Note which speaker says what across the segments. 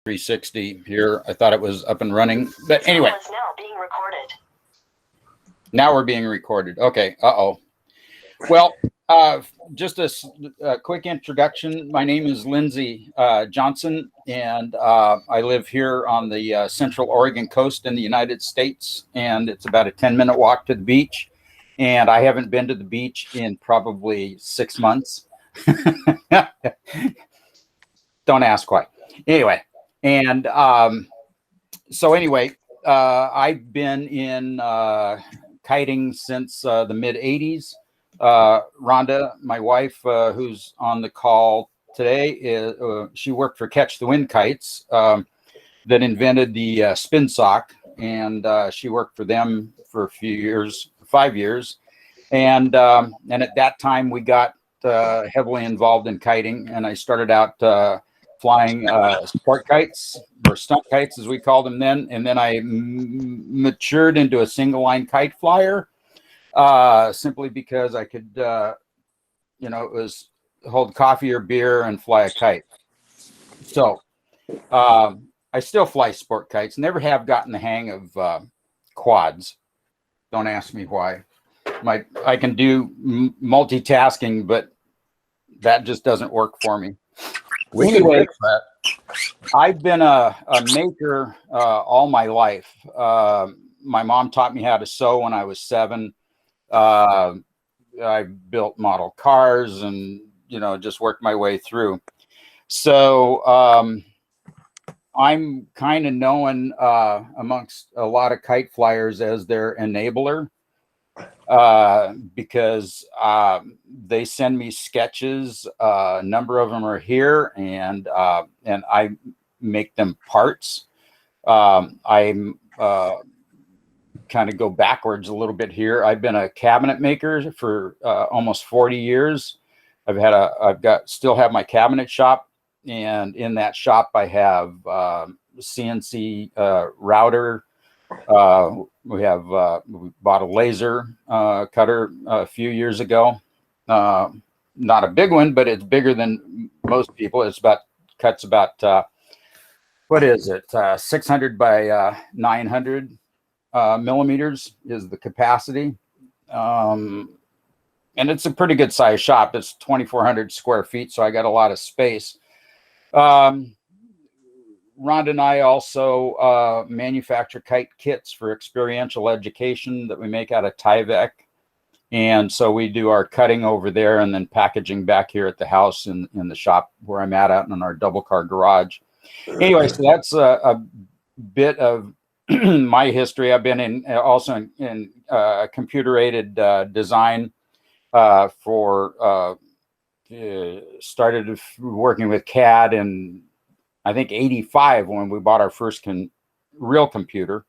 Speaker 1: 360 here. I thought it was up and running, but anyway. Now we're being recorded. Okay. Uh-oh. Well, just a quick introduction. My name is Lindsey Johnson, and I live here on the Central Oregon coast in the United States, and it's about a 10-minute walk to the beach. And I haven't been to the beach in probably 6 months. Don't ask why. Anyway, and so anyway, I've been in kiting since the mid 80s. Rhonda, my wife, who's on the call today, she worked for Catch the Wind Kites that invented the spin sock, and she worked for them for a few years, 5 years, and at that time we got heavily involved in kiting, and I started out flying sport kites, or stunt kites as we called them then, and then I matured into a single line kite flyer, simply because I could, it was hold coffee or beer and fly a kite. So I still fly sport kites. Never have gotten the hang of quads. Don't ask me why. I can do multitasking, but that just doesn't work for me. Anyway, I've been a maker all my life. My mom taught me how to sew when I was 7. I built model cars and, just worked my way through. So I'm kind of known amongst a lot of kite flyers as their enabler, because they send me sketches. A number of them are here, and I make them parts. I'm kind of go backwards a little bit here. I've been a cabinet maker for almost 40 years. Still have my cabinet shop, and in that shop I have CNC router. We bought a laser cutter a few years ago. Not a big one, but it's bigger than most people. It's cuts about what is it? 600 by 900 millimeters is the capacity. And it's a pretty good size shop. It's 2,400 square feet, so I got a lot of space. Rhonda and I also manufacture kite kits for experiential education that we make out of Tyvek. And so we do our cutting over there and then packaging back here at the house in the shop where I'm at in our double car garage. Anyway, so that's a bit of my history. I've been also in computer-aided design started working with CAD in, I think, 85 when we bought our first real computer.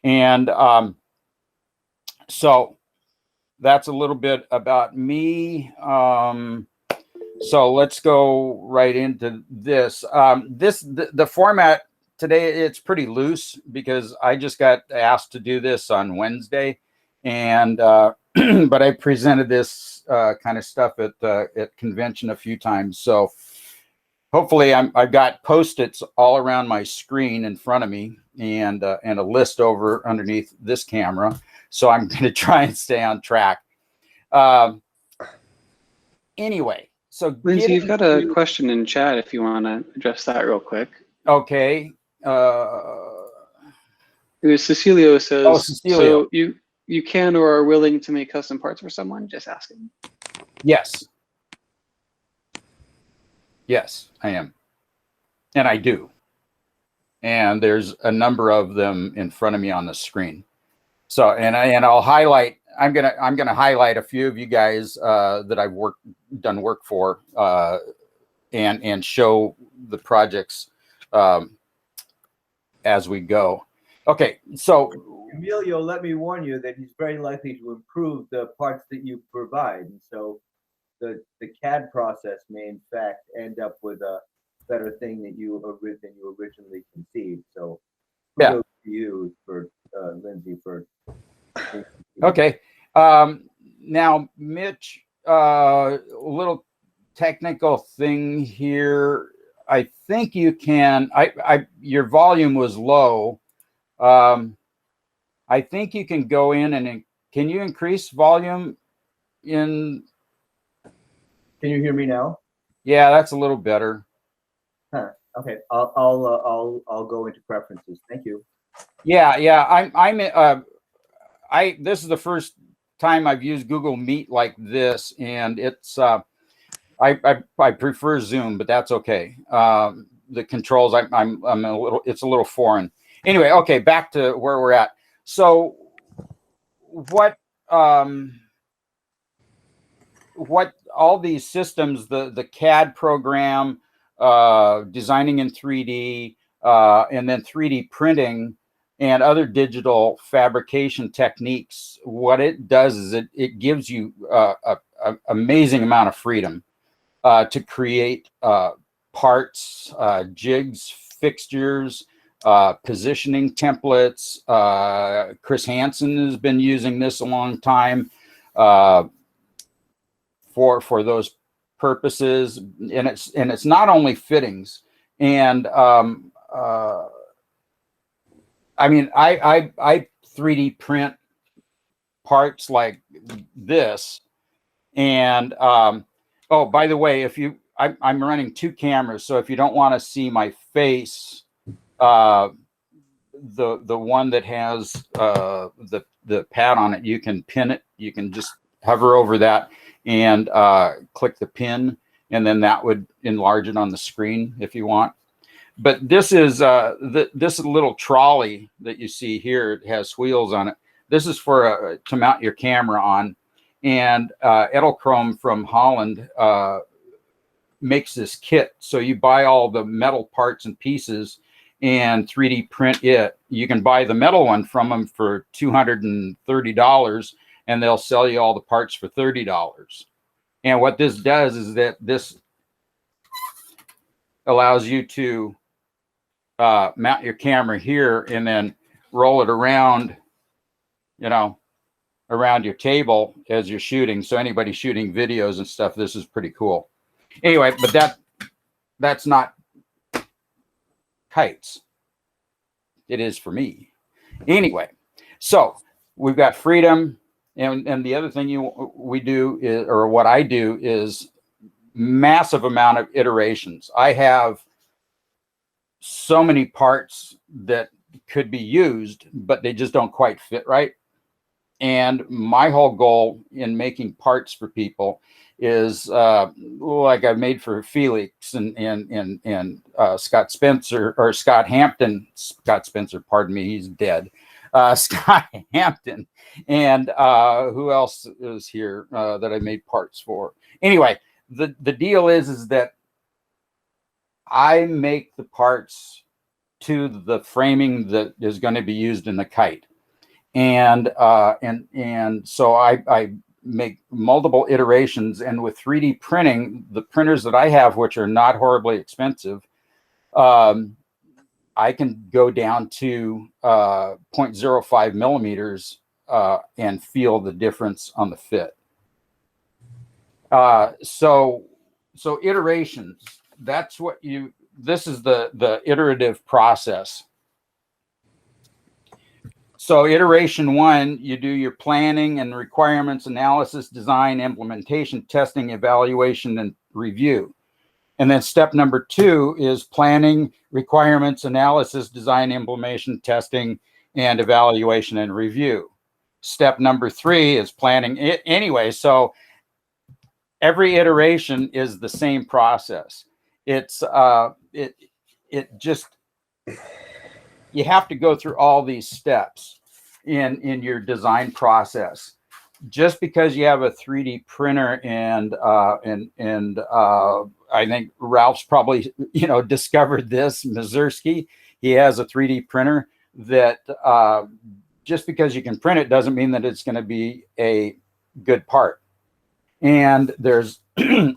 Speaker 1: And so that's a little bit about me. So let's go right into this. The format today, it's pretty loose because I just got asked to do this on Wednesday, and but I presented this kind of stuff at convention a few times. So hopefully I've got Post-its all around my screen in front of me, and a list over underneath this camera. So I'm going to try and stay on track. Anyway, so
Speaker 2: Lindsey, you've got a question in chat if you want to address that real quick.
Speaker 1: Okay.
Speaker 2: Cecilio says,
Speaker 1: oh, Cecilio.
Speaker 2: So you can or are willing to make custom parts for someone? Just asking.
Speaker 1: Yes. Yes, I am. And I do. And there's a number of them in front of me on the screen. So, and I'll highlight, I'm gonna highlight a few of you guys that I've done work for, and show the projects as we go. Okay, so
Speaker 3: Emilio, let me warn you that he's very likely to improve the parts that you provide, and so the CAD process may in fact end up with a better thing than you originally conceived. So
Speaker 1: yeah,
Speaker 3: kudos to you for Lindsey for.
Speaker 1: Okay, now Mitch, a little technical thing here. I think you can. Your volume was low. I think you can go in and can you increase volume in?
Speaker 3: Can you hear me now?
Speaker 1: Yeah, that's a little better.
Speaker 3: Huh. Okay, I'll go into preferences. Thank you.
Speaker 1: Yeah, this is the first time I've used Google Meet like this, and it's I prefer Zoom, but that's okay. The controls, I'm a little, it's a little foreign. Anyway, okay, back to where we're at. So what all these systems, the CAD program, designing in 3D, and then 3D printing and other digital fabrication techniques, what it does is it gives you an amazing amount of freedom to create parts, jigs, fixtures, positioning templates. Chris Hansen has been using this a long time for those purposes, and it's not only fittings. And I mean, I 3D print parts like this, and oh, by the way, if you, I'm running 2 cameras, so if you don't want to see my face, the one that has the pad on it, you can pin it. You can just hover over that and click the pin, and then that would enlarge it on the screen if you want. But this is this little trolley that you see here. It has wheels on it. This is for to mount your camera on. And Edelchrome from Holland makes this kit. So you buy all the metal parts and pieces and 3D print it. You can buy the metal one from them for $230, and they'll sell you all the parts for $30. And what this does is that this allows you to mount your camera here and then roll it around, you know, around your table as you're shooting. So anybody shooting videos and stuff, this is pretty cool. Anyway, but that's not kites. It is for me. Anyway, so we've got freedom, and the other thing we do is, or what I do is massive amount of iterations. I have so many parts that could be used, but they just don't quite fit right. And my whole goal in making parts for people is like I've made for Felix and Scott Spencer, or Scott Hampton. Scott Spencer, pardon me, he's dead. Scott Hampton, and who else is here that I made parts for? Anyway, the deal is that I make the parts to the framing that is going to be used in the kite. And so I make multiple iterations, and with 3D printing, the printers that I have, which are not horribly expensive, I can go down to 0.05 millimeters and feel the difference on the fit. So iterations, that's what this is the iterative process. So iteration 1, you do your planning and requirements analysis, design, implementation, testing, evaluation, and review. And then step number 2 is planning, requirements, analysis, design, implementation, testing, and evaluation and review. Step number 3 is planning. Anyway, so every iteration is the same process. It's just, you have to go through all these steps in your design process. Just because you have a 3D printer and I think Ralph's probably, discovered this, Mazursky. He has a 3D printer that just because you can print it doesn't mean that it's going to be a good part. And there's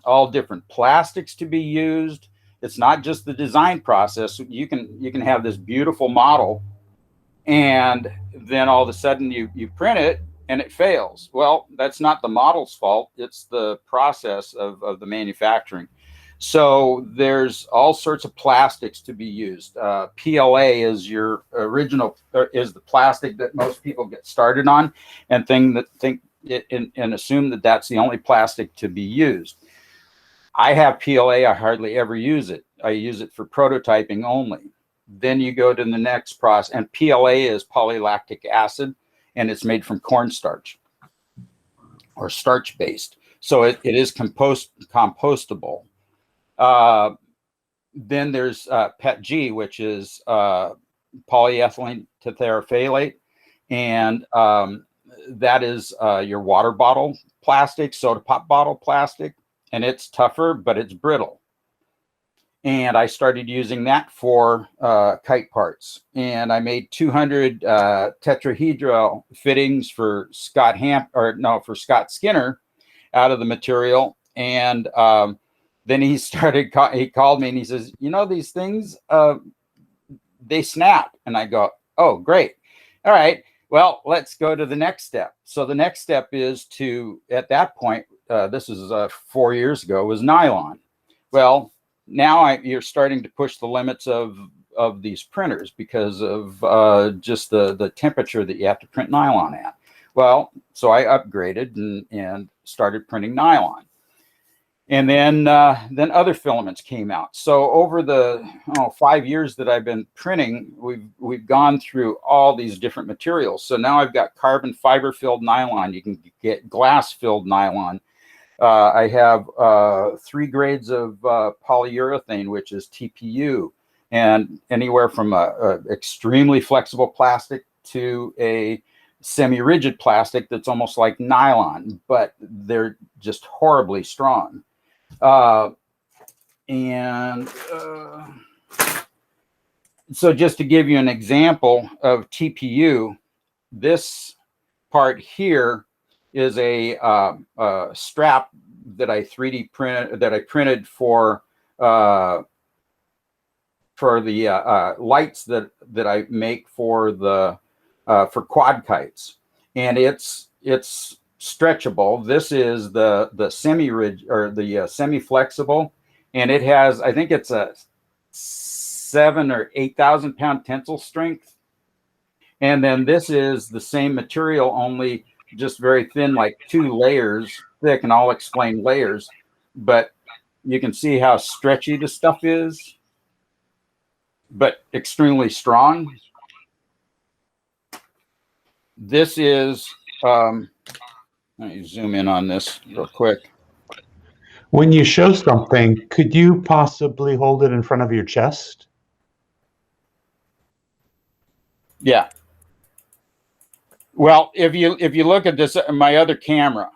Speaker 1: all different plastics to be used. It's not just the design process. You can have this beautiful model, and then all of a sudden you print it and it fails. Well, that's not the model's fault. It's the process of the manufacturing. So there's all sorts of plastics to be used. PLA is your original, is the plastic that most people get started on, and and assume that that's the only plastic to be used. I have PLA. I hardly ever use it. I use it for prototyping only. Then you go to the next process, and PLA is polylactic acid, and it's made from cornstarch or starch based. So it is compostable. Then there's PETG, which is polyethylene terephthalate, and that is your water bottle plastic, soda pop bottle plastic, and it's tougher, but it's brittle. And I started using that for kite parts, and I made 200 tetrahedral fittings for Scott Skinner out of the material. And then he called me and he says, you know, these things, they snap. And I go, oh, great. All right, well, let's go to the next step. So the next step is at that point, this is 4 years ago, was nylon. Well, now you're starting to push the limits of these printers because of just the temperature that you have to print nylon at. Well, so I upgraded and started printing nylon. And then other filaments came out. So over the 5 years that I've been printing, we've gone through all these different materials. So now I've got carbon fiber filled nylon. You can get glass filled nylon. I have 3 grades of polyurethane, which is TPU, and anywhere from a extremely flexible plastic to a semi-rigid plastic that's almost like nylon, but they're just horribly strong. So just to give you an example of TPU, this part here is a strap that I 3D printed for the lights that I make for quad kites, and it's stretchable. This is the semi-rigid or the semi-flexible, and it has, I think it's a 7,000 or 8,000 pound tensile strength. And then this is the same material, only just very thin, like 2 layers thick, and I'll explain layers, but you can see how stretchy the stuff is, but extremely strong. This is, let me zoom in on this real quick.
Speaker 4: When you show something, could you possibly hold it in front of your chest?
Speaker 1: Yeah. Well, if you look at this, my other camera,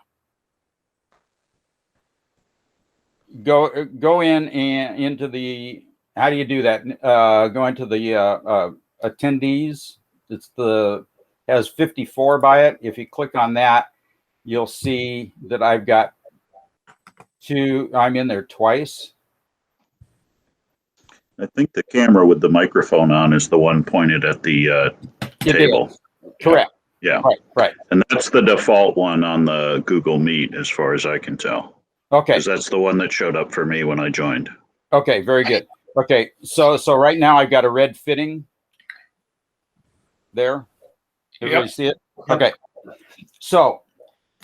Speaker 1: go in and into the, how do you do that? Go into the attendees. Has 54 by it. If you click on that, you'll see that I've got 2. I'm in there twice.
Speaker 5: I think the camera with the microphone on is the one pointed at the table.
Speaker 1: Correct.
Speaker 5: Yeah.
Speaker 1: Right.
Speaker 5: And that's the default one on the Google Meet, as far as I can tell.
Speaker 1: Okay.
Speaker 5: Because that's the one that showed up for me when I joined.
Speaker 1: Okay, very good. Okay, so right now I've got a red fitting there. Everybody see it? Okay. So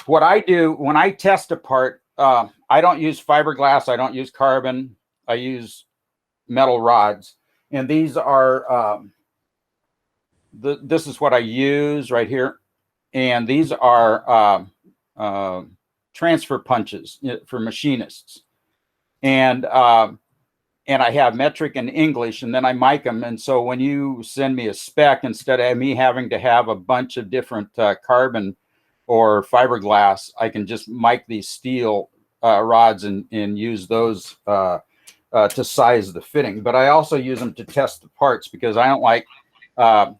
Speaker 1: what I do when I test a part, I don't use fiberglass. I don't use carbon. I use metal rods. And these are, this is what I use right here. And these are transfer punches for machinists. And I have metric and English, and then I mic them. And so when you send me a spec, instead of me having to have a bunch of different carbon or fiberglass, I can just mic these steel rods and use those to size the fitting. But I also use them to test the parts, because I don't like, I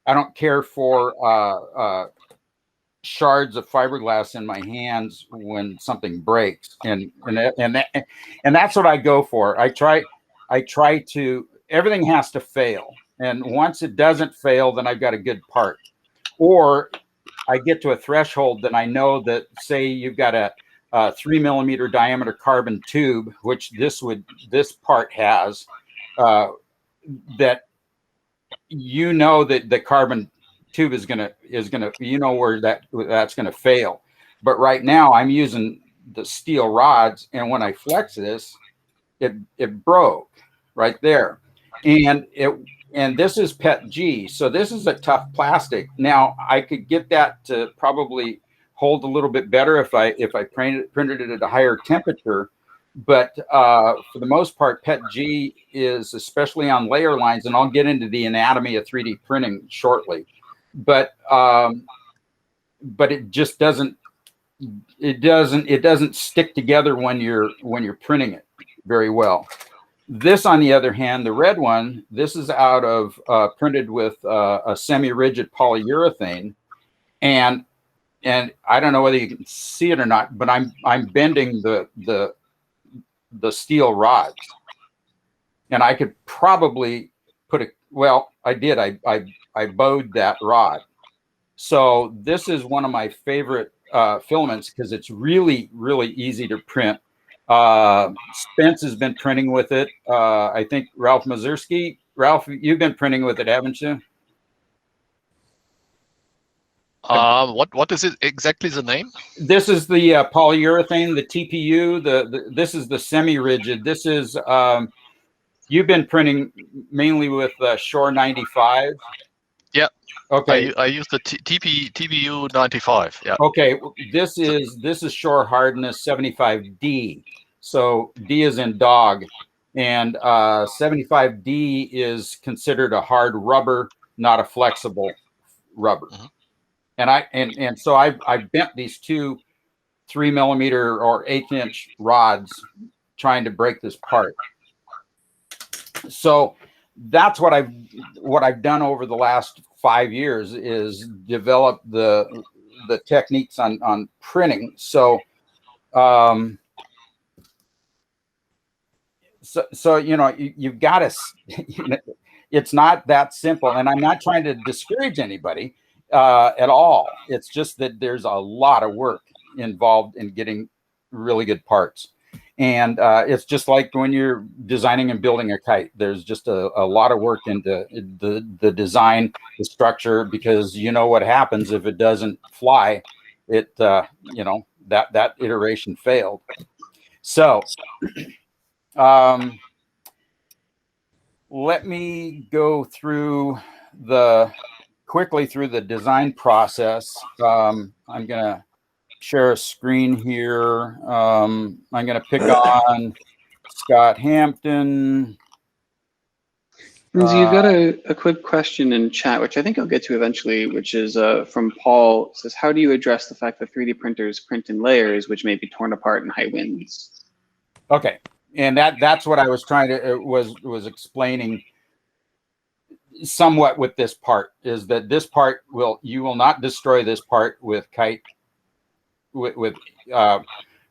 Speaker 1: don't care for shards of fiberglass in my hands when something breaks, and that's what I go for. I try to, everything has to fail, and once it doesn't fail, then I've got a good part. Or I get to a threshold that I know that, say you've got 3mm diameter carbon tube, which this part has, that that the carbon tube is gonna where that's gonna fail. But right now I'm using the steel rods, and when I flex this, it broke right there, and this is PET G, so this is a tough plastic. Now I could get that to probably hold a little bit better if I printed it at a higher temperature, but for the most part, PET G is, especially on layer lines, and I'll get into the anatomy of 3D printing shortly, but it just doesn't stick together when you're printing it very well. This, on the other hand, the red one, this is out of printed with a semi-rigid polyurethane, and I don't know whether you can see it or not, but I'm bending the steel rods, and I could probably I did. I bowed that rod. So this is one of my favorite filaments because it's really, really easy to print. Spence has been printing with it. I think Ralph Mazurski. Ralph, you've been printing with it, haven't you?
Speaker 6: What is it exactly, the name?
Speaker 1: This is the polyurethane, the TPU. This is the semi-rigid. This is you've been printing mainly with Shore 95.
Speaker 6: Yeah.
Speaker 1: Okay.
Speaker 6: I use the TPU 95. Yeah.
Speaker 1: Okay. This is Shore hardness 75D. So D is in dog, and 75D is considered a hard rubber, not a flexible rubber.
Speaker 6: Mm-hmm.
Speaker 1: And so I bent these two 3mm or 1/8" rods trying to break this part. So that's what I've done over the last 5 years, is develop the techniques on printing. So you've got to, it's not that simple, and I'm not trying to discourage anybody at all. It's just that there's a lot of work involved in getting really good parts. And it's just like when you're designing and building a kite, there's just a lot of work into the design, the structure, because you know what happens if it doesn't fly. It that iteration failed. So let me go quickly through the design process. I'm gonna share a screen here. I'm going to pick on Scott Hampton.
Speaker 2: Lindsey, you've got a quick question in chat, which I think I'll get to eventually, which is from Paul. It says, how do you address the fact that 3D printers print in layers, which may be torn apart in high winds?
Speaker 1: Okay, and that's what I was trying to was explaining somewhat with this part, is that this part you will not destroy this part with kite. With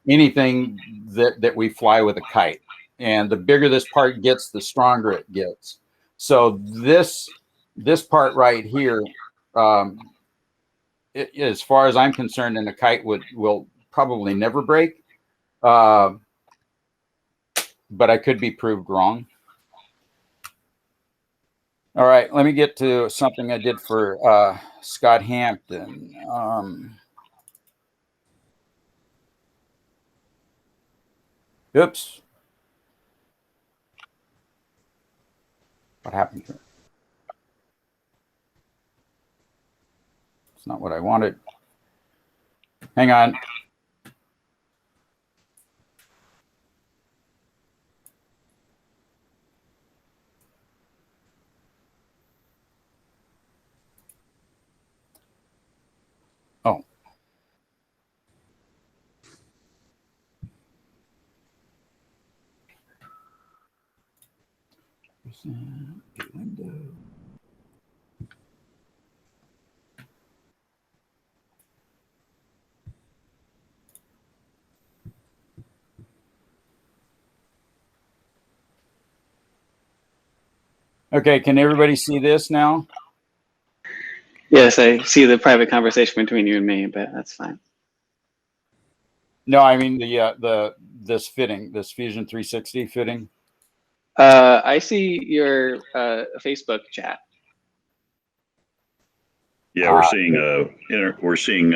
Speaker 1: anything that we fly with a kite, and the bigger this part gets, the stronger it gets. So this part right here, as far as I'm concerned, in a kite will probably never break, but I could be proved wrong. All right, let me get to something I did for Scott Hampton. Oops. What happened to it? It's not what I wanted. Hang on. Oh. Window. Okay, can everybody see this now?
Speaker 2: Yes, I see the private conversation between you and me, but that's fine.
Speaker 1: No, I mean this fitting, this Fusion 360 fitting.
Speaker 2: I see your Facebook chat.
Speaker 5: Yeah, we're seeing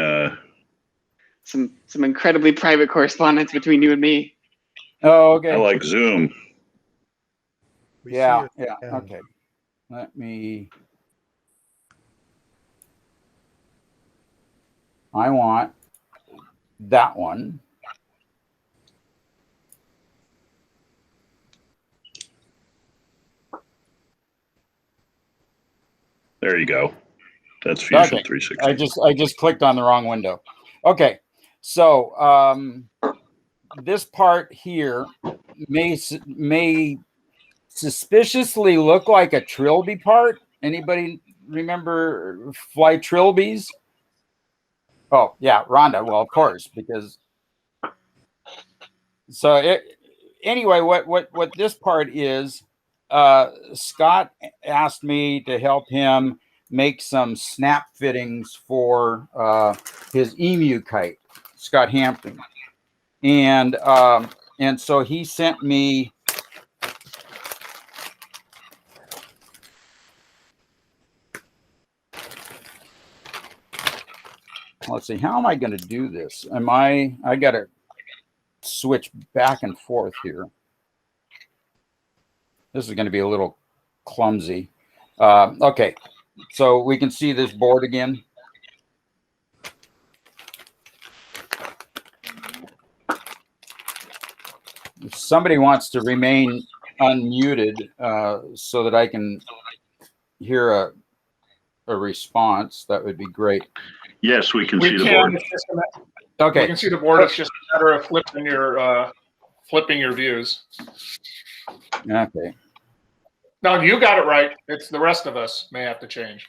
Speaker 2: Some incredibly private correspondence between you and me.
Speaker 1: Oh, okay.
Speaker 5: I like Zoom.
Speaker 7: We see
Speaker 1: Yeah,
Speaker 7: your
Speaker 1: yeah.
Speaker 7: hand.
Speaker 1: Okay. Let me. I want that one.
Speaker 5: There you go. That's Fusion
Speaker 1: Okay.
Speaker 5: 360.
Speaker 1: I just clicked on the wrong window. Okay. So this part here may suspiciously look like a trilby part. Anybody remember fly trilbies? Oh yeah, Rhonda. Well, of course, because anyway, what this part is, Scott asked me to help him make some snap fittings for his emu kite, Scott Hampton, and so he sent me. Let's see, how am I going to do this? I got to switch back and forth here. This is going to be a little clumsy. Okay, so we can see this board again. If somebody wants to remain unmuted so that I can hear a response, that would be great.
Speaker 5: Yes, we can
Speaker 8: We
Speaker 5: see the
Speaker 8: can.
Speaker 5: board.
Speaker 8: It's just a,
Speaker 1: Okay.
Speaker 8: We can see the board. It's just a matter of flipping your views.
Speaker 1: Okay.
Speaker 8: No, you got it right. It's the rest of us may have to change.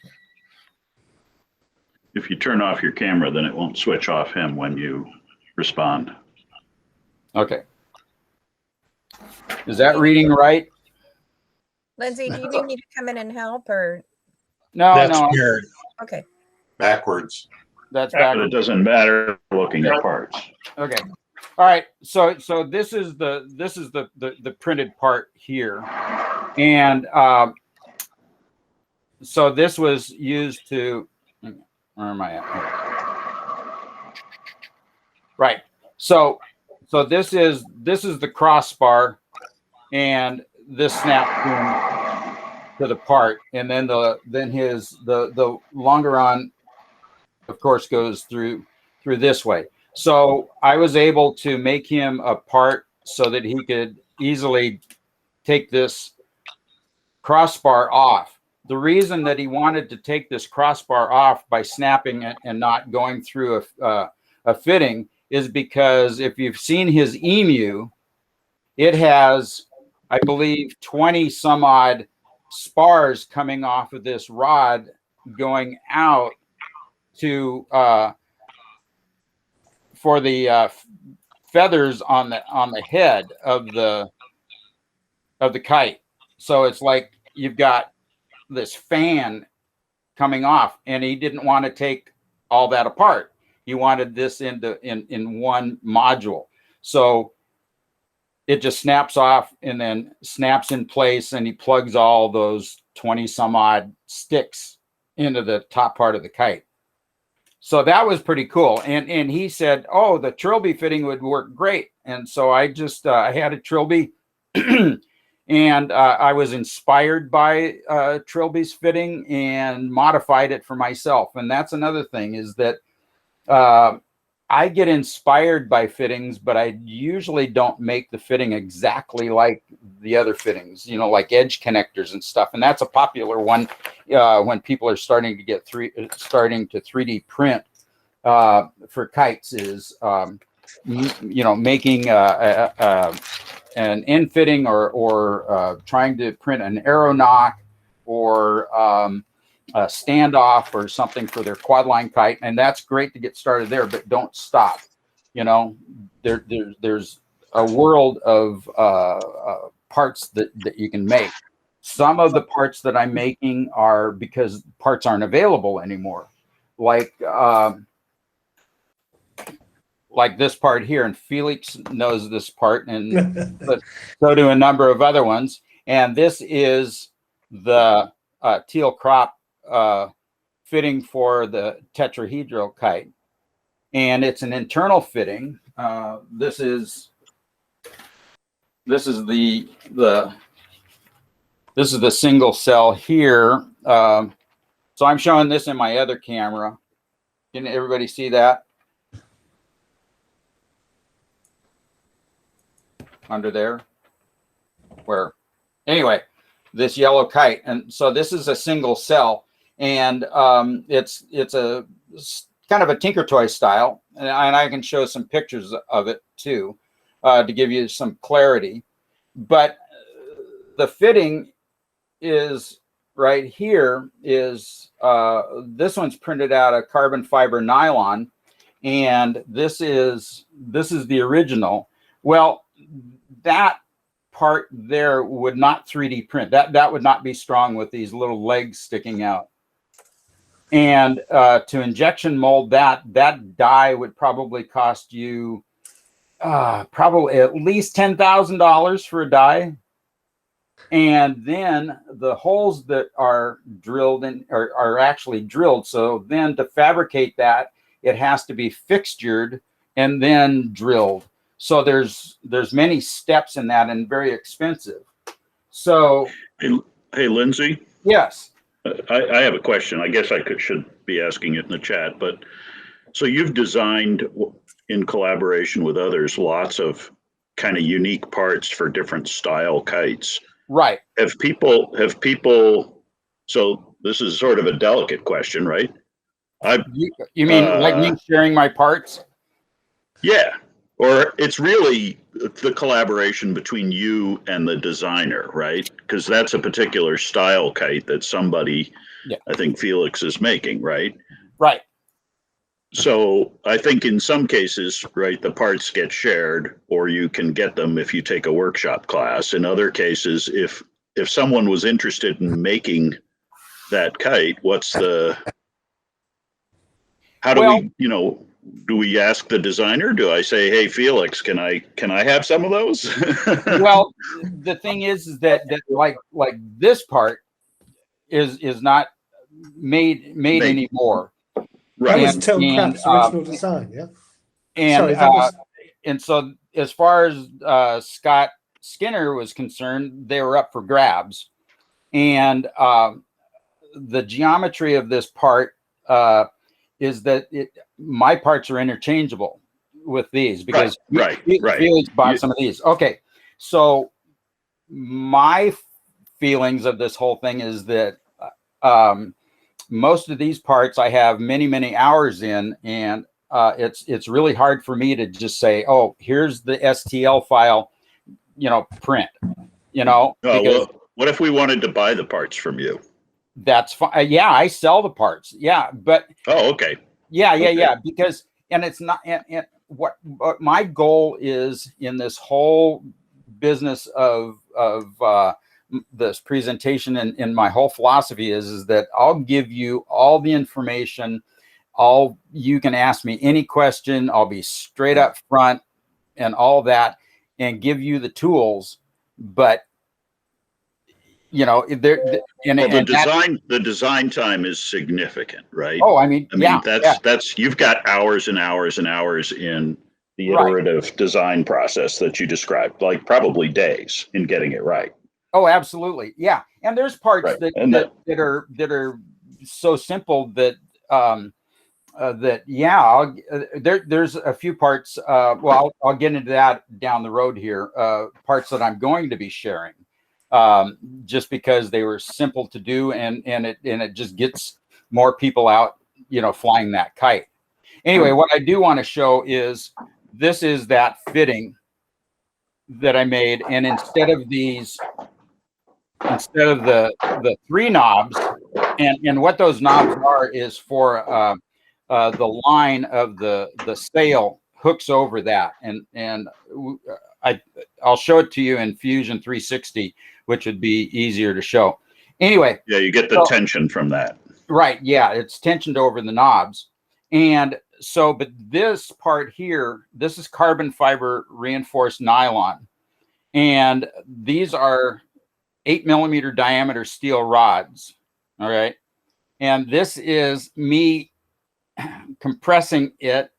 Speaker 5: If you turn off your camera, then it won't switch off him when you respond.
Speaker 1: Okay. Is that reading right?
Speaker 9: Lindsay, do you need me to come in and help or?
Speaker 1: No,
Speaker 10: That's
Speaker 1: no.
Speaker 10: weird.
Speaker 9: Okay.
Speaker 10: Backwards.
Speaker 1: That's
Speaker 5: But
Speaker 1: back.
Speaker 5: it doesn't matter looking at parts.
Speaker 1: Okay. All right. So this is the printed part here, and so this was used to. Where am I at? Right. So this is the crossbar, and this snaps to the part, and then the longeron, of course, goes through this way. So I was able to make him a part so that he could easily take this crossbar off. The reason that he wanted to take this crossbar off by snapping it and not going through a fitting is because if you've seen his emu, it has, I believe, 20 some odd spars coming off of this rod going out to for the feathers on the head of the kite. So it's like you've got this fan coming off, and he didn't want to take all that apart. He wanted this in one module. So it just snaps off and then snaps in place, and he plugs all those 20 some odd sticks into the top part of the kite. So that was pretty cool. And he said, oh, the trilby fitting would work great. And so I just, I had a trilby and I was inspired by trilby's fitting and modified it for myself. And that's another thing is that I get inspired by fittings, but I usually don't make the fitting exactly like the other fittings, you know, like edge connectors and stuff. And that's a popular one when people are starting to get 3D print for kites is, you know, making an end fitting or trying to print an arrow knock or a standoff or something for their quad line kite, and that's great to get started there, but don't stop. You know, there's a world of parts that you can make. Some of the parts that I'm making are because parts aren't available anymore. Like like this part here, and Felix knows this part, and but so do a number of other ones. And this is the teal crop fitting for the tetrahedral kite, and it's an internal fitting. This is the single cell here. So I'm showing this in my other camera. Can everybody see that? Under there? Where? Anyway, this yellow kite. And so this is a single cell, and it's a kind of a tinker toy style. And I can show some pictures of it too, to give you some clarity. But the fitting is right here is this one's printed out of carbon fiber nylon, and this is the original. Well, that part there would not 3D print. That would not be strong with these little legs sticking out. And to injection mold that die would probably cost you probably at least $10,000 for a die. And then the holes that are drilled in are actually drilled. So then to fabricate that, it has to be fixtured and then drilled. So there's many steps in that, and very expensive. So
Speaker 5: hey Lindsey.
Speaker 1: Yes.
Speaker 5: I have a question. I guess should be asking it in the chat, but so you've designed in collaboration with others lots of kind of unique parts for different style kites.
Speaker 1: Right.
Speaker 5: Have people, so this is sort of a delicate question, right?
Speaker 1: You mean like me sharing my parts?
Speaker 5: Yeah. Or it's really the collaboration between you and the designer, right? Because that's a particular style kite that somebody, I think Felix is making, right?
Speaker 1: Right.
Speaker 5: So I think in some cases, right, the parts get shared, or you can get them if you take a workshop class. In other cases, if someone was interested in making that kite, do we ask the designer? Do I say, hey, Felix, can I have some of those?
Speaker 1: Well, the thing is that like this part is not made anymore.
Speaker 5: Right.
Speaker 7: That was Tom Pratt's original design, yeah.
Speaker 1: And
Speaker 7: sorry,
Speaker 1: and so as far as Scott Skinner was concerned, they were up for grabs. And the geometry of this part is that my parts are interchangeable with these, because Felix bought some of these. Okay, so my feelings of this whole thing is that most of these parts I have many hours in, and it's really hard for me to just say, oh, here's the STL file, print,
Speaker 5: well, what if we wanted to buy the parts from you?
Speaker 1: That's fine. Yeah, I sell the parts. Yeah, but
Speaker 5: okay.
Speaker 1: Yeah, because, and it's not, and what my goal is in this whole business of this presentation, and my whole philosophy is that I'll give you all the information. You can ask me any question. I'll be straight up front and all that, and give you the tools. But the
Speaker 5: design time is significant, right?
Speaker 1: Oh, I mean,
Speaker 5: that's you've got hours and hours and hours in the iterative design process that you described, like probably days in getting it right.
Speaker 1: Oh, absolutely. Yeah. And there's parts that are so simple that there's a few parts. Well, I'll get into that down the road here. Parts that I'm going to be sharing, just because they were simple to do, and it just gets more people out, flying that kite. Anyway, what I do want to show is this is that fitting that I made, and instead of the 3 knobs, and what those knobs are is for the line of the sail hooks over that, and I'll show it to you in Fusion 360, which would be easier to show. Anyway,
Speaker 5: you get the tension from that.
Speaker 1: Right, yeah, it's tensioned over the knobs, and but this part here, this is carbon fiber reinforced nylon. And these are 8 millimeter diameter steel rods. All right. And this is me compressing it,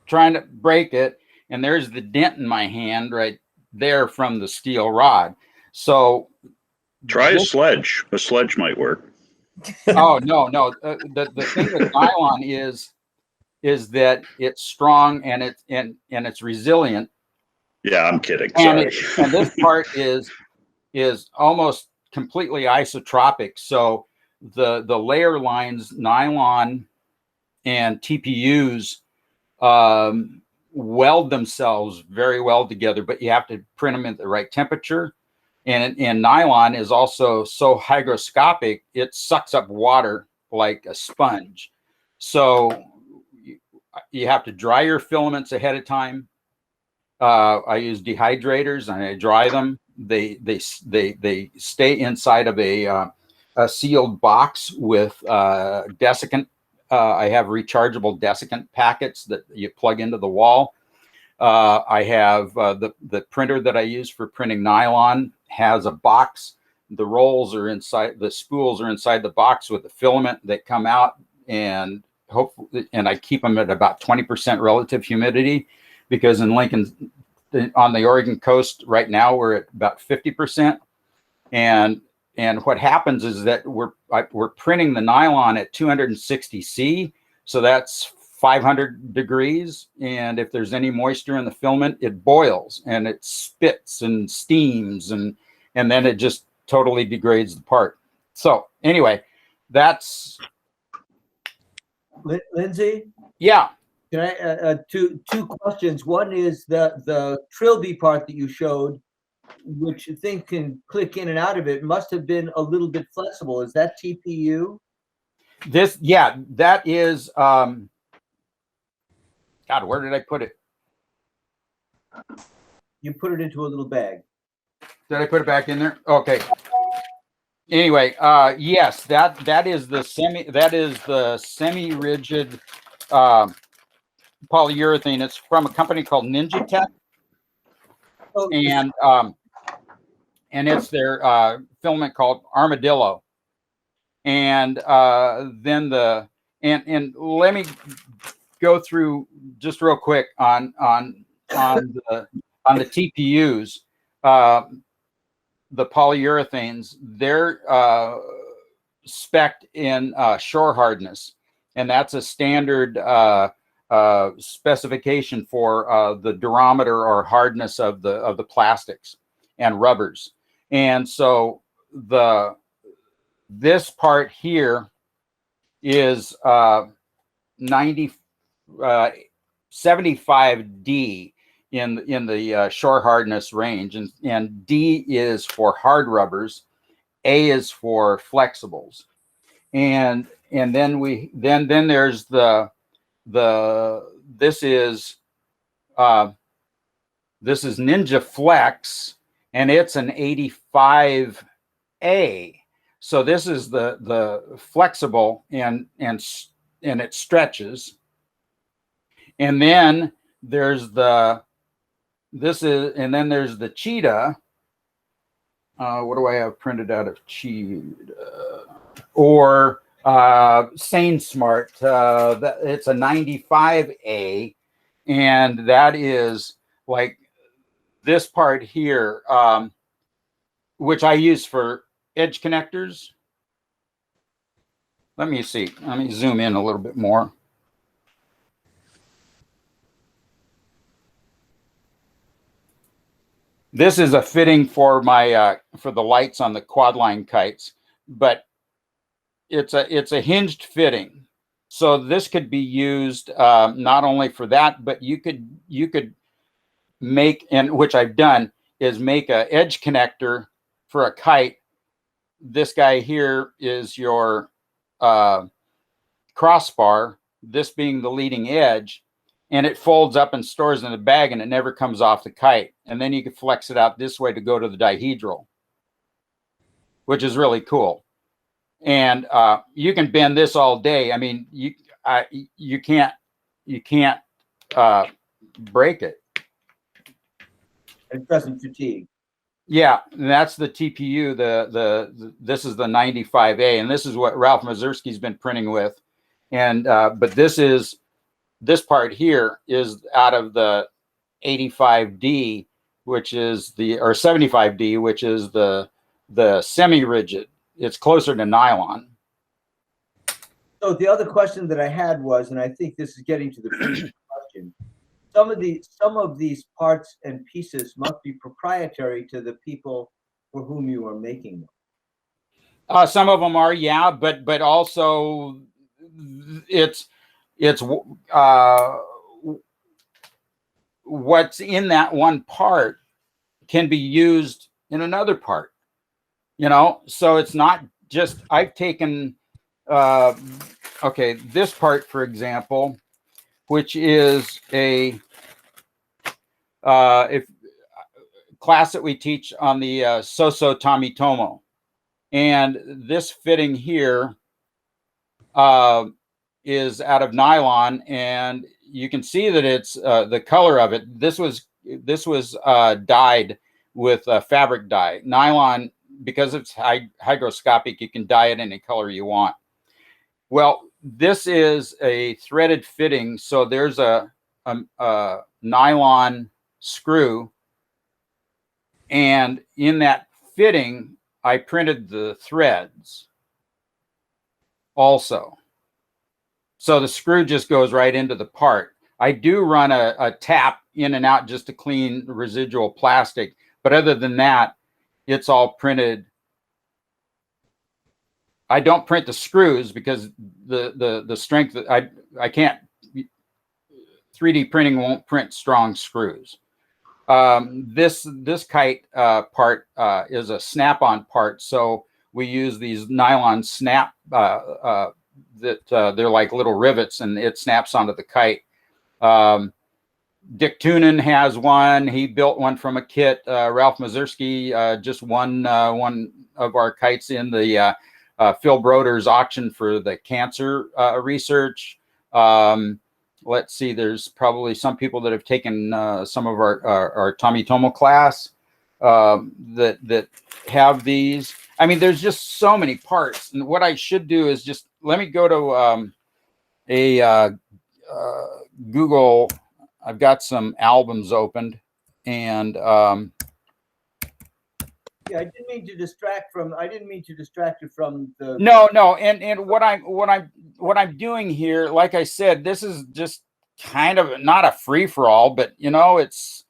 Speaker 1: trying to break it. And there's the dent in my hand right there from the steel rod. So
Speaker 5: try a sledge. A sledge might work.
Speaker 1: Oh, no. The thing with nylon is that it's strong and it's resilient.
Speaker 5: Yeah, I'm kidding.
Speaker 1: And,
Speaker 5: Sorry.
Speaker 1: and this part is almost completely isotropic. So the layer lines, nylon and TPUs, weld themselves very well together, but you have to print them at the right temperature. And nylon is also so hygroscopic, it sucks up water like a sponge. So you have to dry your filaments ahead of time. I use dehydrators and I dry them. They stay inside of a sealed box with desiccant. I have rechargeable desiccant packets that you plug into the wall. I have the printer that I use for printing nylon has a box. The rolls are inside, the spools are inside the box with the filament that come out, and hopefully, and I keep them at about 20% relative humidity, because in Lincoln, on the Oregon coast right now, we're at about 50%. And what happens is that we're printing the nylon at 260 C, so that's 500 degrees, and if there's any moisture in the filament, it boils and it spits and steams, and then it just totally degrades the part. So anyway, that's
Speaker 3: Lindsey.
Speaker 1: Yeah.
Speaker 3: Can I two questions? One is the trilby part that you showed, which you think can click in and out of it, must have been a little bit flexible. Is that TPU?
Speaker 1: Yeah, that is. God, where did I put it?
Speaker 3: You put it into a little bag.
Speaker 1: Did I put it back in there? Okay. Anyway, yes, that is the semi-rigid polyurethane. It's from a company called Ninjaflex, and it's their filament called Armadillo. And then and let me go through just real quick on the TPUs, the polyurethanes. They're spec'd in shore hardness, and that's a standard specification for the durometer or hardness of the plastics and rubbers. And so this part here is 75D in the shore hardness range, and D is for hard rubbers, A is for flexibles, and then there's this is Ninjaflex, and it's an 85A. So this is the flexible, and it stretches. And then there's the cheetah. What do I have printed out of cheetah? Or Sane Smart. It's a 95A, and that is like this part here, which I use for edge connectors. Let me see. Let me zoom in a little bit more. This is a fitting for my for the lights on the quadline kites, but it's a hinged fitting. So this could be used not only for that, but you could make, and which I've done, is make a edge connector for a kite. This guy here is your crossbar, this being the leading edge, and it folds up and stores in the bag, and it never comes off the kite. And then you can flex it out this way to go to the dihedral, which is really cool. And you can bend this all day. I mean, you can't break it.
Speaker 3: It doesn't fatigue.
Speaker 1: Yeah, and that's the TPU. This is the 95A, and this is what Ralph Mazurski's been printing with. And but this part here is out of the 85D, which is or 75D, which is the semi-rigid. It's closer to nylon.
Speaker 3: So the other question that I had was, and I think this is getting to the previous question, some of these parts and pieces must be proprietary to the people for whom you are making them.
Speaker 1: Some of them are, yeah, but also it's what's in that one part can be used in another part, you know. So it's not just, I've taken okay, this part, for example, which is a if class that we teach on the Soso Tomitomo, and this fitting here is out of nylon, and you can see that it's the color of it. This was dyed with fabric dye. Nylon, because it's hygroscopic, you can dye it any color you want. Well, this is a threaded fitting, so there's a nylon screw, and in that fitting, I printed the threads also. So the screw just goes right into the part. I do run a tap in and out just to clean residual plastic, but other than that, it's all printed. I don't print the screws because the strength that I can't, 3D printing won't print strong screws. This kite part is a snap-on part, so we use these nylon snap that they're like little rivets, and it snaps onto the kite. Dick Toonen has one. He built one from a kit. Ralph Mazurski just won one of our kites in the Phil Broder's auction for the cancer research. Let's see, there's probably some people that have taken some of our Tomitomo class that have these. I mean, there's just so many parts. And what I should do is just, let me go to Google. I've got some albums opened, and
Speaker 3: Yeah, I didn't mean to distract from. I didn't mean to distract you from the.
Speaker 1: No. And what I'm doing here, like I said, this is just kind of not a free for all, but you know, it's.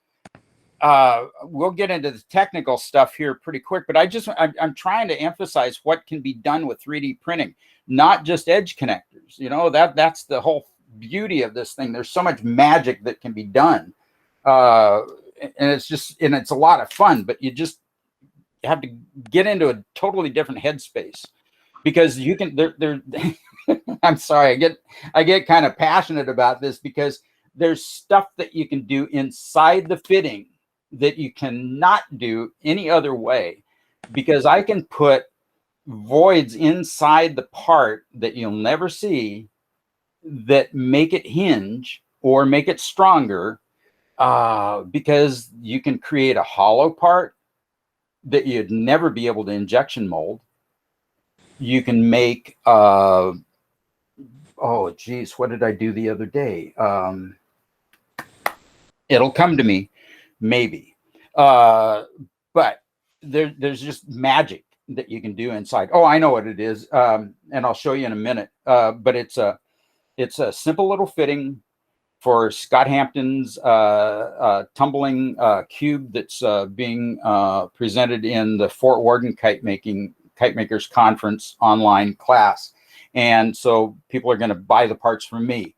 Speaker 1: We'll get into the technical stuff here pretty quick, but I'm trying to emphasize what can be done with 3D printing, not just edge connectors. You know, that's the whole beauty of this thing. There's so much magic that can be done, and it's a lot of fun, but you have to get into a totally different headspace, because you can I'm sorry, I get kind of passionate about this, because there's stuff that you can do inside the fitting that you cannot do any other way, because I can put voids inside the part that you'll never see that make it hinge or make it stronger, because you can create a hollow part that you'd never be able to injection mold. You can make, oh geez, what did I do the other day? It'll come to me, maybe. But there's just magic that you can do inside. Oh, I know what it is, and I'll show you in a minute. But it's a simple little fitting for Scott Hampton's tumbling cube that's being presented in the Fort Worden Kitemakers conference online class. And so people are going to buy the parts from me,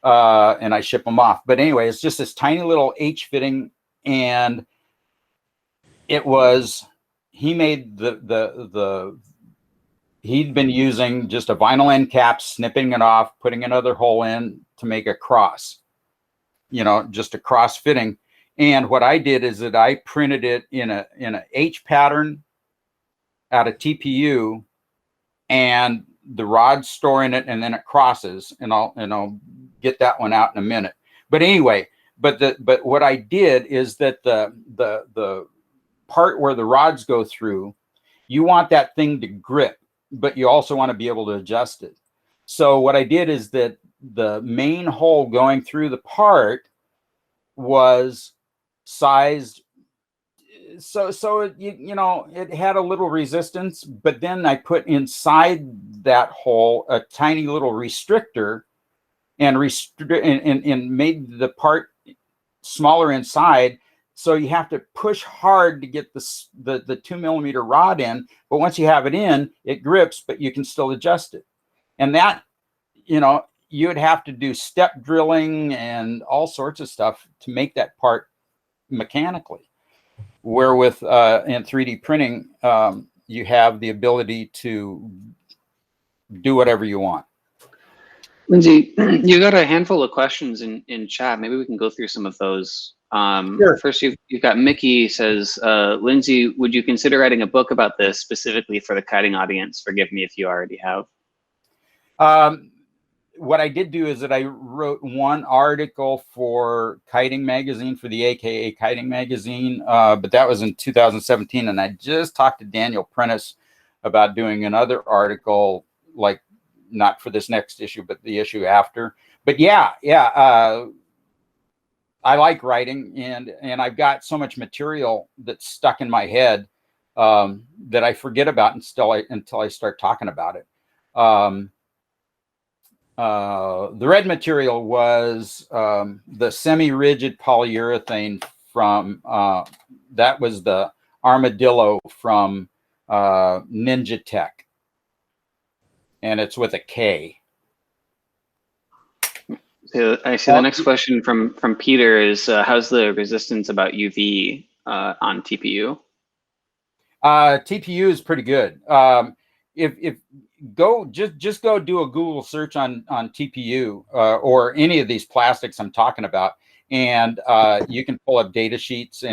Speaker 1: and I ship them off. But anyway, it's just this tiny little H fitting, and he made he'd been using just a vinyl end cap, snipping it off, putting another hole in to make a cross, you know, just a cross fitting. And what I did is that I printed it in a H pattern out of TPU, and the rod's storing it, and then it crosses, and I'll get that one out in a minute. But anyway, but what I did is that the part where the rods go through, you want that thing to grip, but you also want to be able to adjust it. So what I did is that the main hole going through the part was sized so it, it had a little resistance, but then I put inside that hole a tiny little restrictor and made the part smaller inside. So you have to push hard to get the 2 millimeter rod in, but once you have it in, it grips, but you can still adjust it. And that, you would have to do step drilling and all sorts of stuff to make that part mechanically. Where with in 3D printing, you have the ability to do whatever you want.
Speaker 2: Lindsey, you got a handful of questions in chat. Maybe we can go through some of those.
Speaker 1: Sure.
Speaker 2: First, you've got Mickey says, Lindsey, would you consider writing a book about this specifically for the kiting audience? Forgive me if you already have.
Speaker 1: What I did do is that I wrote one article for Kiting Magazine, for the AKA Kiting Magazine, but that was in 2017, and I just talked to Daniel Prentice about doing another article, like not for this next issue, but the issue after. But yeah, I like writing, and I've got so much material that's stuck in my head that I forget about until I start talking about it. The red material was the semi-rigid polyurethane from that was the armadillo from Ninjaflex, and it's with a K.
Speaker 2: So I see the next question from Peter is, how's the resistance about UV on TPU?
Speaker 1: TPU is pretty good. If just go do a Google search on TPU or any of these plastics I'm talking about, and you can pull up data sheets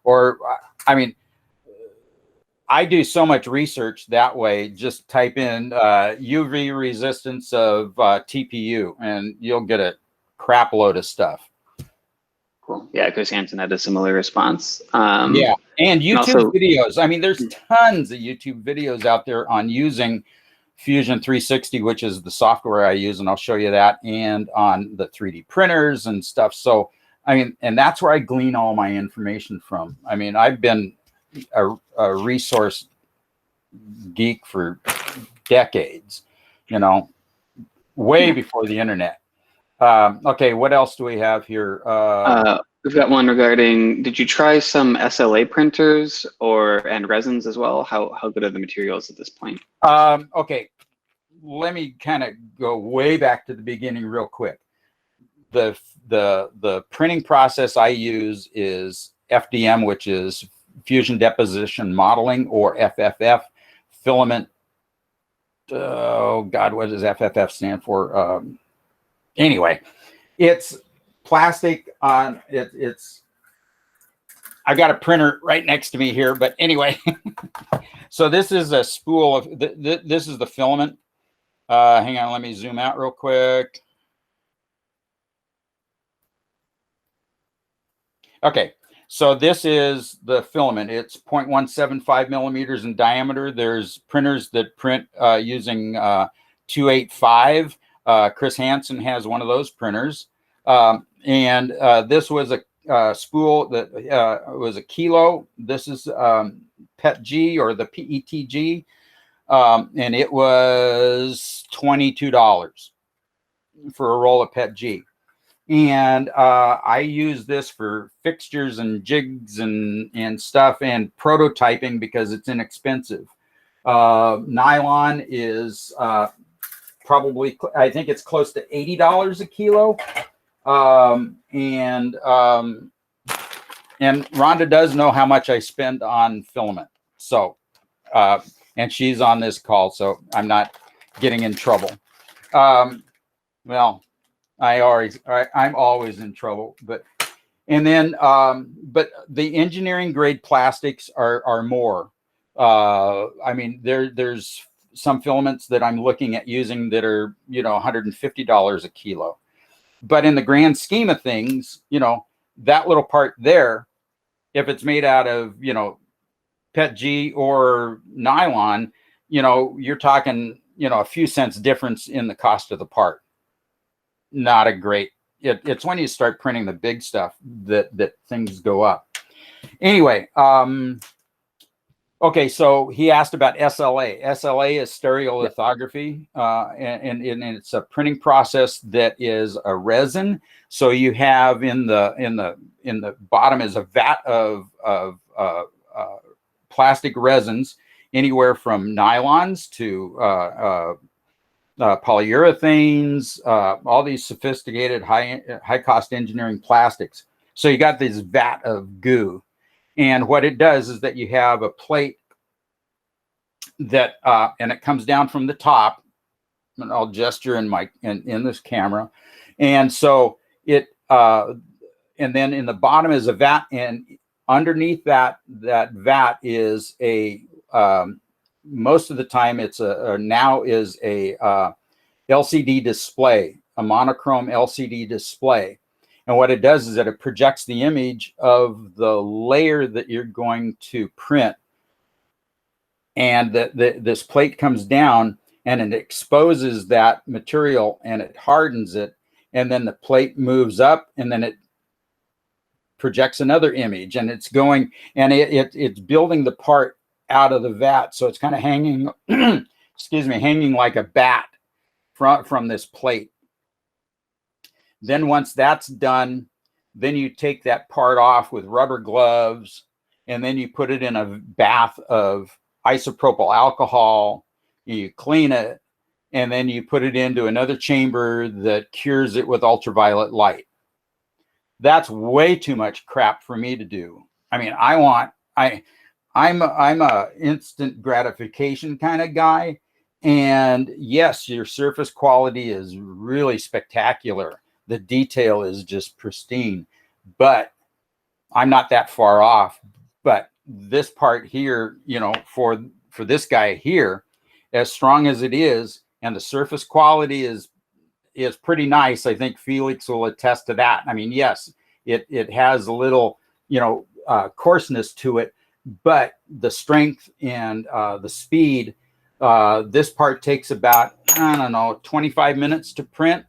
Speaker 1: or I mean, I do so much research that way. Just type in UV resistance of TPU, and you'll get a crap load of stuff.
Speaker 2: Cool. Yeah, Chris Hampton had a similar response.
Speaker 1: Yeah, and YouTube
Speaker 2: also,
Speaker 1: videos. I mean, there's tons of YouTube videos out there on using Fusion 360, which is the software I use, and I'll show you that, and on the 3D printers and stuff. So, I mean, and that's where I glean all my information from. I mean, I've been a resource geek for decades, way before the internet. Okay, what else do we have here?
Speaker 2: We've got one regarding, did you try some SLA printers and resins as well? How good are the materials at this point?
Speaker 1: Okay, let me kind of go way back to the beginning real quick. The printing process I use is FDM, which is Fusion Deposition Modeling, or FFF, filament. Oh God, what does FFF stand for? Anyway, it's plastic on it. I've got a printer right next to me here, but anyway, so this is a spool of this is the filament. Hang on, let me zoom out real quick. Okay, so this is the filament. It's 0.175 millimeters in diameter. There's printers that print using 285. Chris Hansen has one of those printers. And this was a spool that was a kilo. This is PETG, or the PETG. And it was $22 for a roll of PETG. And I use this for fixtures and jigs and stuff, and prototyping because it's inexpensive. Nylon is probably, I think it's close to $80 a kilo. And Rhonda does know how much I spend on filament. So, and she's on this call, so I'm not getting in trouble. Well, I'm always in trouble, but the engineering grade plastics are more. I mean, there's some filaments that I'm looking at using that are, you know, $150 a kilo. But in the grand scheme of things, you know, that little part there, if it's made out of, you know, PETG or nylon, you know, you're talking, you know, a few cents difference in the cost of the part. Not a great, it's when you start printing the big stuff that things go up. Anyway, okay, so he asked about SLA. SLA is stereolithography, and it's a printing process that is a resin. So you have in the bottom is a vat of plastic resins, anywhere from nylons to polyurethanes, all these sophisticated high cost engineering plastics. So you got this vat of goo. And what it does is that you have a plate that, and it comes down from the top, and I'll gesture in this camera. And so it, and then in the bottom is a vat, and underneath that vat is a, most of the time it's now is a LCD display, a monochrome LCD display. And what it does is that it projects the image of the layer that you're going to print. And this plate comes down and it exposes that material and it hardens it. And then the plate moves up and then it projects another image, and it's going, and it's building the part out of the vat. So it's kind of hanging, excuse me, hanging like a bat from this plate. Then once that's done, then you take that part off with rubber gloves, and then you put it in a bath of isopropyl alcohol, you clean it, and then you put it into another chamber that cures it with ultraviolet light. That's way too much crap for me to do. I mean, I'm a instant gratification kind of guy. And yes, your surface quality is really spectacular. The detail is just pristine, but I'm not that far off. But this part here, you know, for this guy here, as strong as it is, and the surface quality is pretty nice. I think Felix will attest to that. I mean, yes, it has a little, you know, coarseness to it, but the strength and the speed, this part takes about, I don't know, 25 minutes to print.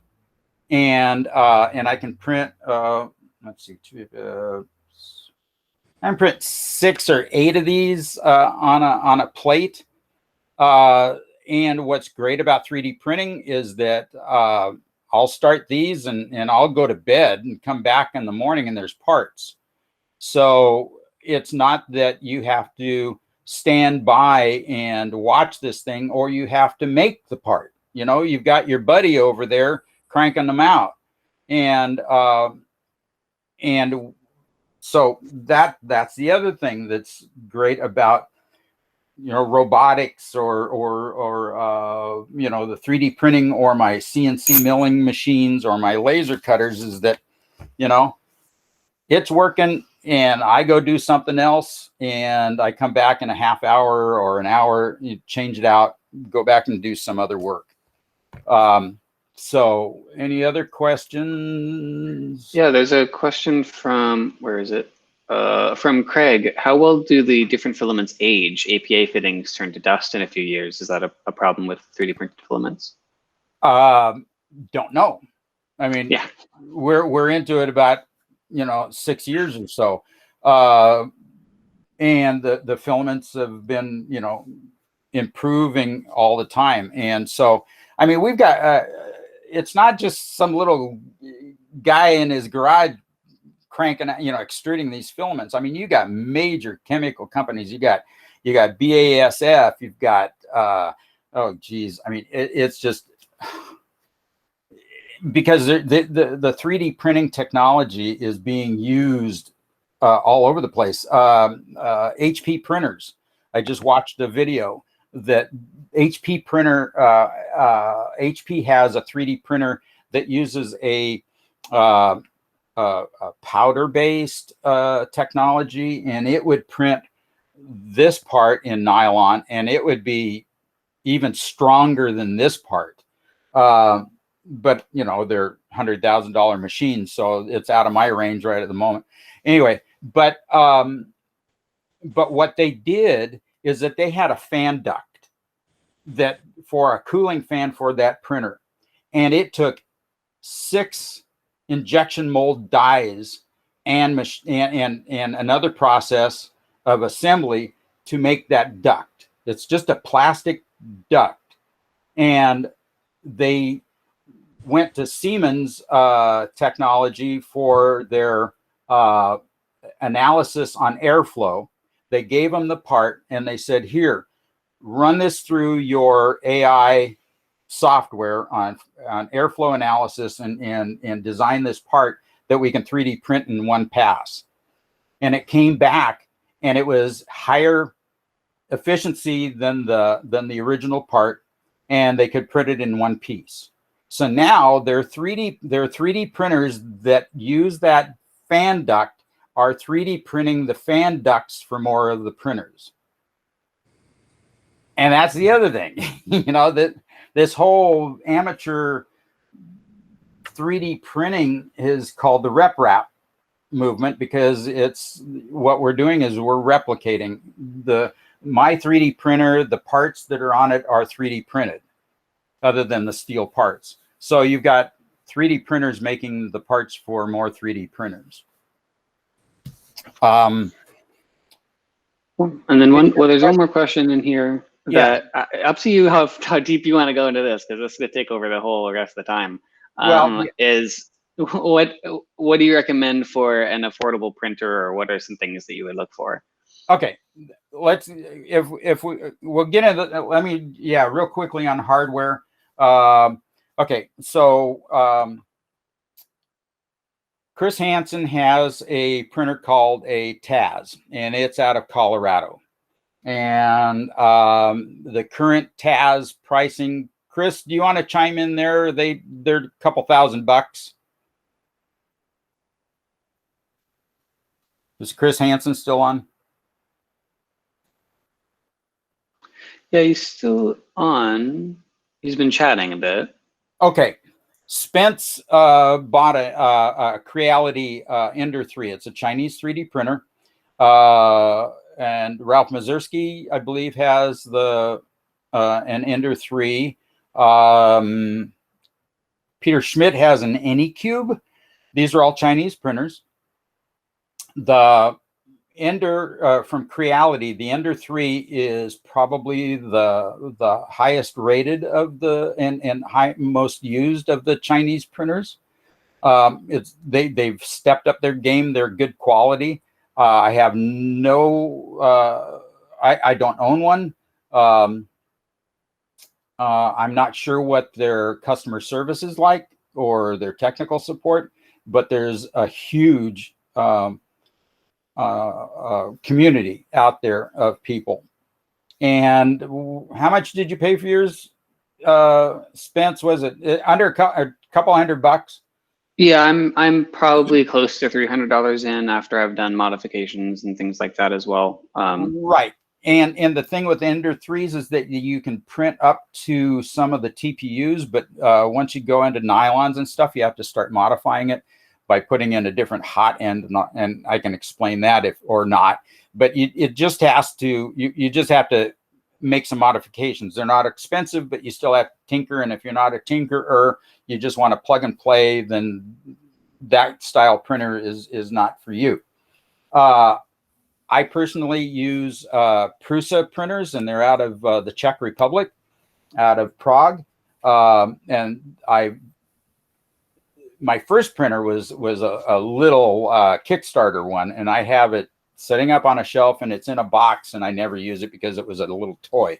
Speaker 1: And I can print, let's see, I can print 6 or 8 of these on a plate. And what's great about 3D printing is that I'll start these and I'll go to bed and come back in the morning and there's parts. So it's not that you have to stand by and watch this thing, or you have to make the part. You know, you've got your buddy over there cranking them out, and so that's the other thing that's great about, you know, robotics or you know, the 3D printing or my CNC milling machines or my laser cutters, is that, you know, it's working and I go do something else and I come back in a half hour or an hour, you change it out, go back and do some other work. So any other questions?
Speaker 2: Yeah, there's a question from, where is it? From Craig. How well do the different filaments age? APA fittings turn to dust in a few years. Is that a problem with 3D printed filaments?
Speaker 1: Don't know. I mean,
Speaker 2: yeah,
Speaker 1: we're into it about, you know, 6 years or so. And the filaments have been, you know, improving all the time. And so, I mean, we've got, it's not just some little guy in his garage cranking, you know, extruding these filaments. I mean, you got major chemical companies. You got BASF. You've got oh geez. I mean, it's just because the 3D printing technology is being used all over the place. HP printers. I just watched a video that HP printer, HP has a 3D printer that uses a powder-based technology, and it would print this part in nylon, and it would be even stronger than this part. But you know, they're $100,000 machines, so it's out of my range right at the moment. Anyway, but what they did is that they had a fan duct that for a cooling fan for that printer, and it took 6 injection mold dies and another process of assembly to make that duct. It's just a plastic duct, and they went to Siemens technology for their analysis on airflow. They gave them the part and they said, here, run this through your AI software on airflow analysis and design this part that we can 3D print in one pass. And it came back and it was higher efficiency than the original part, and they could print it in one piece. So now their 3D printers that use that fan duct are 3D printing the fan ducts for more of the printers. And that's the other thing, you know, that this whole amateur 3D printing is called the RepRap movement, because it's what we're doing is we're replicating my 3D printer. The parts that are on it are 3D printed, other than the steel parts. So you've got 3D printers making the parts for more 3D printers.
Speaker 2: And then there's one more question in here that up to you how deep you want to go into this, because this is going to take over the whole rest of the time. Is what do you recommend for an affordable printer, or what are some things that you would look for?
Speaker 1: Okay, let's we'll get into let me real quickly on hardware. Okay, so Chris Hansen has a printer called a Taz, and it's out of Colorado. And the current Taz pricing, Chris, do you want to chime in there? They're a couple $1,000. Is Chris Hansen still on?
Speaker 2: Yeah, he's still on. He's been chatting a bit.
Speaker 1: Okay. Spence bought a Creality Ender 3. It's a Chinese 3D printer. And Ralph Mazursky, I believe, has an Ender 3. Peter Schmidt has an Anycube. These are all Chinese printers. The Ender from Creality, the Ender 3 is probably the highest rated of the and most used of the Chinese printers. They've stepped up their game. They're good quality. I have I don't own one. I'm not sure what their customer service is like or their technical support, but there's a huge community out there of people. And how much did you pay for yours, Spence? Was it under a couple $100?
Speaker 2: Yeah, I'm probably close to $300 in after I've done modifications and things like that as well.
Speaker 1: Right. And the thing with Ender 3s is that you can print up to some of the TPUs, but once you go into nylons and stuff, you have to start modifying it by putting in a different hot end, and I can explain that if or not. But it just has to, you just have to make some modifications. They're not expensive, but you still have to tinker. And if you're not a tinkerer, you just want to plug and play, then that style printer is not for you. I personally use Prusa printers, and they're out of the Czech Republic, out of Prague. And my first printer was a little Kickstarter one, and I have it sitting up on a shelf, and it's in a box, and I never use it because it was a little toy.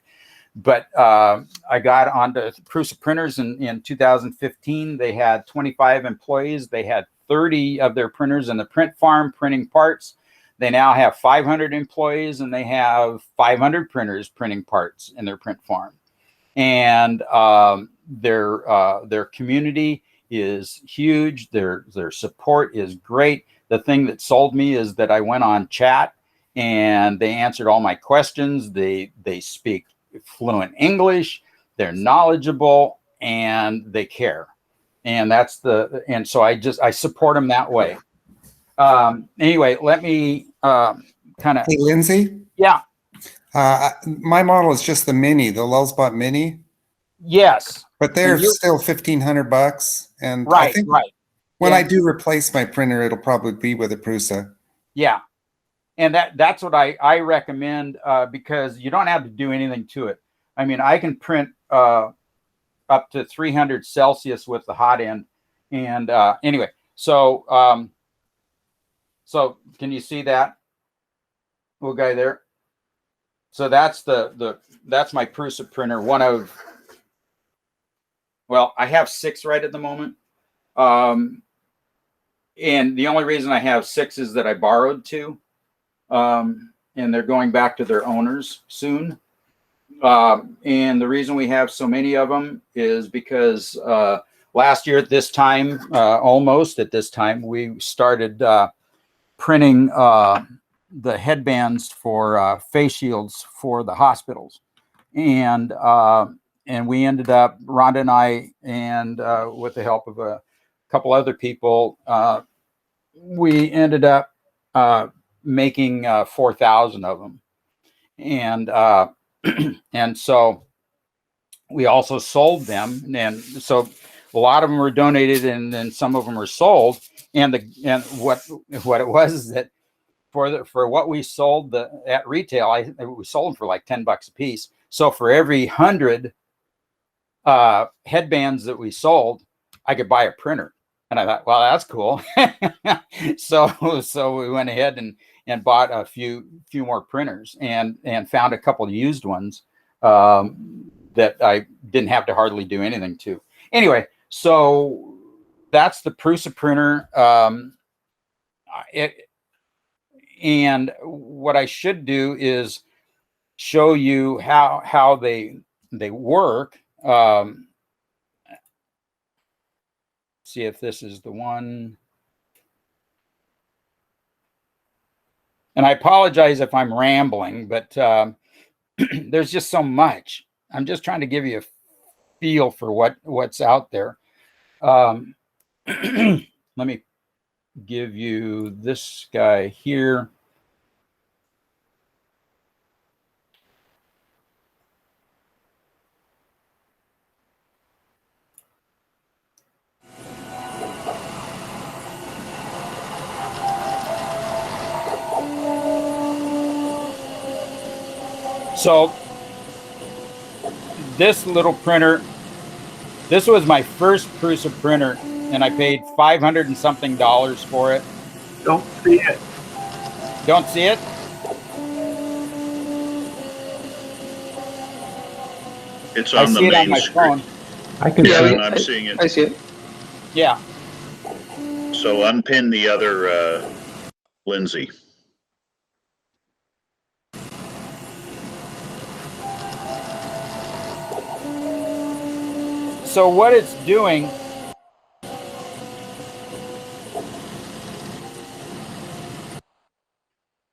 Speaker 1: But I got onto Prusa printers in 2015. They had 25 employees. They had 30 of their printers in the print farm printing parts. They now have 500 employees, and they have 500 printers printing parts in their print farm. And their community is huge. Their support is great. The thing that sold me is that I went on chat and they answered all my questions. They speak fluent English, they're knowledgeable, and they care. And so I support them that way. Anyway, let me kind of.
Speaker 10: Hey, Lindsey.
Speaker 1: Yeah.
Speaker 10: My model is just the mini, the Lulzbot mini.
Speaker 1: Yes.
Speaker 10: But they're still $1,500, and I think when I do replace my printer, it'll probably be with a Prusa.
Speaker 1: Yeah, and that's what I recommend, because you don't have to do anything to it. I mean, I can print up to 300 Celsius with the hot end, and anyway, so so can you see that little guy there? So that's that's my Prusa printer. One of, well, I have 6 right at the moment. And the only reason I have 6 is that I borrowed 2. And they're going back to their owners soon. And the reason we have so many of them is because last year at this time, almost at this time, we started printing the headbands for face shields for the hospitals. And we ended up, Rhonda and I, and with the help of a couple other people, we ended up making 4,000 of them. And and so we also sold them. And so a lot of them were donated, and then some of them were sold. And what it was is that for what we sold at retail, we sold them for like $10 a piece. So for every 100 headbands that we sold, I could buy a printer. And I thought, well, that's cool. so we went ahead and bought a few more printers, and found a couple of used ones that I didn't have to hardly do anything to. Anyway, so that's the Prusa printer. And what I should do is show you how they work. See if this is the one. And I apologize if I'm rambling, but there's just so much. I'm just trying to give you a feel for what's out there. Let me give you this guy here. So this little printer, this was my first Prusa printer, and I paid $500 and something for it.
Speaker 11: Don't see it.
Speaker 1: Don't see it?
Speaker 5: It's on the main screen.
Speaker 4: I can see it.
Speaker 5: I'm seeing it.
Speaker 2: I see it.
Speaker 1: Yeah.
Speaker 5: So unpin the other Lindsey.
Speaker 1: So what it's doing,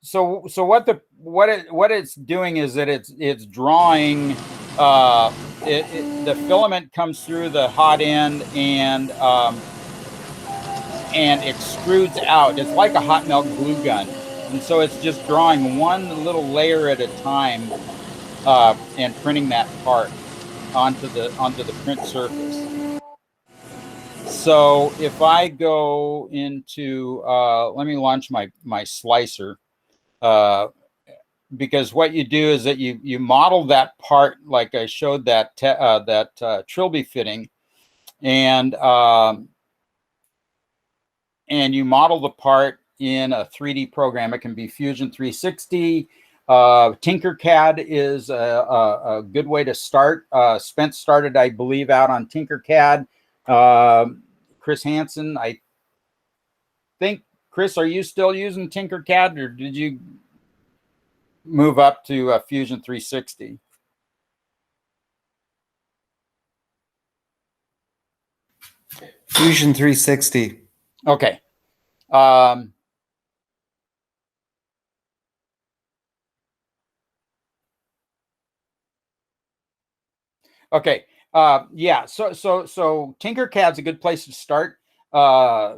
Speaker 1: so what it's doing is that it's drawing, the filament comes through the hot end and extrudes out. It's like a hot melt glue gun, and so it's just drawing one little layer at a time and printing that part onto the print surface. So if I go into, let me launch my slicer, because what you do is that you model that part like I showed that trilby fitting, and you model the part in a 3D program. It can be Fusion 360. Tinkercad is a good way to start. Spence started, I believe, out on Tinkercad. Chris Hansen, I think, Chris, are you still using Tinkercad, or did you move up to Fusion 360?
Speaker 10: Fusion 360.
Speaker 1: Okay. Okay. Yeah. So Tinkercad's a good place to start.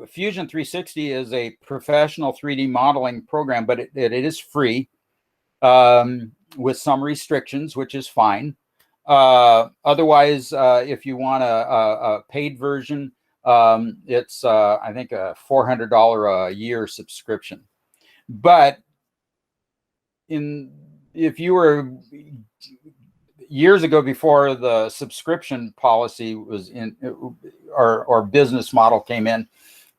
Speaker 1: Fusion 360 is a professional 3D modeling program, but it is free with some restrictions, which is fine. Otherwise, if you want a paid version, it's I think a $400 a year subscription. But if you were years ago, before the subscription policy was in, or business model came in,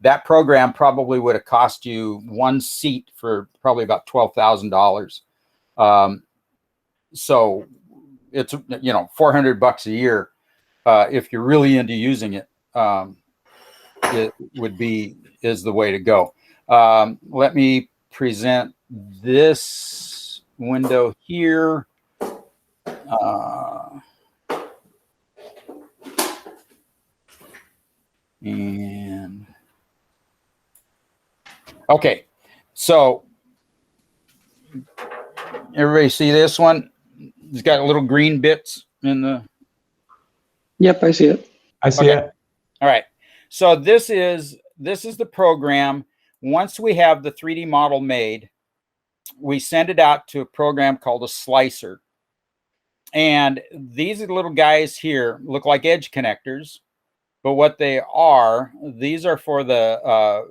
Speaker 1: that program probably would have cost you one seat for probably about $12,000. So it's, you know, $400 a year. If you're really into using it, it is the way to go. Let me present this window here. And okay, so everybody see this one? It's got little green bits in the.
Speaker 2: Yep, I see it.
Speaker 4: I see it.
Speaker 1: All right. So this is the program. Once we have the 3D model made, we send it out to a program called a slicer. And these little guys here look like edge connectors, but what they are, these are for the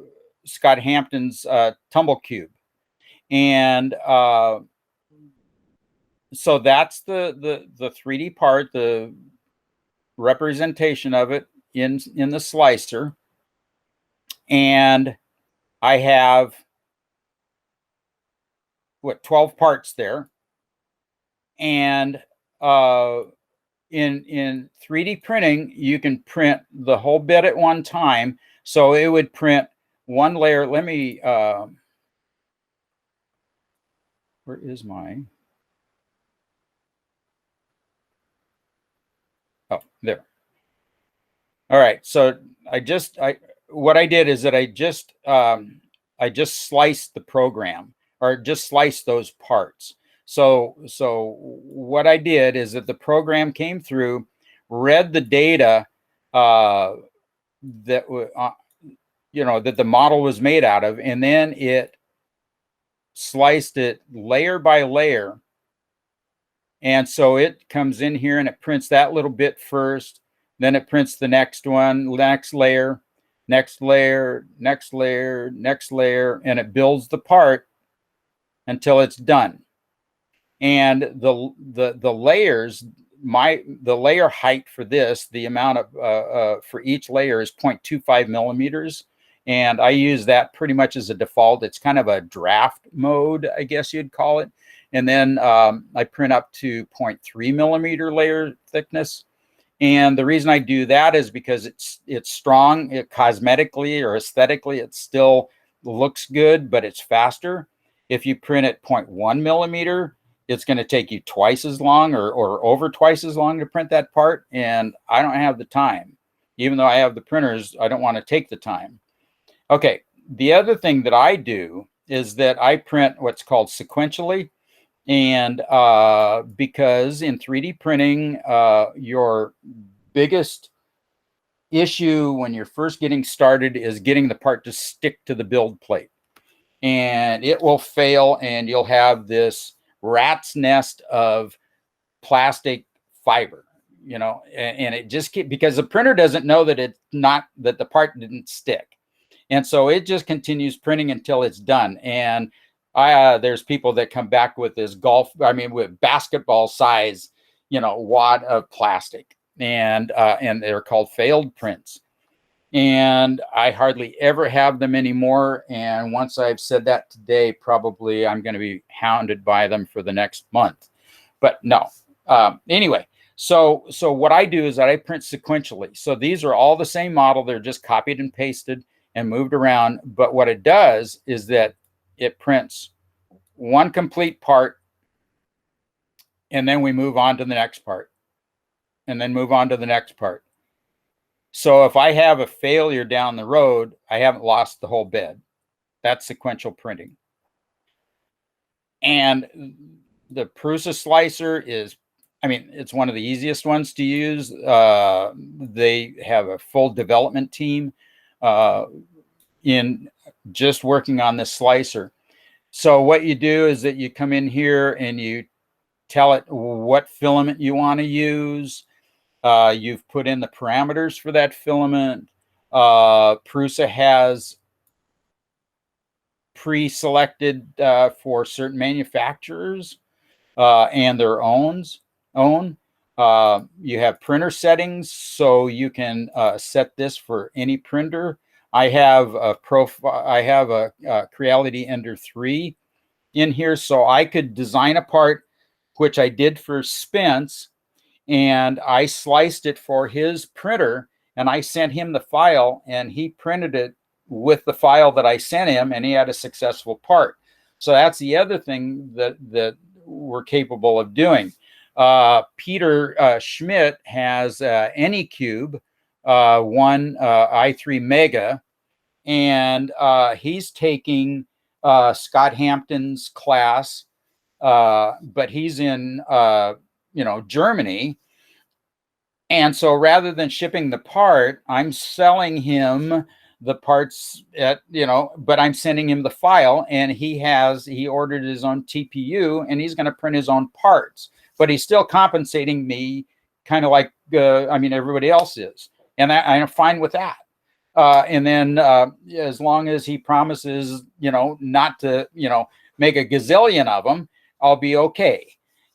Speaker 1: Scott Hampton's tumble cube. And so that's the 3D part, the representation of it in the slicer. And I have 12 parts there. And in 3D printing, you can print the whole bit at one time. So it would print one layer. Let me where is my, oh, there. All right. So what I did is that I just sliced the program, or just sliced those parts. So what I did is that the program came through, read the data that you know, that the model was made out of, and then it sliced it layer by layer. And so it comes in here and it prints that little bit first, then it prints the next one, next layer, next layer, next layer, next layer, and it builds the part until it's done. And the layers, the layer height for this, the amount of for each layer is 0.25 millimeters. And I use that pretty much as a default. It's kind of a draft mode, I guess you'd call it. And then I print up to 0.3 millimeter layer thickness. And the reason I do that is because it's strong. It cosmetically or aesthetically, it still looks good, but it's faster. If you print at 0.1 millimeter, it's going to take you twice as long or over twice as long to print that part. And I don't have the time. Even though I have the printers, I don't want to take the time. Okay, the other thing that I do is that I print what's called sequentially. And because in 3D printing, your biggest issue when you're first getting started is getting the part to stick to the build plate. And it will fail, and you'll have this rat's nest of plastic fiber, you know, and it just because the printer doesn't know that that the part didn't stick. And so it just continues printing until it's done. And there's people that come back with this with basketball size, you know, wad of plastic, and they're called failed prints. And I hardly ever have them anymore. And once I've said that today, probably I'm going to be hounded by them for the next month. But no. Anyway, so what I do is that I print sequentially. So these are all the same model. They're just copied and pasted and moved around. But what it does is that it prints one complete part, and then we move on to the next part, and then move on to the next part. So if I have a failure down the road, I haven't lost the whole bed. That's sequential printing. And the Prusa Slicer is I mean, it's one of the easiest ones to use. They have a full development team in just working on this slicer. So what you do is that you come in here and you tell it what filament you want to use. You've put in the parameters for that filament. Prusa has pre-selected for certain manufacturers and their own. You have printer settings, so you can set this for any printer. I have a profile. I have a Creality Ender 3 in here, so I could design a part, which I did for Spence, and I sliced it for his printer, and I sent him the file, and he printed it with the file that I sent him, and he had a successful part. So that's the other thing that we're capable of doing. Peter Schmidt has Anycube, one i3 Mega, and he's taking Scott Hampton's class, but he's in Germany. And so rather than shipping the part, I'm selling him the parts at, but I'm sending him the file, and he ordered his own TPU, and he's going to print his own parts, but he's still compensating me kind of like, everybody else is. And I'm fine with that. And then as long as he promises, not to, make a gazillion of them, I'll be okay.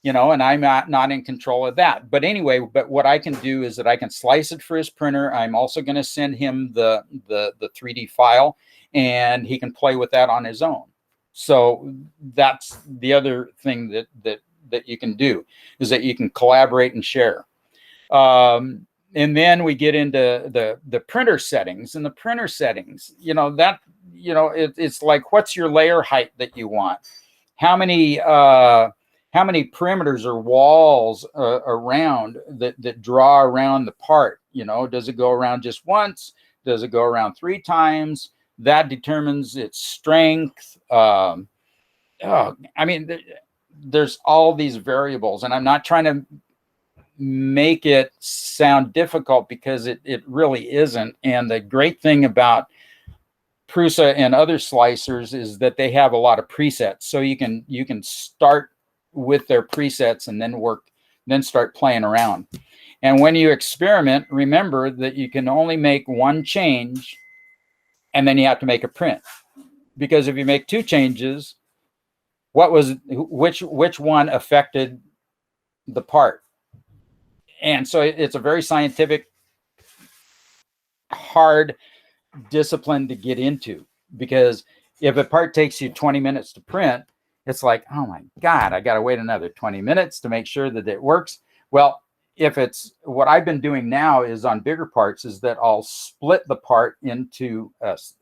Speaker 1: And I'm not in control of that. But anyway, what I can do is that I can slice it for his printer. I'm also going to send him the 3D file, and he can play with that on his own. So that's the other thing that you can do, is that you can collaborate and share. And then we get into the printer settings, and the printer settings, it's like, what's your layer height that you want? How many perimeters or walls around that draw around the part? Does it go around just once? Does it go around 3 times? That determines its strength. There's all these variables, and I'm not trying to make it sound difficult, because it really isn't. And the great thing about Prusa and other slicers is that they have a lot of presets, so you can start with their presets and then start playing around. And when you experiment, remember that you can only make one change, and then you have to make a print, because if you make 2 changes, which one affected the part? And so it's a very scientific, hard discipline to get into, because if a part takes you 20 minutes to print, it's like, oh my God, I got to wait another 20 minutes to make sure that it works. Well, if it's what I've been doing now is on bigger parts, is that I'll split the part into, this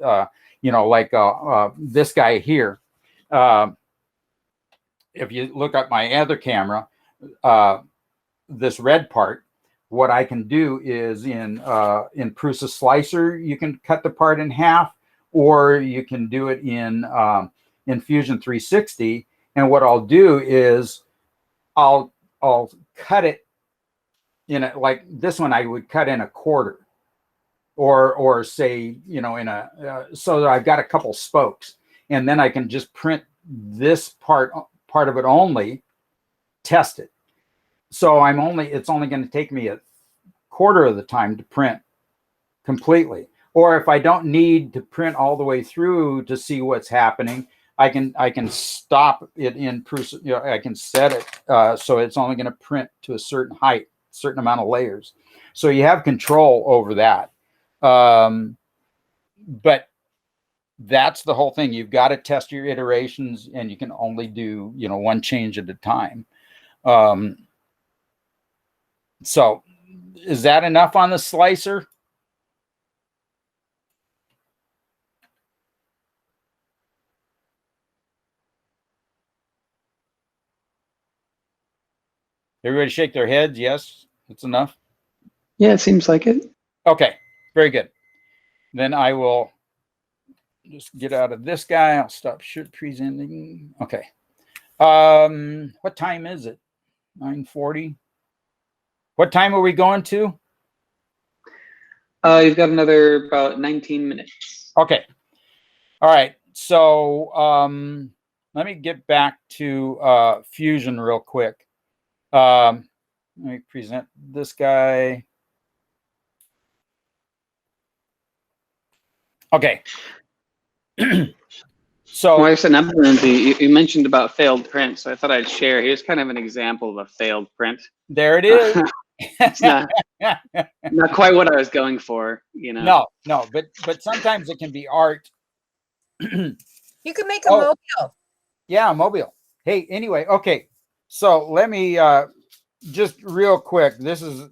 Speaker 1: guy here. If you look at my other camera, this red part, what I can do is in Prusa Slicer, you can cut the part in half, or you can do it in Fusion 360. And what I'll do is I'll cut it in like this one, I would cut in a quarter, or say, so that I've got a couple spokes, and then I can just print this part of it only, test it. So it's only going to take me a quarter of the time to print completely. Or if I don't need to print all the way through to see what's happening, I can stop it in Prusa. I can set it so it's only going to print to a certain height, certain amount of layers. So you have control over that. But that's the whole thing. You've got to test your iterations, and you can only do one change at a time. So is that enough on the slicer? Everybody shake their heads. Yes, it's enough.
Speaker 2: Yeah, it seems like it.
Speaker 1: Okay, very good. Then I will just get out of this guy. I'll stop presenting. Okay. What time is it? 9:40. What time are we going to?
Speaker 2: You've got another about 19 minutes.
Speaker 1: Okay. All right. So let me get back to Fusion real quick. Let me present this guy. Okay. So
Speaker 2: well, I said, Lindsey, you mentioned about failed print, so I thought I'd share. Here's kind of an example of a failed print.
Speaker 1: There it is.
Speaker 2: It's not quite what I was going for, you know.
Speaker 1: No, but sometimes it can be art.
Speaker 9: You can make a mobile.
Speaker 1: Yeah, a mobile. Hey, anyway, okay. So let me just real quick. This is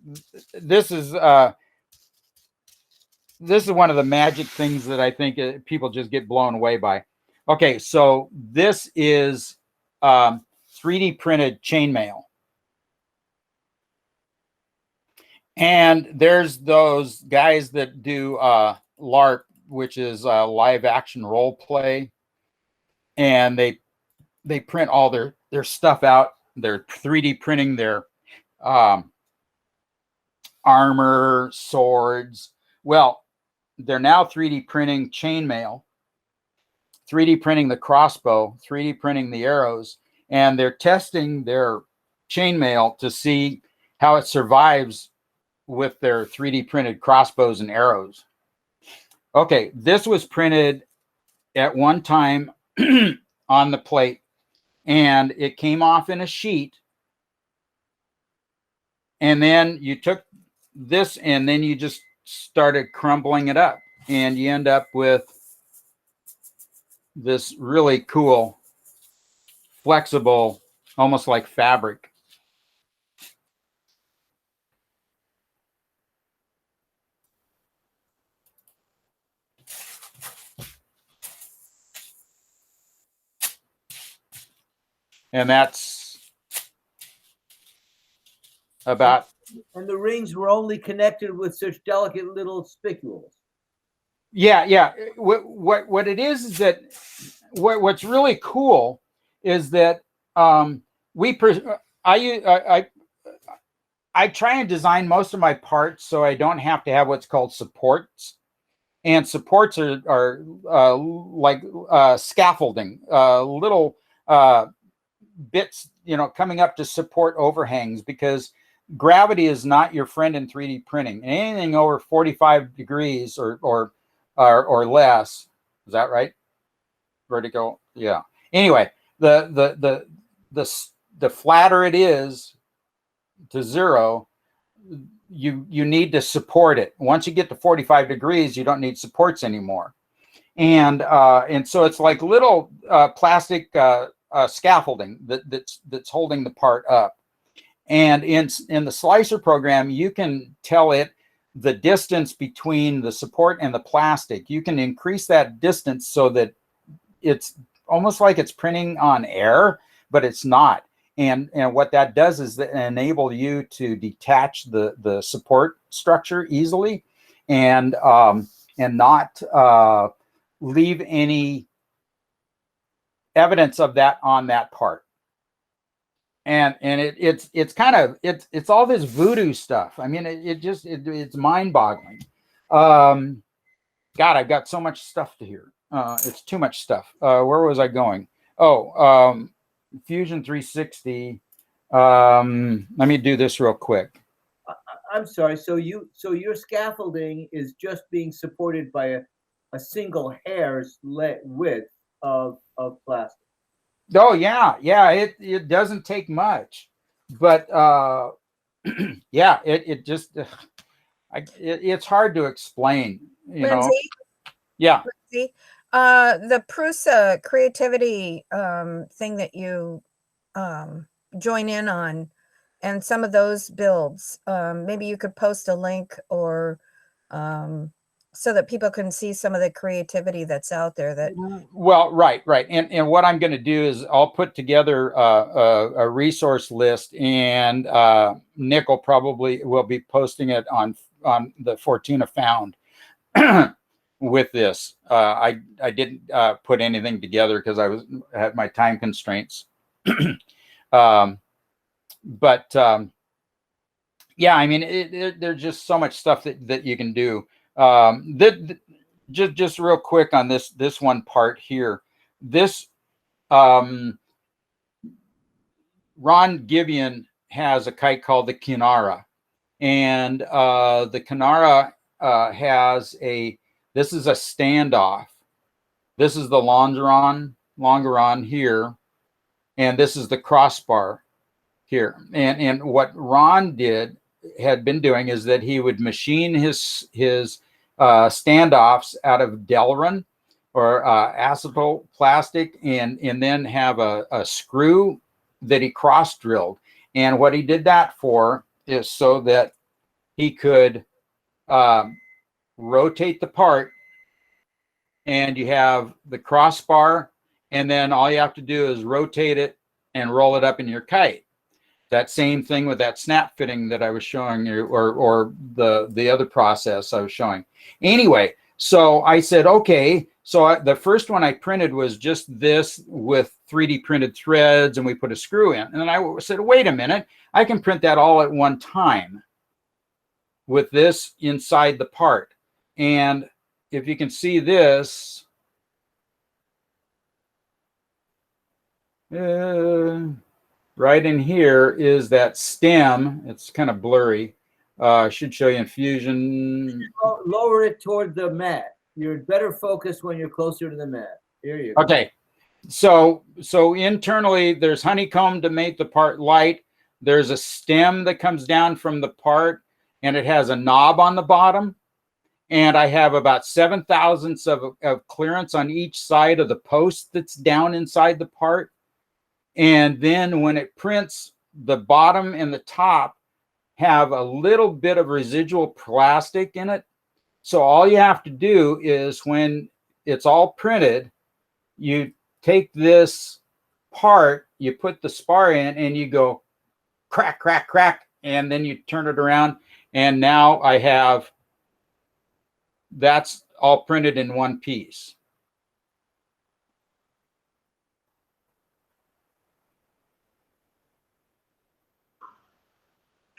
Speaker 1: one of the magic things that I think people just get blown away by. Okay, so this is 3D printed chainmail. And there's those guys that do LARP, which is live action role play. And they print all their stuff out. They're 3D printing their armor, swords. Well, they're now 3D printing chainmail, 3D printing the crossbow, 3D printing the arrows, and they're testing their chainmail to see how it survives with their 3D printed crossbows and arrows. Okay, this was printed at one time on the plate, and it came off in a sheet. And then you took this and then you just started crumbling it up, and you end up with this really cool, flexible, almost like fabric. And that's about.
Speaker 3: And the rings were only connected with such delicate little spicules.
Speaker 1: Yeah. What it is that what's really cool is that I try and design most of my parts so I don't have to have what's called supports. And supports are like scaffolding, little bits, coming up to support overhangs, because gravity is not your friend in 3D printing. Anything over 45 degrees or less, is that right? Vertical, yeah. Anyway, the flatter it is to zero, you need to support it. Once you get to 45 degrees, you don't need supports anymore. And so it's like little plastic scaffolding that's holding the part up. And in the slicer program, you can tell it the distance between the support and the plastic. You can increase that distance so that it's almost like it's printing on air, but it's not. And what that does is that enable you to detach the support structure easily, and not leave any evidence of that on that part. And it's kind of it's all this voodoo stuff. I mean, it's mind-boggling. God, I've got so much stuff to hear. It's too much stuff. Where was I going? Fusion 360. Let me do this real quick.
Speaker 3: I'm sorry. So your scaffolding is just being supported by a single hair's width of plastic.
Speaker 1: Oh yeah. It doesn't take much, but yeah, it just it's hard to explain.
Speaker 9: Lindsey?
Speaker 1: Yeah.
Speaker 9: Lindsey, the Prusa creativity thing that you join in on, and some of those builds, maybe you could post a link or so that people can see some of the creativity that's out there. That
Speaker 1: well, right, and what I'm going to do is I'll put together a resource list, and Nick will be posting it on the Fortuna Found with this. I didn't put anything together because I had my time constraints. But yeah, I mean, there's just so much stuff that you can do. Just real quick on this one part here. This Ron Gibeon has a kite called the Kinara, and the Kinara has this is a standoff. This is the longeron here, and this is the crossbar here. And what Ron had been doing is that he would machine his standoffs out of Delrin or acetal plastic, and then have a screw that he cross drilled. And what he did that for is so that he could rotate the part, and you have the crossbar, and then all you have to do is rotate it and roll it up in your kite. That same thing with that snap fitting that I was showing you, or the other process I was showing. Anyway, so I said, okay, so the first one I printed was just this with 3D printed threads, and we put a screw in. And then I said, wait a minute, I can print that all at one time with this inside the part. And if you can see this, right in here is that stem. It's kind of blurry. I should show you in Fusion.
Speaker 3: Lower it toward the mat. You're better focused when you're closer to the mat. Here you go.
Speaker 1: Okay. So internally, there's honeycomb to make the part light. There's a stem that comes down from the part, and it has a knob on the bottom. And I have about 7 thousandths of clearance on each side of the post that's down inside the part. And then when it prints, the bottom and the top have a little bit of residual plastic in it. So all you have to do is, when it's all printed, you take this part, you put the spar in, and you go crack, crack, crack, and then you turn it around. And now I have, that's all printed in one piece.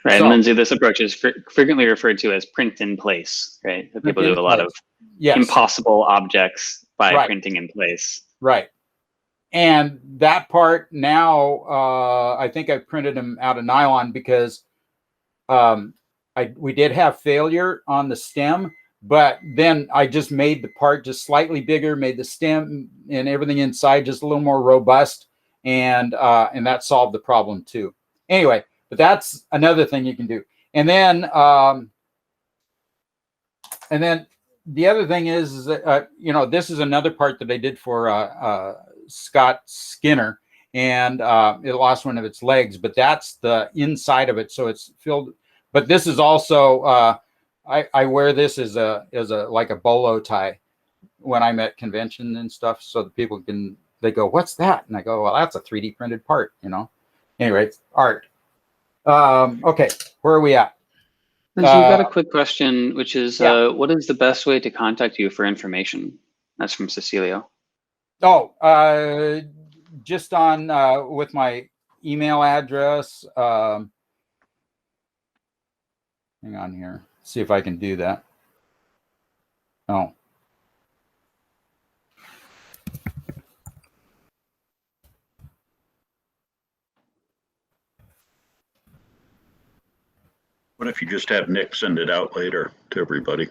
Speaker 2: Right, and Lindsay, this approach is frequently referred to as print in place, right? That people do a lot of impossible objects by printing in place.
Speaker 1: Right. And that part now, I think I printed them out of nylon because we did have failure on the stem, but then I just made the part just slightly bigger, made the stem and everything inside just a little more robust, and that solved the problem too. Anyway, but that's another thing you can do. And then the other thing is that, you know, this is another part that I did for Scott Skinner, and it lost one of its legs, but that's the inside of it. So it's filled, but this is also, I wear this as like a bolo tie when I'm at convention and stuff. So that people they go, what's that? And I go, well, that's a 3D printed part, you know? Anyway, it's art. Okay, where are we at?
Speaker 2: We've got a quick question, which is, what is the best way to contact you for information? That's from Cecilio.
Speaker 1: Oh, just on with my email address. Hang on here. See if I can do that. Oh.
Speaker 5: What if you just have Nick send it out later to everybody?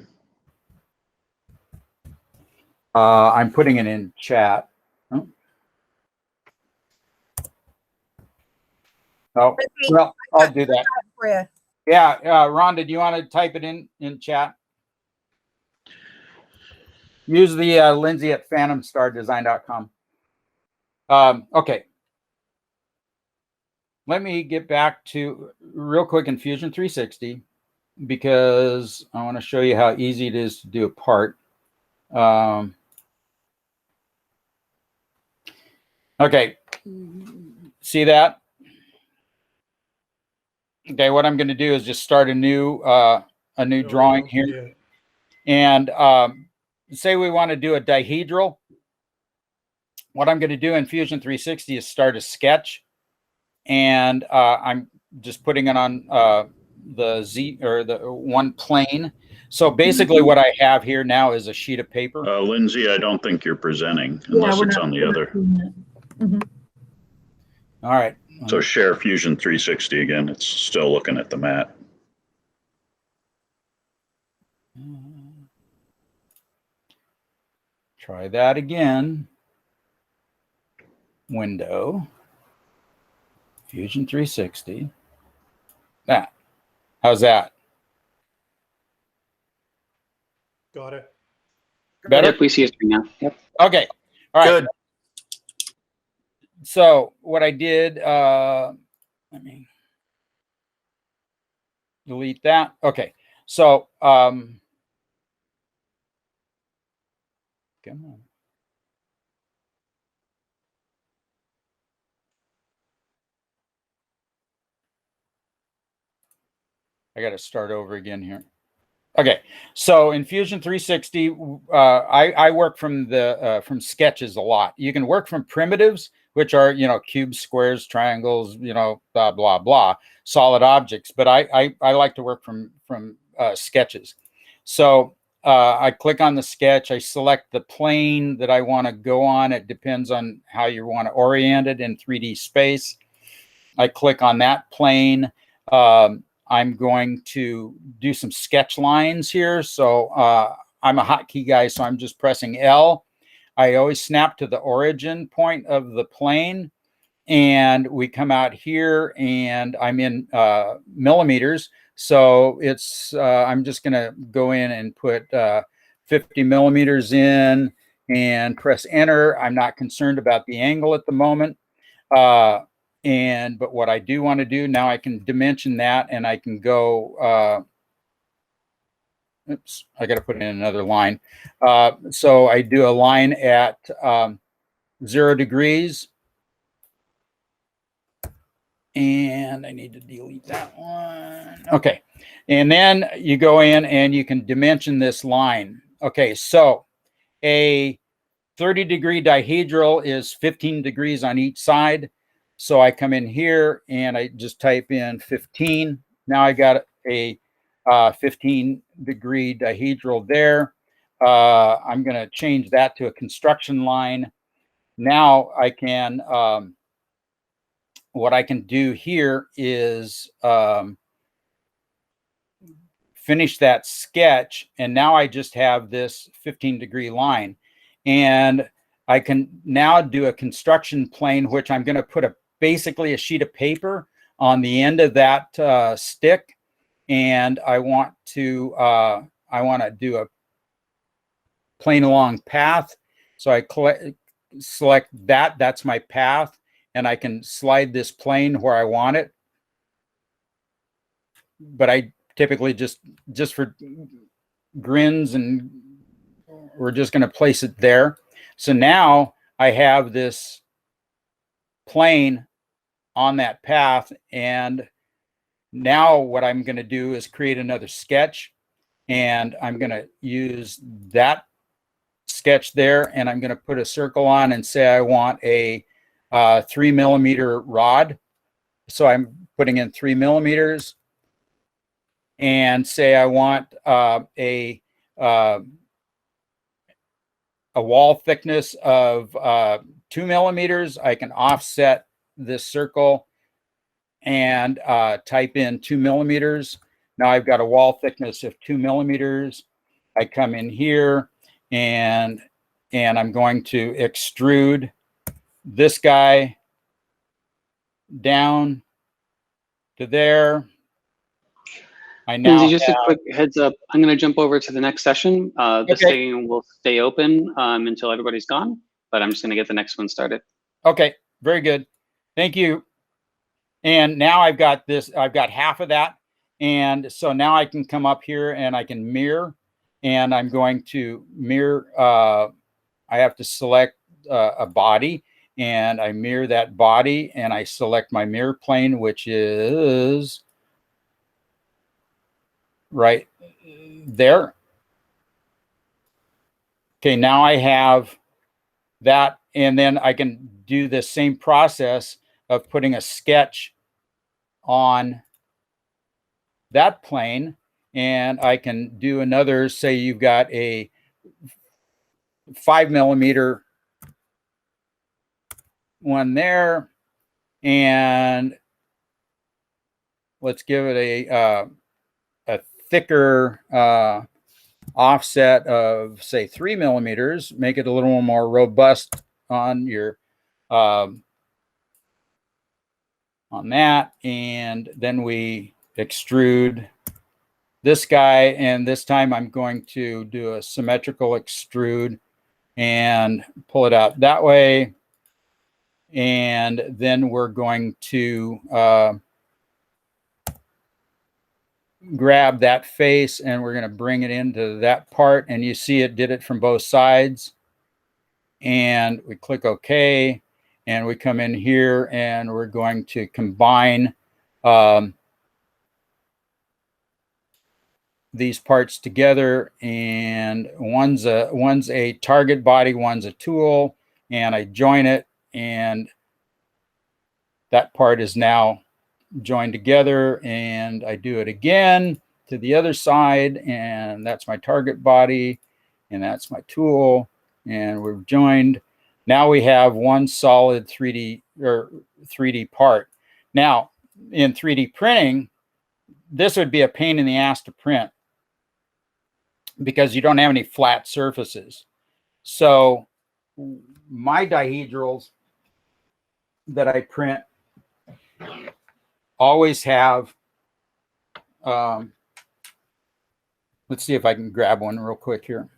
Speaker 1: I'm putting it in chat. Oh, well, I'll do that. Yeah, Rhonda, do you want to type it in chat? Use the Lindsay at phantomstardesign.com. Okay. Let me get back to real quick in Fusion 360 because I want to show you how easy it is to do a part. Okay, see that? Okay, what I'm going to do is just start a new drawing here, and say we want to do a dihedral. What I'm going to do in Fusion 360 is start a sketch, and I'm just putting it on the Z or the one plane. So basically what I have here now is a sheet of paper.
Speaker 5: Lindsay, I don't think you're presenting
Speaker 11: Yeah,
Speaker 5: unless
Speaker 11: we're
Speaker 5: it's
Speaker 11: not-
Speaker 5: on the
Speaker 11: we're
Speaker 5: other.
Speaker 11: not seeing it. Mhm.
Speaker 1: All right.
Speaker 5: So share Fusion 360 again. It's still looking at the mat.
Speaker 1: Try that again. Window. Fusion 360. That. How's that?
Speaker 7: Got it.
Speaker 1: Better?
Speaker 2: Yep, we see it now. Yep.
Speaker 1: Okay. All right.
Speaker 10: Good.
Speaker 1: So what I did, let me delete that. Okay. So, come on. I got to start over again here. Okay, so in Fusion 360, I work from the from sketches a lot. You can work from primitives, which are cubes, squares, triangles, blah blah blah, solid objects. But I like to work from sketches. So I click on the sketch. I select the plane that I want to go on. It depends on how you want to orient it in 3D space. I click on that plane. I'm going to do some sketch lines here. So I'm a hotkey guy, so I'm just pressing L. I always snap to the origin point of the plane. And we come out here and I'm in millimeters. So it's I'm just going to go in and put 50 millimeters in and press enter. I'm not concerned about the angle at the moment. But what I do want to do now, I can dimension that and I can go, oops, I got to put in another line. So I do a line at 0 degrees. And I need to delete that one. Okay. And then you go in and you can dimension this line. Okay. So a 30-degree dihedral is 15 degrees on each side. So I come in here and I just type in 15. Now I got a 15-degree dihedral there. I'm going to change that to a construction line. Now I can, what I can do here is finish that sketch. And now I just have this 15-degree line. And I can now do a construction plane, which I'm going to put basically a sheet of paper on the end of that stick. And I want to do a plane along path. So I select that. That's my path. And I can slide this plane where I want it. But I typically just for grins and we're just going to place it there. So now I have this plane on that path. And now what I'm going to do is create another sketch. And I'm going to use that sketch there. And I'm going to put a circle on and say I want a 3 millimeter rod. So I'm putting in 3 millimeters. And say I want a wall thickness of 2 millimeters. I can offset this circle and type in 2 millimeters. Now I've got a wall thickness of 2 millimeters. I come in here and I'm going to extrude this guy down to there. I now
Speaker 2: Lindsay, just a quick heads up. I'm going to jump over to the next session. This
Speaker 1: Okay.
Speaker 2: thing will stay open until everybody's gone, but I'm just going to get the next one started.
Speaker 1: Okay, very good. Thank you. And now I've got this, I've got half of that. And so now I can come up here and I can mirror, and I'm going to mirror, I have to select a body, and I mirror that body, and I select my mirror plane, which is right there. Okay, now I have that, and then I can do the same process of putting a sketch on that plane, and I can do another, say you've got a 5mm one there, and let's give it a thicker offset of, say, 3mm, make it a little more robust on your on that, and then we extrude this guy, and this time I'm going to do a symmetrical extrude and pull it out that way, and then we're going to grab that face and we're going to bring it into that part, and you see it did it from both sides, and we click OK, and we come in here and we're going to combine these parts together, and one's a target body, one's a tool, and I join it, and that part is now joined together, and I do it again to the other side, and that's my target body, and that's my tool, and we're joined. Now we have one solid 3D part. Now in 3D printing, this would be a pain in the ass to print because you don't have any flat surfaces. So my dihedrals that I print always have, let's see if I can grab one real quick here.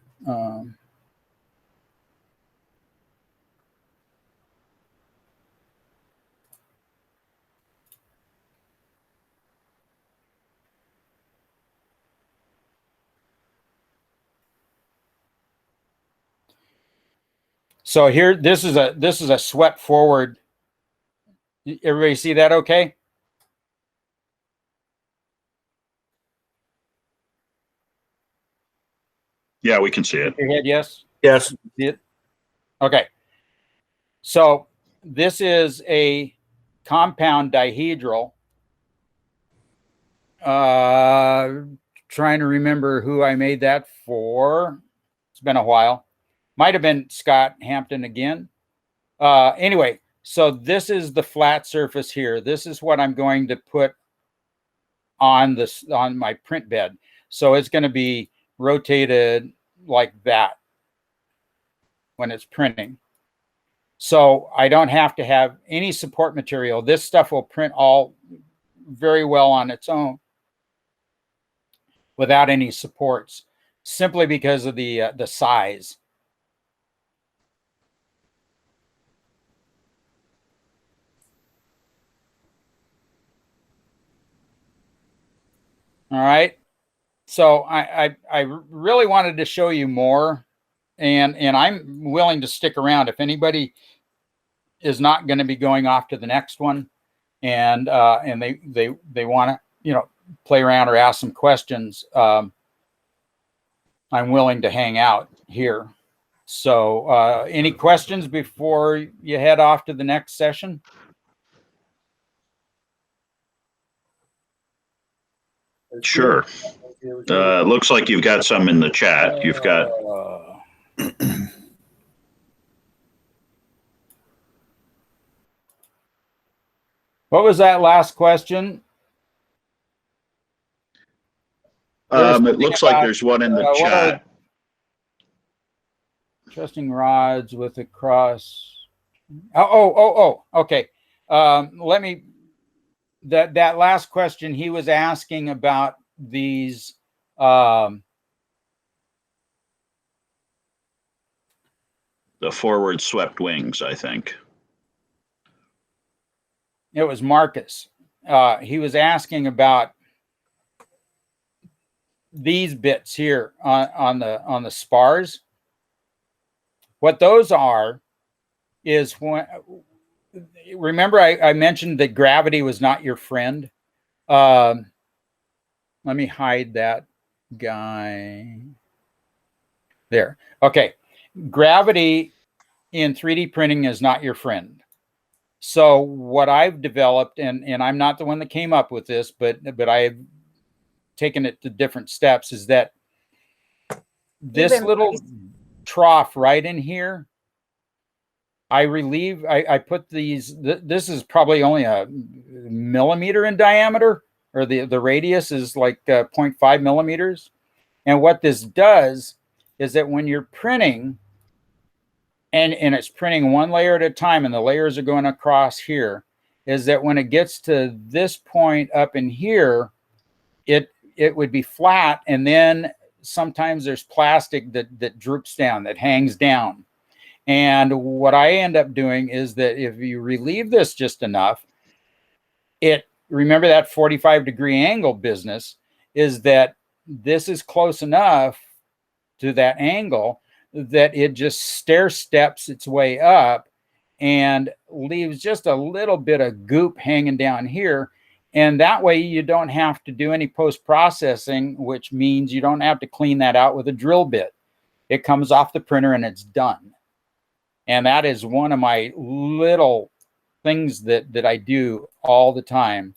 Speaker 1: So here, this is a swept forward. Everybody see that okay?
Speaker 5: Yeah, we can see it.
Speaker 1: Your head, yes?
Speaker 11: Yes.
Speaker 1: See it? Okay. So this is a compound dihedral. Trying to remember who I made that for. It's been a while. Might have been Scott Hampton again. Anyway, so this is the flat surface here. This is what I'm going to put on my print bed. So it's going to be rotated like that when it's printing. So I don't have to have any support material. This stuff will print all very well on its own without any supports, simply because of the size. All right. So I really wanted to show you more, and I'm willing to stick around if anybody is not going to be going off to the next one, and they want to play around or ask some questions. I'm willing to hang out here. So any questions before you head off to the next session?
Speaker 5: Sure. Looks like you've got some in the chat. You've got.
Speaker 1: What was that last question?
Speaker 5: It looks like there's one in the chat.
Speaker 1: Trusting rods with a cross. Oh, okay. Let me. That last question, he was asking about these
Speaker 5: the forward swept wings, I think.
Speaker 1: It was Marcus. He was asking about these bits here on the spars. What those are is when, remember I mentioned that gravity was not your friend. Let me hide that guy there. Okay. Gravity in 3D printing is not your friend. So what I've developed, and I'm not the one that came up with this, but I taken it to different steps, is that this
Speaker 9: been
Speaker 1: little trough right in here, I put these, this is probably only a millimeter in diameter, or the radius is like 0.5 millimeters. And what this does is that when you're printing, and it's printing one layer at a time, and the layers are going across here, is that when it gets to this point up in here, it would be flat, and then sometimes there's plastic that droops down, that hangs down. And what I end up doing is that if you relieve this just enough, remember that 45-degree angle business, is that this is close enough to that angle that it just stair steps its way up and leaves just a little bit of goop hanging down here. And that way you don't have to do any post-processing, which means you don't have to clean that out with a drill bit. It comes off the printer and it's done. And that is one of my little things that I do all the time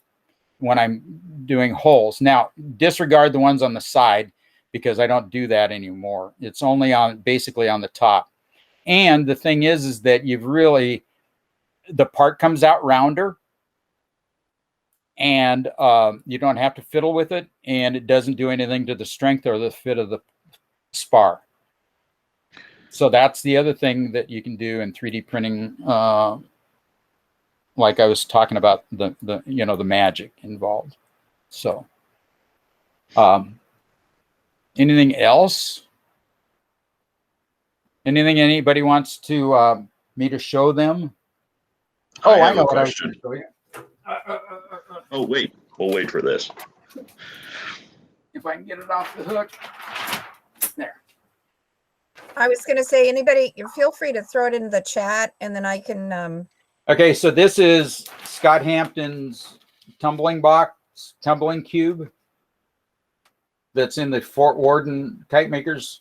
Speaker 1: when I'm doing holes. Now, disregard the ones on the side, because I don't do that anymore. It's only basically on the top. And the thing is that the part comes out rounder, and you don't have to fiddle with it, and it doesn't do anything to the strength or the fit of the spar. So that's the other thing that you can do in 3D printing, like I was talking about, the magic involved. So anything else? Anything anybody wants to me to show them? Oh, I know what I was going to show you.
Speaker 5: Oh, wait. We'll wait for this.
Speaker 1: If I can get it off the hook. There.
Speaker 9: I was going to say, anybody, you feel free to throw it in the chat, and then I can.
Speaker 1: Okay, so this is Scott Hampton's tumbling box, tumbling cube, that's in the Fort Worden Kitemakers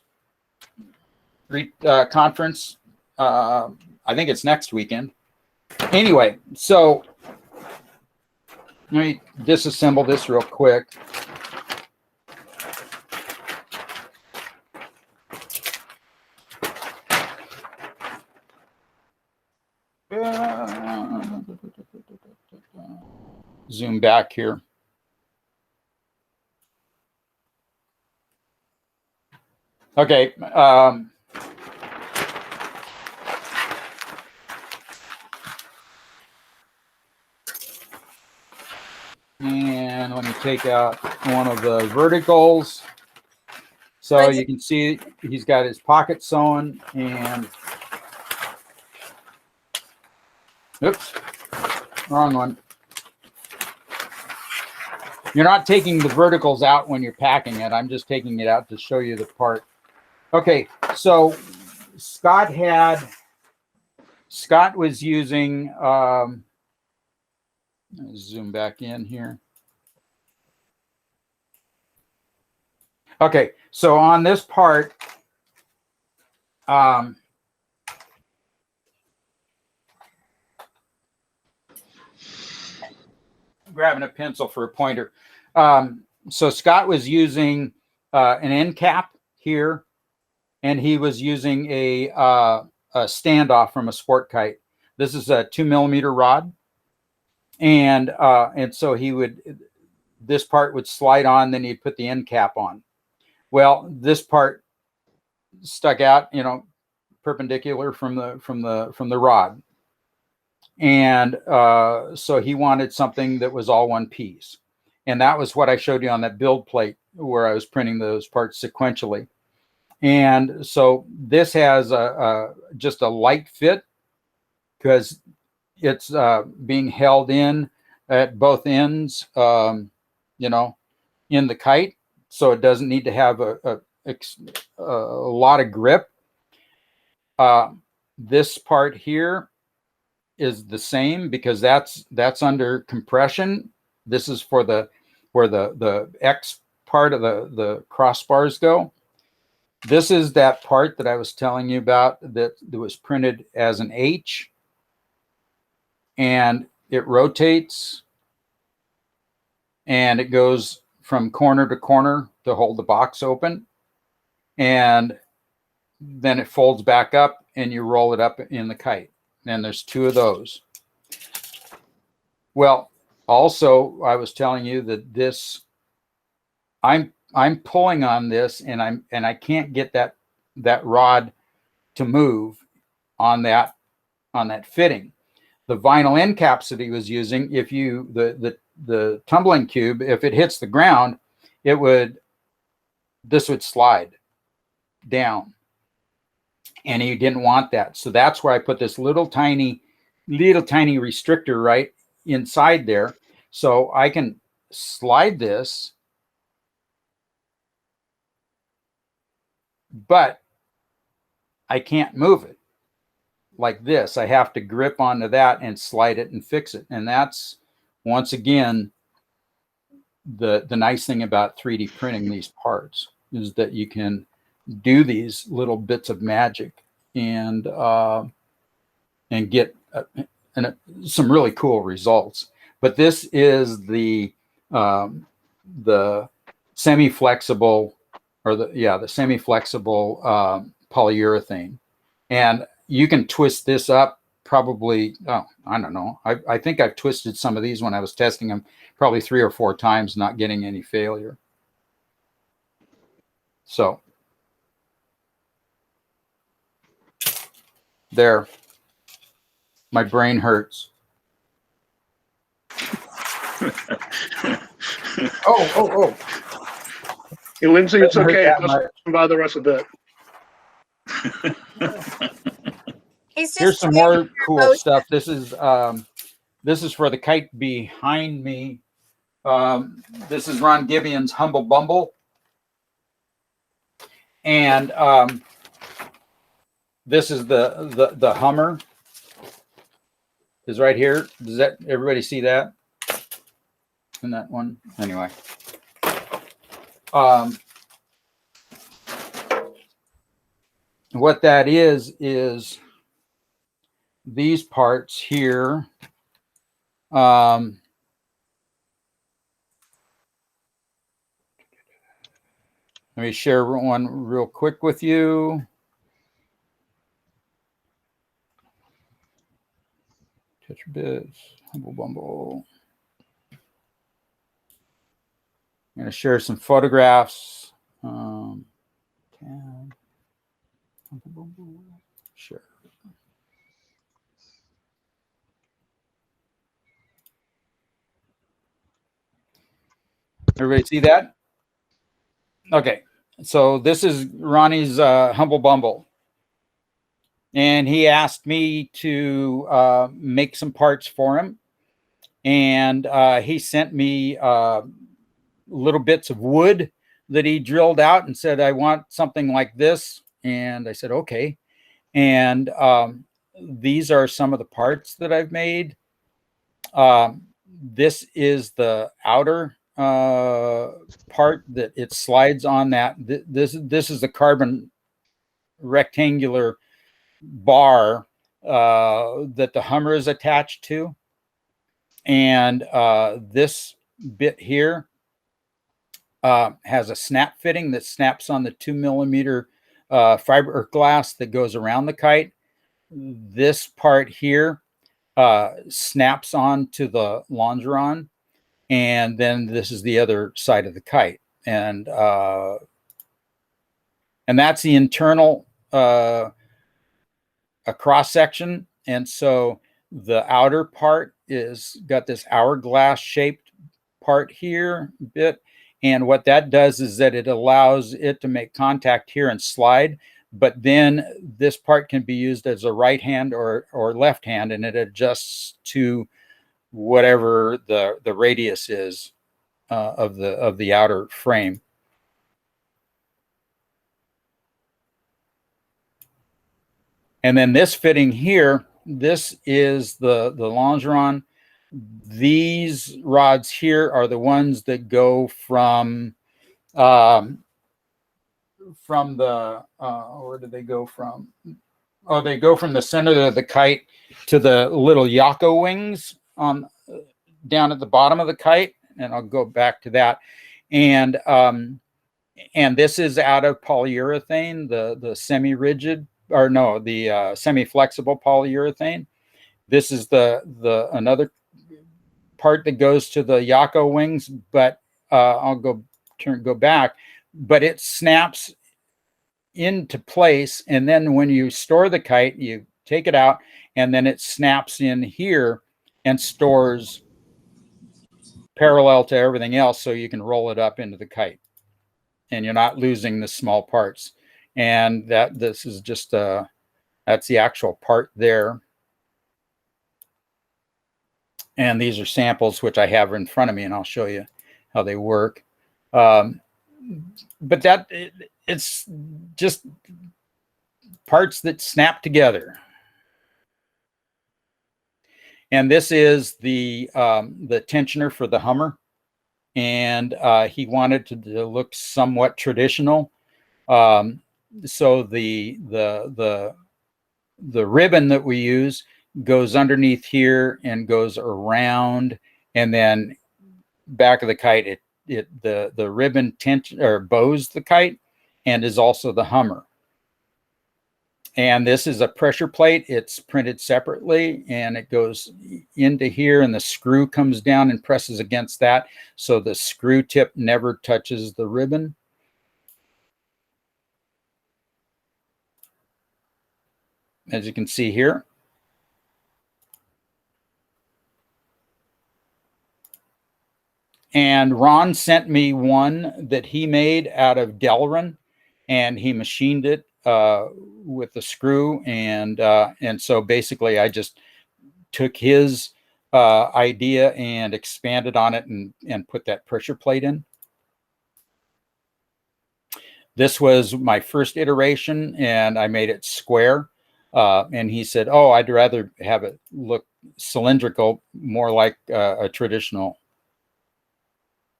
Speaker 1: conference. I think it's next weekend. Anyway, so let me disassemble this real quick. Zoom back here. Okay. And let me take out one of the verticals. So you can see he's got his pocket sewn, and oops, wrong one. You're not taking the verticals out when you're packing it. I'm just taking it out to show you the part. Okay, so Scott was using, zoom back in here. Okay, so on this part, grabbing a pencil for a pointer. So Scott was using an end cap here, and he was using a standoff from a sport kite. This is a 2 millimeter rod, and so this part would slide on, then he'd put the end cap on. Well, this part stuck out, perpendicular from the rod. And so he wanted something that was all one piece. And that was what I showed you on that build plate where I was printing those parts sequentially. And so this has just a light fit because it's being held in at both ends, in the kite. So it doesn't need to have a lot of grip. This part here is the same because that's under compression. This is for where the X part of the crossbars go. This is that part that I was telling you about that was printed as an H, and it rotates and it goes from corner to corner to hold the box open, and then it folds back up and you roll it up in the kite. And there's 2 of those. Well, also I was telling you that this, I'm pulling on this and I can't get that rod to move on that fitting. The vinyl end caps that he was using, if you the tumbling cube, if it hits the ground, this would slide down, and he didn't want that. So that's where I put this little tiny restrictor right inside there, so I can slide this, but I can't move it like this. I have to grip onto that and slide it and fix it. And that's, once again, the nice thing about 3D printing these parts, is that you can do these little bits of magic and get some really cool results. But this is the semi-flexible, or the semi-flexible polyurethane. And you can twist this up probably, I don't know. I think I've twisted some of these when I was testing them probably 3 or 4 times, not getting any failure. So there, my brain hurts. Oh.
Speaker 11: Hey, Lindsay, it's okay. It doesn't bother us a bit.
Speaker 1: Here's some more cool stuff. This is for the kite behind me. This is Ron Gibeon's Humble Bumble, and this is the Hummer. Is right here. Does that everybody see that? In that one, anyway. What that is these parts here. Let me share one real quick with you. Tetra Bits, Humble Bumble. I'm going to share some photographs. Sure. Everybody see that? Okay. So this is Ronnie's Humble Bumble. And he asked me to make some parts for him. And he sent me little bits of wood that he drilled out and said, I want something like this. And I said, okay. And these are some of the parts that I've made. This is the outer part that it slides on that. This is the carbon rectangular bar that the Hummer is attached to. And this bit here has a snap fitting that snaps on the 2mm fiberglass that goes around the kite. This part here snaps on to the longeron, and then this is the other side of the kite, and that's the internal a cross section. And so the outer part is got this hourglass shaped part here bit. And what that does is that it allows it to make contact here and slide. But then this part can be used as a right hand or left hand, and it adjusts to whatever the radius is of the outer frame. And then this fitting here, this is the longeron. These rods here are the ones that go from the where do they go from? Oh, they go from the center of the kite to the little Yako wings on down at the bottom of the kite, and I'll go back to that. And this is out of polyurethane, the semi-rigid, or no, the semi-flexible polyurethane. This is the another part that goes to the Yako wings, but I'll go back, but it snaps into place, and then when you store the kite, you take it out, and then it snaps in here and stores parallel to everything else, so you can roll it up into the kite, and you're not losing the small parts. And this is just that's the actual part there. And these are samples which I have in front of me, and I'll show you how they work. But it's just parts that snap together. And this is the tensioner for the Hummer, and he wanted to look somewhat traditional. So the ribbon that we use goes underneath here and goes around, and then back of the kite, the ribbon tension or bows the kite, and is also the Hummer. And this is a pressure plate. It's printed separately, and it goes into here, and the screw comes down and presses against that, so the screw tip never touches the ribbon. As you can see here. And Ron sent me one that he made out of Delrin, and he machined it with the screw, and so basically I just took his idea and expanded on it and put that pressure plate in. This was my first iteration, and I made it square. And he said, "Oh, I'd rather have it look cylindrical, more like a traditional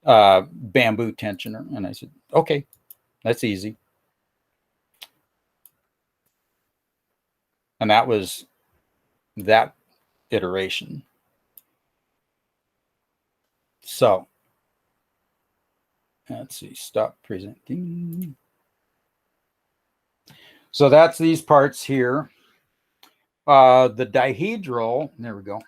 Speaker 1: bamboo tensioner." And I said, "Okay, that's easy." And that was that iteration. So let's see, stop presenting. So that's these parts here. The dihedral, there we go.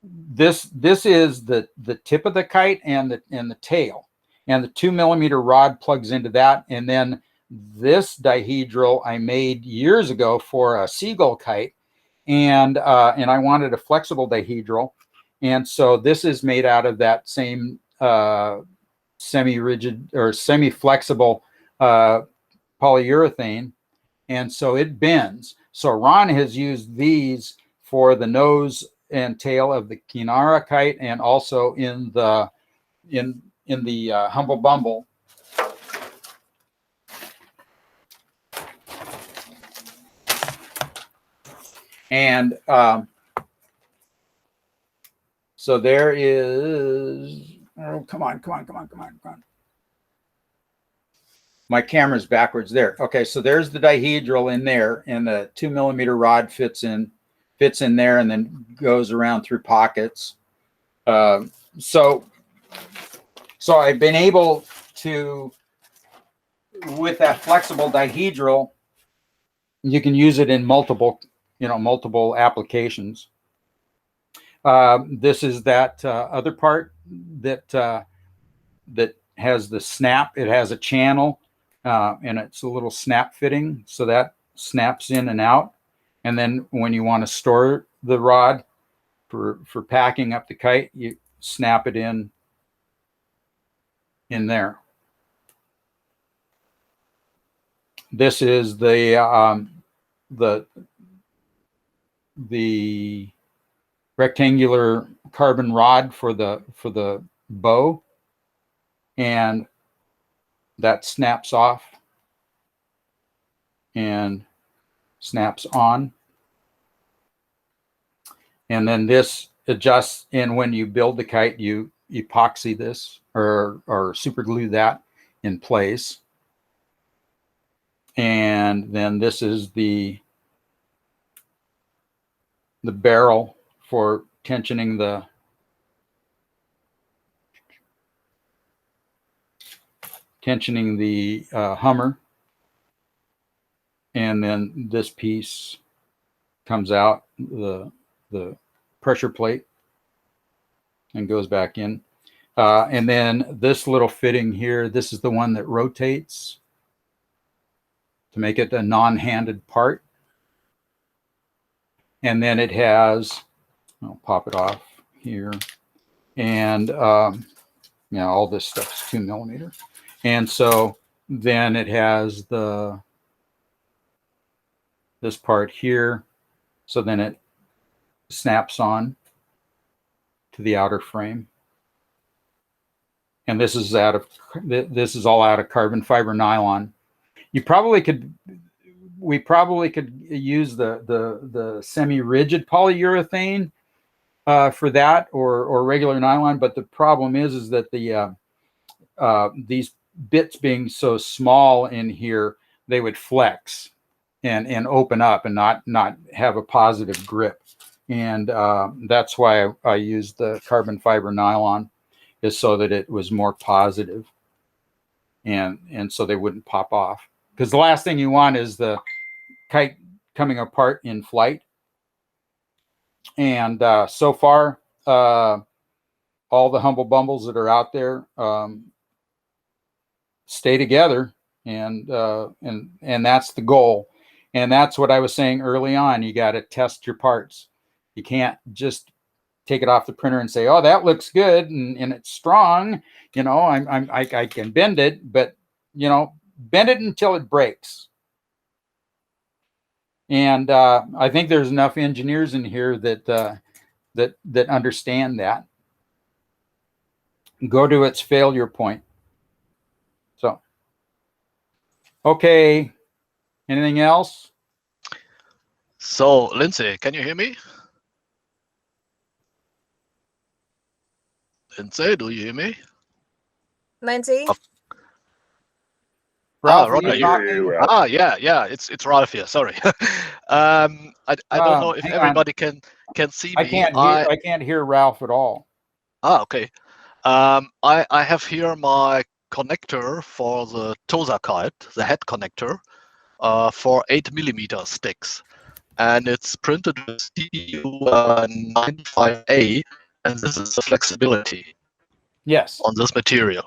Speaker 1: This is the tip of the kite and the tail, and the 2mm rod plugs into that. And then this dihedral I made years ago for a seagull kite, and I wanted a flexible dihedral, and so this is made out of that same semi-rigid or semi-flexible polyurethane, and so it bends. So Ron has used these for the nose and tail of the Kinara kite, and also in the Humble Bumble. And so there is, oh, come on. My camera's backwards there. Okay, so there's the dihedral in there, and the 2mm rod fits in there and then goes around through pockets. So I've been able to, with that flexible dihedral, you can use it in multiple applications. This is that other part that has the snap. It has a channel, and it's a little snap fitting, so that snaps in and out. And then when you want to store the rod for packing up the kite, you snap it in there. This is the rectangular carbon rod for the bow, and that snaps off and snaps on. And then this adjusts, and when you build the kite, you epoxy this or super glue that in place. And then this is the barrel for tensioning tensioning the Hummer, and then this piece comes out, the pressure plate, and goes back in. And then this little fitting here, this is the one that rotates to make it a non-handed part. And then it has, I'll pop it off here, and all this stuff's 2 millimeter. And so then it has this part here. So then it snaps on to the outer frame. And this is all out of carbon fiber nylon. We probably could use the semi-rigid polyurethane for that, or regular nylon. But the problem is that these bits being so small in here, they would flex and open up and not have a positive grip. And that's why I used the carbon fiber nylon, is so that it was more positive, and so they wouldn't pop off. Because the last thing you want is the kite coming apart in flight. And so far, all the Humble Bumbles that are out there stay together, and that's the goal. And that's what I was saying early on. You got to test your parts. You can't just take it off the printer and say, "Oh, that looks good and it's strong. I can bend it," but bend it until it breaks. And I think there's enough engineers in here that understand that. Go to its failure point. So, okay. Anything else?
Speaker 6: So, Lindsay, can you hear me? Lindsay, do you hear me?
Speaker 9: Lindsay?
Speaker 1: Ralph,
Speaker 6: yeah. It's Ralph here. Sorry. I don't know if everybody can see me.
Speaker 1: I can't hear Ralph at all.
Speaker 6: Okay. I have here my connector for the Tosa kite, the head connector, for 8 millimeter sticks, and it's printed with CU 95A, and this is the flexibility.
Speaker 1: Yes.
Speaker 6: On this material.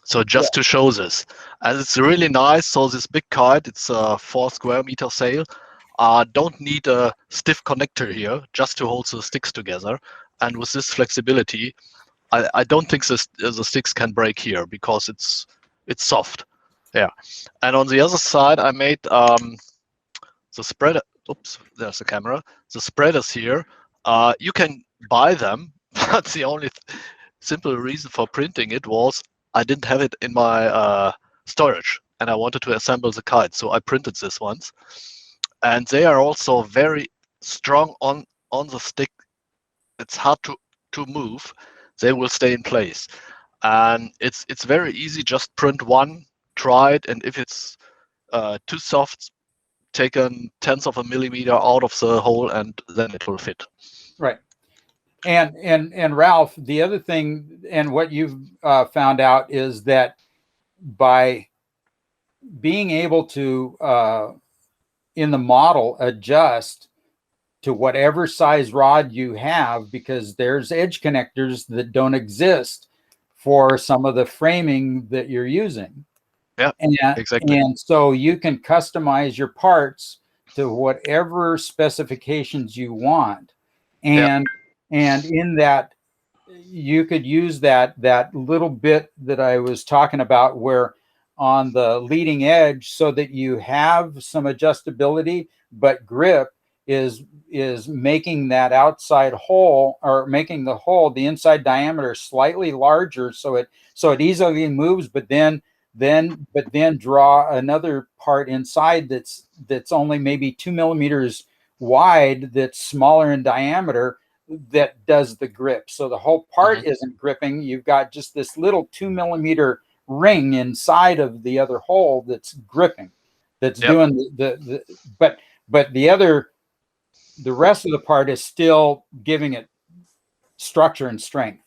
Speaker 6: So just to show this, and it's really nice. So this big kite, it's a 4 square meter sail. Don't need a stiff connector here, just to hold the sticks together. And with this flexibility, I don't think the sticks can break here, because it's soft. Yeah. And on the other side, I made the spreader. Oops, there's the camera. The spreaders here. You can buy them, but the only simple reason for printing it was I didn't have it in my storage, and I wanted to assemble the kite, so I printed this ones. And they are also very strong on the stick. It's hard to move. They will stay in place, and it's very easy. Just print one, try it, and if it's too soft, take a 1/10 of a millimeter out of the hole, and then it will fit.
Speaker 1: Right. And Ralph, the other thing, and what you've found out, is that by being able to in the model adjust to whatever size rod you have, because there's edge connectors that don't exist for some of the framing that you're using.
Speaker 6: Yeah, exactly.
Speaker 1: And so you can customize your parts to whatever specifications you want. And in that, you could use that little bit that I was talking about, where on the leading edge, so that you have some adjustability, but grip is making that outside hole, or making the hole, the inside diameter, slightly larger, so it easily moves, but then draw another part inside that's only maybe 2 millimeters wide, that's smaller in diameter, that does the grip. So the whole part isn't gripping. You've got just this little 2 millimeter ring inside of the other hole that's gripping, that's doing but the rest of the part is still giving it structure and strength.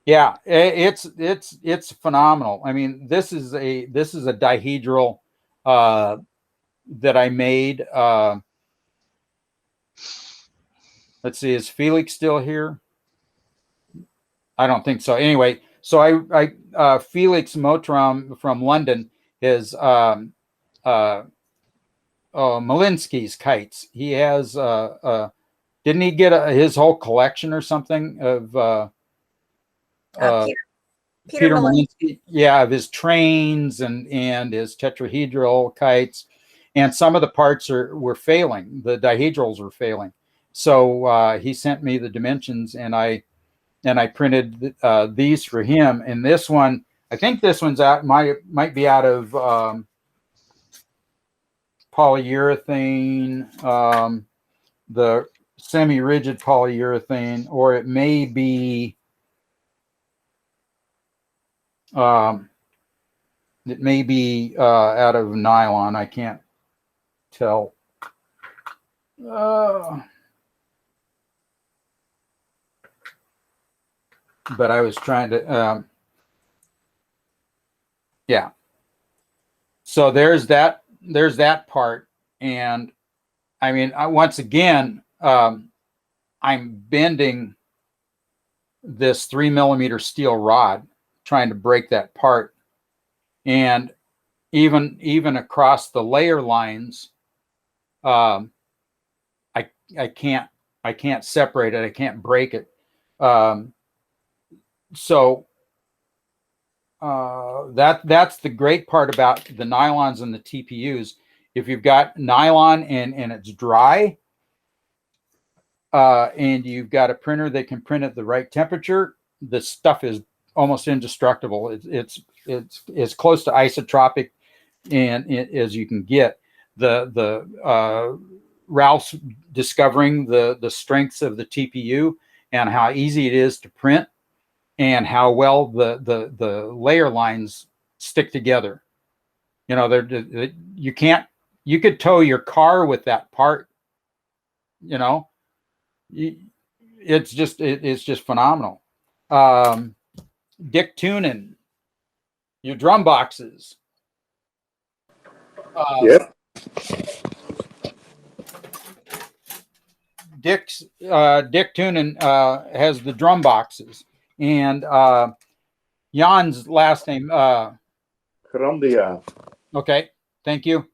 Speaker 1: Yeah, it's phenomenal. I mean, this is a dihedral that I made. Let's see, is Felix still here? I don't think so. Anyway, so Felix Motram from London is Malinsky's kites. He has didn't he get his whole collection or something of Peter Malinsky? Yeah, of his trains and his tetrahedral kites, and some of the parts were failing. The dihedrals were failing, so he sent me the dimensions, and I printed these for him. And this one, I think this one's out might be out of polyurethane, the semi-rigid polyurethane, or it may be out of nylon. I can't tell. But I was trying to, yeah. So there's that part. And I mean, once again, I'm bending this 3mm steel rod, trying to break that part. And even across the layer lines, I can't separate it. I can't break it. So that's the great part about the nylons and the TPUs. If you've got nylon and it's dry, and you've got a printer that can print at the right temperature, the stuff is almost indestructible. It's as close to isotropic as you can get. Ralph's discovering the strengths of the TPU and how easy it is to print, and how well the layer lines stick together. You know, you could tow your car with that part. You know, it's just phenomenal. Dick Tunin, your drum boxes.
Speaker 11: Yep.
Speaker 1: Dick Tunin has the drum boxes, and Jan's last name.
Speaker 11: Grandia.
Speaker 1: Okay, thank you.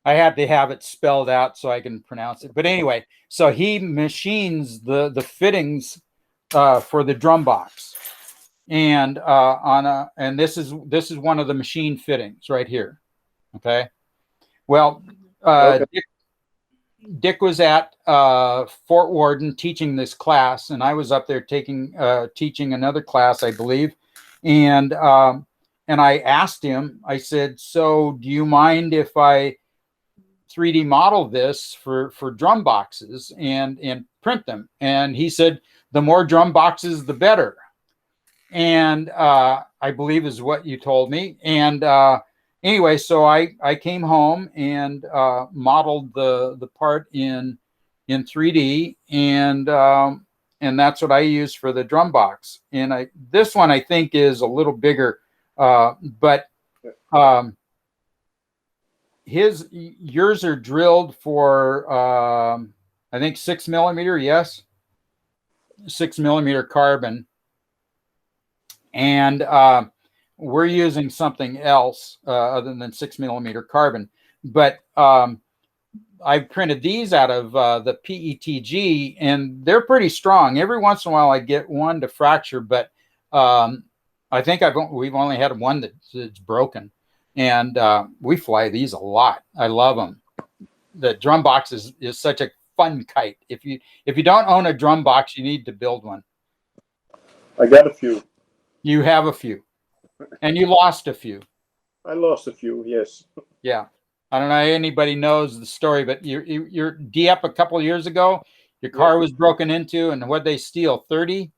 Speaker 1: I had to have it spelled out so I can pronounce it. But anyway, so he machines the fittings for the drum box, and and this is one of the machine fittings right here. Okay, well, okay. Dick was at Fort Worden teaching this class, and I was up there teaching another class, I believe, and I asked him. I said, "So, do you mind if I 3D model this for drum boxes and print them?" And he said, "The more drum boxes, the better." And I believe is what you told me. And anyway, so I came home and modeled the part in 3D, and that's what I use for the drum box. And this one I think is a little bigger, but yours are drilled for I think 6mm, yes, 6mm carbon, and we're using something else other than 6mm carbon. But I printed these out of the PETG, and they're pretty strong. Every once in a while I get one to fracture, but I think we've only had one that's broken. And we fly these a lot. I love them. The drum box is such a fun kite. If you don't own a drum box, you need to build one.
Speaker 11: I got a few.
Speaker 1: You have a few, and you lost a few.
Speaker 11: I lost a few, yes.
Speaker 1: Yeah, I don't know if anybody knows the story, but your DF a couple of years ago, your car was broken into, and what'd they steal? 30?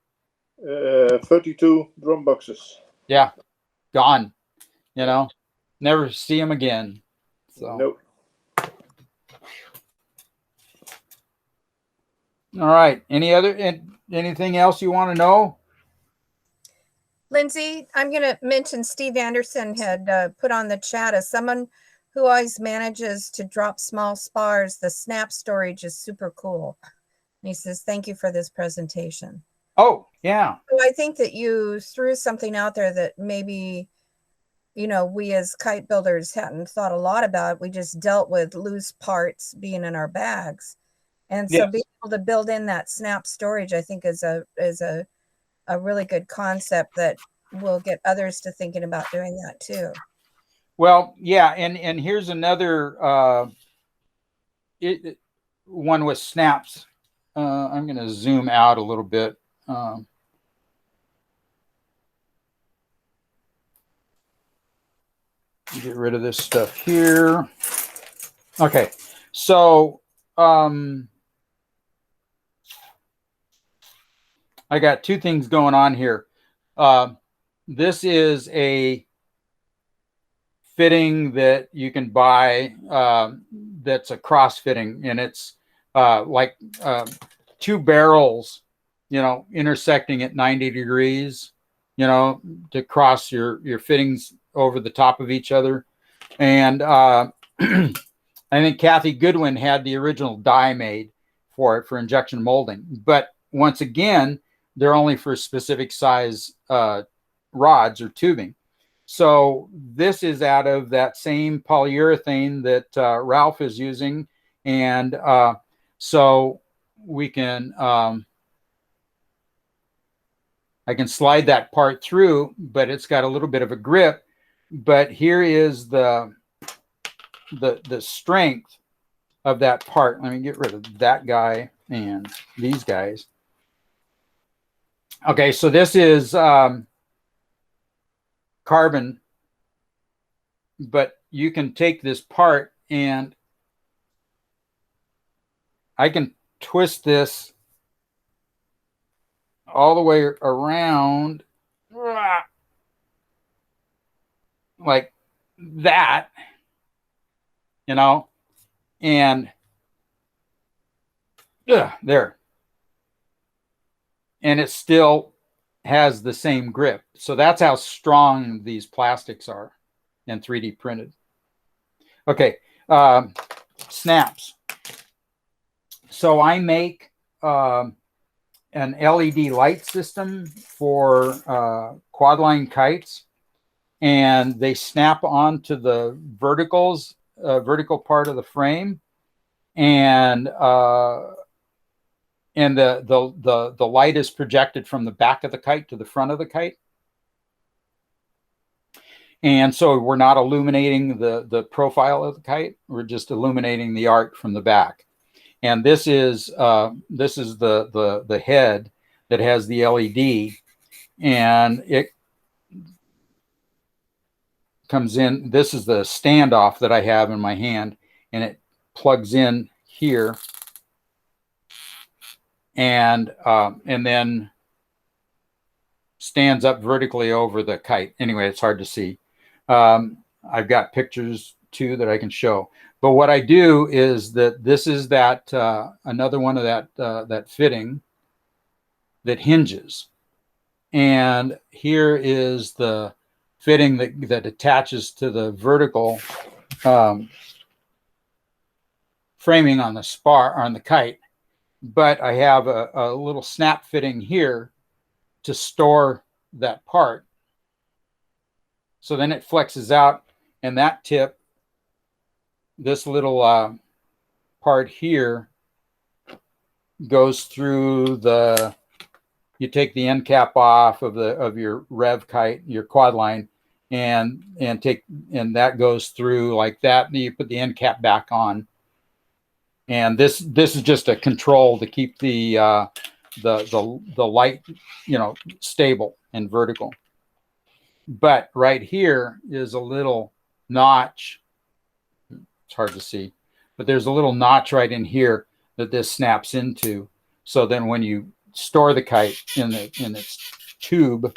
Speaker 11: 32 drum boxes.
Speaker 1: Yeah, gone. You know, never see them again. So.
Speaker 11: Nope.
Speaker 1: All right. Anything else you want to know?
Speaker 9: Lindsay, I'm going to mention Steve Anderson had put on the chat as someone who always manages to drop small spars. The snap storage is super cool. And he says, thank you for this presentation.
Speaker 1: Oh, yeah.
Speaker 9: So I think that you threw something out there that maybe, we as kite builders hadn't thought a lot about. We just dealt with loose parts being in our bags. And so being able to build in that snap storage, I think is a really good concept that will get others to thinking about doing that too.
Speaker 1: Well, yeah, and here's another one with snaps. I'm going to zoom out a little bit. Get rid of this stuff here. Okay, so I got two things going on here. This is a fitting that you can buy that's a cross fitting, and it's like two barrels, intersecting at 90 degrees, to cross your fittings over the top of each other. And I think Kathy Goodwin had the original die made for it for injection molding. But once again, they're only for specific size rods or tubing. So this is out of that same polyurethane that Ralph is using. And so we can, I can slide that part through, but it's got a little bit of a grip. But here is the strength of that part. Let me get rid of that guy and these guys. Okay, so this is carbon, but you can take this part and I can twist this all the way around like that, and there. And it still has the same grip. So that's how strong these plastics are and 3D printed. Okay, snaps. So I make an LED light system for quad-line kites, and they snap onto the vertical part of the frame, and the light is projected from the back of the kite to the front of the kite. And so we're not illuminating the profile of the kite. We're just illuminating the art from the back. And this is the head that has the LED, and it comes in. This is the standoff that I have in my hand, and it plugs in here. And then stands up vertically over the kite. Anyway, it's hard to see. I've got pictures too that I can show. But what I do is that this is that another one of that fitting that hinges, and here is the fitting that attaches to the vertical framing on the kite. But I have a little snap fitting here to store that part. So then it flexes out, and that tip, this little part here, goes through you take the end cap off of your rev kite, your quad line, and that goes through like that. And you put the end cap back on. And this is just a control to keep the light, stable and vertical. But right here is a little notch. It's hard to see, but there's a little notch right in here that this snaps into. So then when you store the kite in its tube,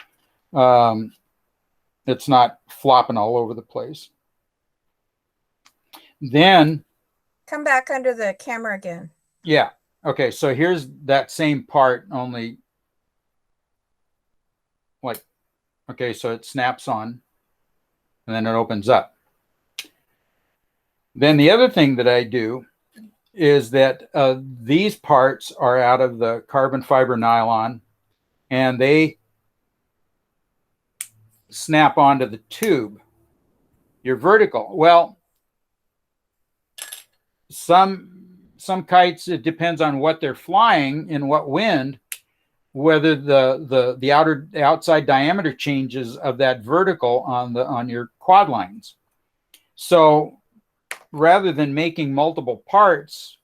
Speaker 1: it's not flopping all over the place. Then
Speaker 9: come back under the camera again.
Speaker 1: Yeah. Okay. So here's that same part, only like Okay, so it snaps on and then it opens up. Then the other thing that I do is that these parts are out of the carbon fiber nylon, and they snap onto the tube. You're vertical. Well, some kites, it depends on what they're flying in what wind, whether the outside diameter changes of that vertical on your quad lines. So rather than making multiple parts,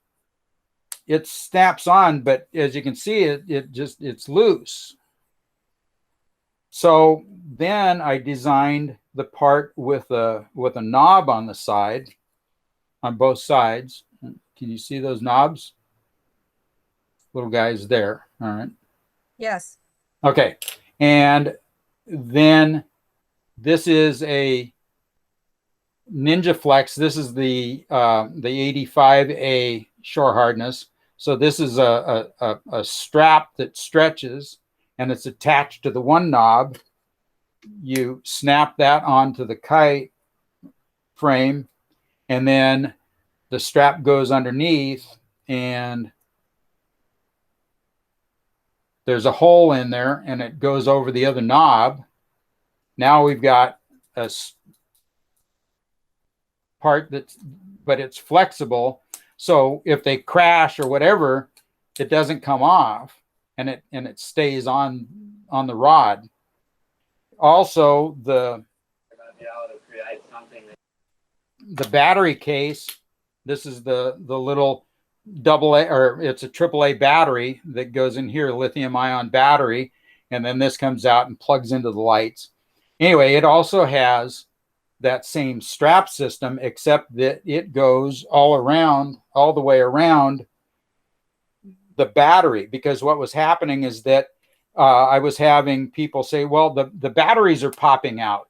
Speaker 1: it snaps on, but as you can see, it's loose. So then I designed the part with a knob on the side, on both sides. Can you see those knobs? Little guys there. All right.
Speaker 9: Yes.
Speaker 1: Okay. And then this is a Ninjaflex. This is the 85A shore hardness. So this is a strap that stretches, and it's attached to the one knob. You snap that onto the kite frame, and then the strap goes underneath, and there's a hole in there, and it goes over the other knob. Now we've got a part but it's flexible. So if they crash or whatever, it doesn't come off, and it stays on the rod. Also, the battery case, this is the little AA, or it's a AAA battery that goes in here, lithium ion battery, and then this comes out and plugs into the lights. Anyway, it also has that same strap system, except that it goes all the way around the battery, because what was happening is that I was having people say, well, the batteries are popping out.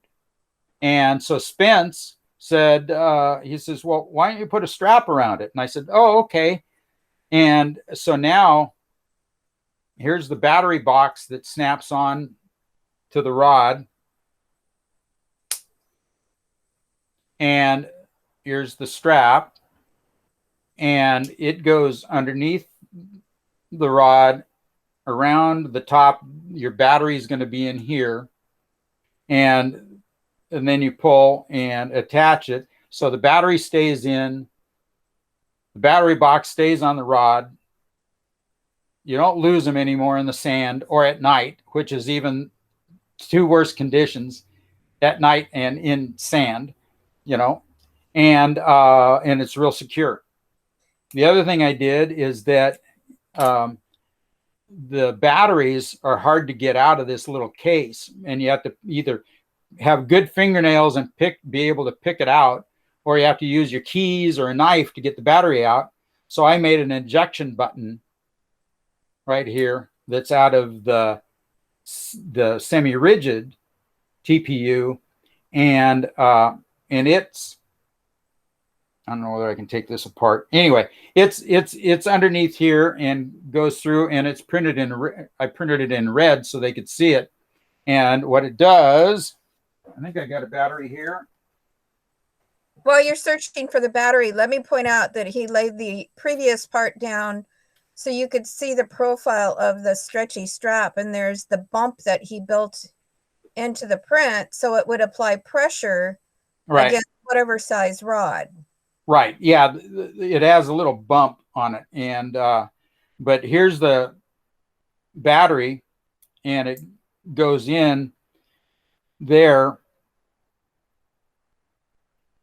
Speaker 1: And so Spence said, he says, well, why don't you put a strap around it? And I said, oh, okay. And so now here's the battery box that snaps on to the rod. And here's the strap, and it goes underneath the rod around the top. Your battery is going to be in here, and then you pull and attach it. So the battery stays in, the battery box stays on the rod. You don't lose them anymore in the sand or at night, which is even two worse conditions, at night and in sand. And it's real secure. The other thing I did is that the batteries are hard to get out of this little case, and you have to either have good fingernails and be able to pick it out, or you have to use your keys or a knife to get the battery out. So I made an injection button right here that's out of the semi-rigid TPU, and it's, I don't know whether I can take this apart. Anyway, it's underneath here and goes through, and it's printed I printed it in red so they could see it. And what it does, I think I got a battery here.
Speaker 9: While you're searching for the battery, let me point out that he laid the previous part down so you could see the profile of the stretchy strap, and there's the bump that he built into the print so it would apply pressure against whatever size rod.
Speaker 1: Right. Yeah, it has a little bump on it, and but here's the battery, and it goes in there,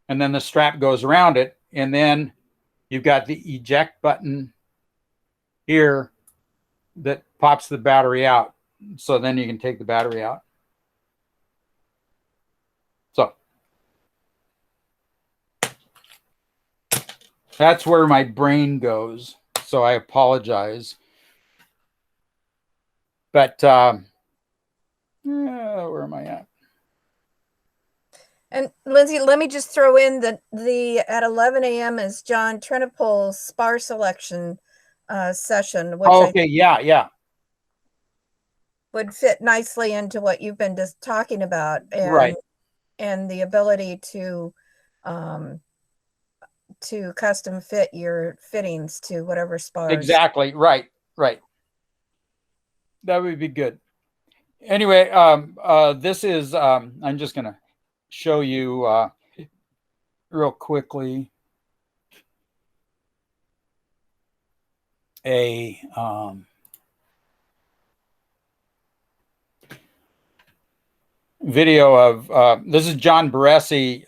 Speaker 1: and then the strap goes around it, and then you've got the eject button here that pops the battery out. So then you can take the battery out. So that's where my brain goes. So I apologize. But where am I at?
Speaker 9: And Lindsay, let me just throw in the at 11 a.m. is John Trenopol's spar selection session. Which
Speaker 1: yeah.
Speaker 9: would fit nicely into what you've been just talking about, and
Speaker 1: Right.
Speaker 9: and the ability to custom fit your fittings to whatever spars.
Speaker 1: Exactly. Right. Right. That would be good. Anyway, this is, I'm just going to show you real quickly a video of, this is John Baresi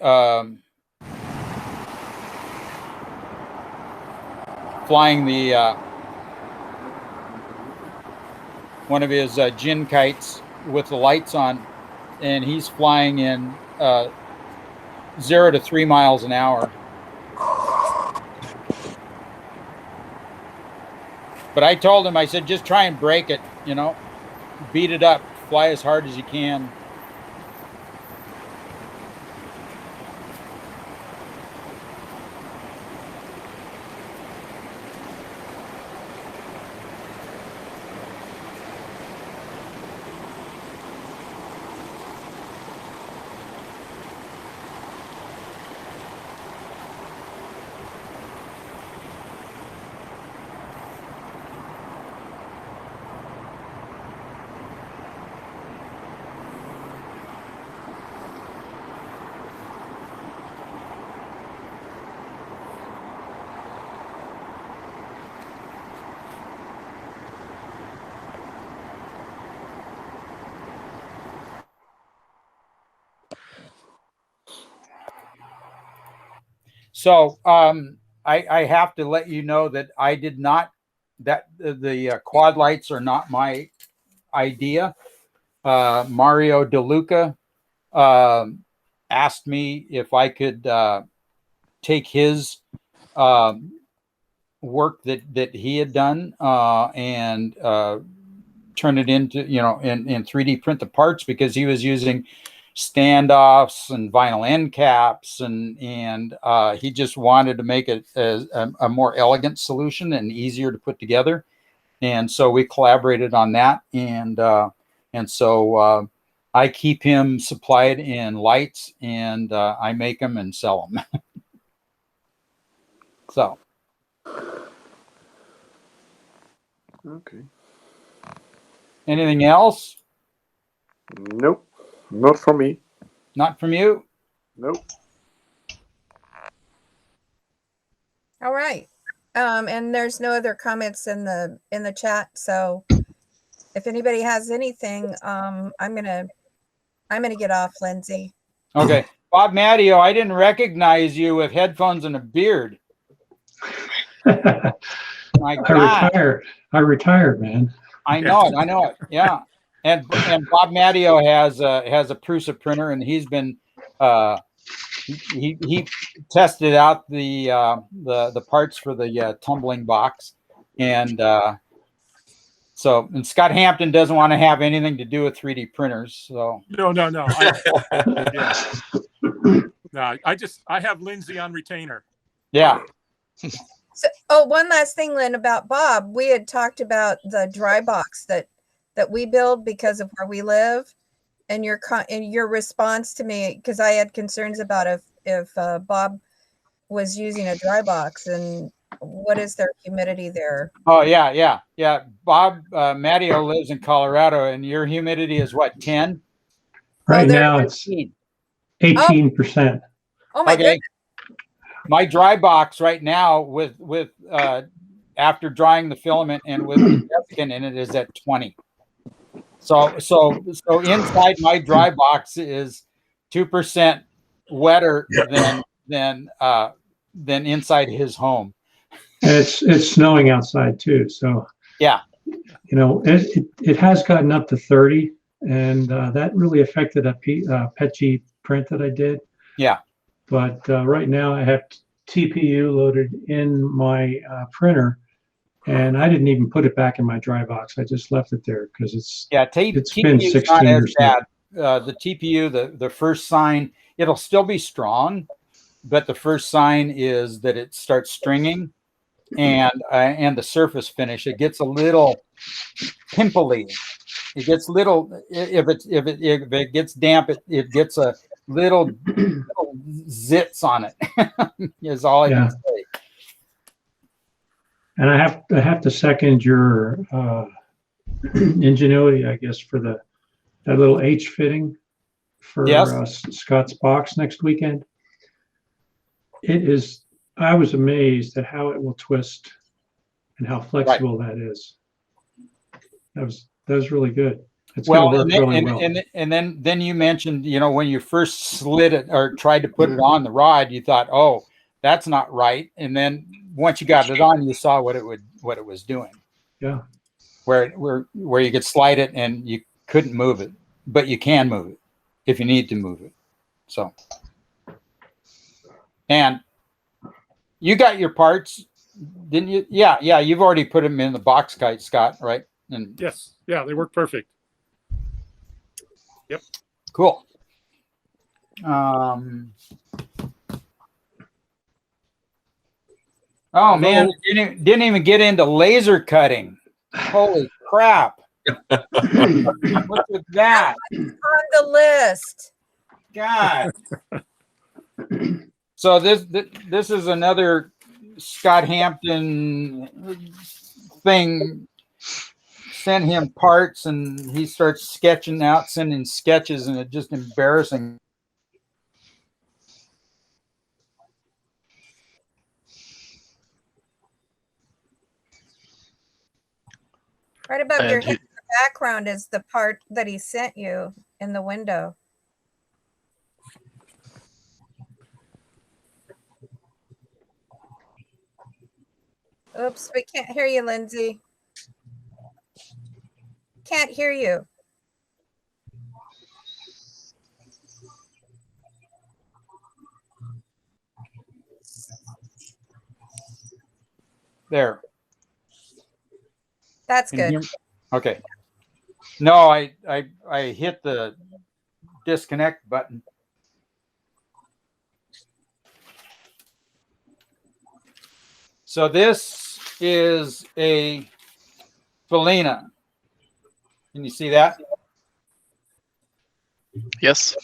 Speaker 1: flying the one of his gin kites with the lights on, and he's flying in 0 to 3 miles an hour. But I told him, I said, just try and break it, you know, beat it up, fly as hard as you can. So I have to let you know that I did not, that the quad lights are not my idea. Mario DeLuca asked me if I could take his work that he had done and turn it into, you know, in 3D print the parts, because he was using standoffs and vinyl end caps, and he just wanted to make it a more elegant solution and easier to put together. And so we collaborated on that, and so I keep him supplied in lights, and I make them and sell them. So.
Speaker 12: Okay.
Speaker 1: Anything else?
Speaker 12: Nope. Not from me.
Speaker 1: Not from you?
Speaker 12: Nope.
Speaker 9: All right. And there's no other comments in the chat. So if anybody has anything, I'm gonna get off, Lindsay.
Speaker 1: Okay. Bob Matteo, I didn't recognize you with headphones and a beard. My God.
Speaker 13: I retired, man.
Speaker 1: I know it. Yeah. And Bob Matteo has a Prusa printer, and he's been he tested out the parts for the tumbling box, and so Scott Hampton doesn't want to have anything to do with 3D printers. So
Speaker 14: no. I have Lindsay on retainer.
Speaker 1: Yeah.
Speaker 9: So, one last thing, Lynn, about Bob. We had talked about the dry box that we build because of where we live, and your response to me, because I had concerns about if Bob was using a dry box, and what is their humidity there?
Speaker 1: Oh yeah. Bob Matteo lives in Colorado, and your humidity is what, 10?
Speaker 13: Right now it's 18%.
Speaker 9: Oh my goodness.
Speaker 1: My dry box right now with after drying the filament and with the desiccant in it is at 20. So inside my dry box is 2% wetter than inside his home.
Speaker 13: And it's snowing outside too. So
Speaker 1: yeah,
Speaker 13: you know, it has gotten up to 30, and that really affected a PETG print that I did.
Speaker 1: Yeah. But
Speaker 13: right now I have TPU loaded in my printer, and I didn't even put it back in my dry box. I just left it there because it's been 16 years.
Speaker 1: The TPU, the first sign, it'll still be strong, but the first sign is that it starts stringing, and the surface finish, it gets a little pimply, It gets little, if it gets damp, it gets a little zits on it. Is all I can say.
Speaker 13: And I have to second your ingenuity, I guess, for that little H fitting for Scott's box next weekend. It is. I was amazed at how it will twist and how flexible that is. That was really good. It's going to work really well.
Speaker 1: And then you mentioned, when you first slid it or tried to put it on the rod, you thought, oh, that's not right. And then once you got it on, you saw what it was doing.
Speaker 13: Yeah.
Speaker 1: Where you could slide it and you couldn't move it, but you can move it if you need to move it. So, and you got your parts, didn't you? Yeah. You've already put them in the box kite, Scott, right? And
Speaker 14: yes, yeah, they work perfect. Yep.
Speaker 1: Cool. Oh man, didn't even get into laser cutting. Holy crap. Look at that.
Speaker 9: On the list.
Speaker 1: God. So this is another Scott Hampton thing. Sent him parts and he starts sketching out, sending sketches, and it's just embarrassing.
Speaker 9: Right above your head, in the background is the part that he sent you in the window. Oops, we can't hear you, Lindsay. Can't hear you.
Speaker 1: There.
Speaker 9: That's good.
Speaker 1: Okay. No, I hit the disconnect button. So this is a Fortuna. Can you see that?
Speaker 6: Yes.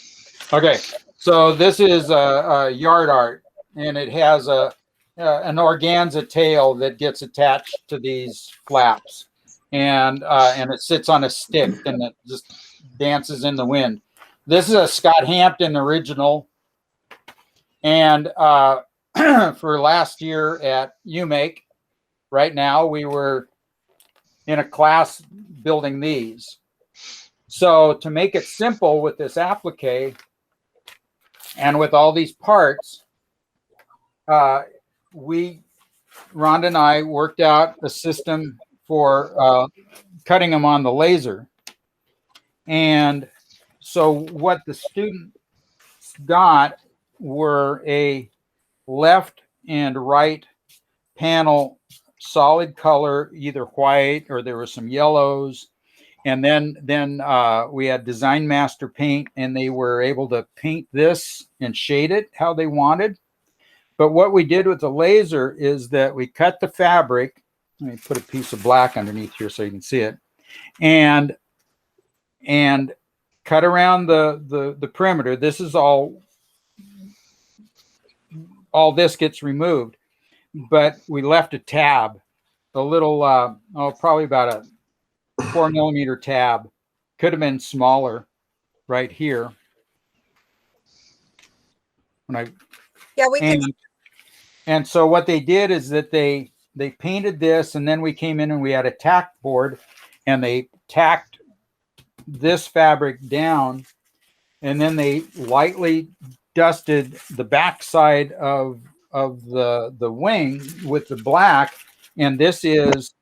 Speaker 1: Okay. So this is a yard art, and it has an organza tail that gets attached to these flaps, and it sits on a stick and it just dances in the wind. This is a Scott Hampton original, and for last year at UMake, right now we were in a class building these. So to make it simple with this applique and with all these parts, Rhonda and I worked out a system for cutting them on the laser. And so what the students got were a left and right panel, solid color, either white or there were some yellows. And then we had Design Master paint, and they were able to paint this and shade it how they wanted. But what we did with the laser is that we cut the fabric. Let me put a piece of black underneath here so you can see it, and cut around the perimeter. This is all this gets removed, but we left a tab, a little probably about a 4mm tab. Could have been smaller right here. And so what they did is that they painted this, and then we came in and we had a tack board, and they tacked this fabric down, and then they lightly dusted the backside of the wing with the black. And this is,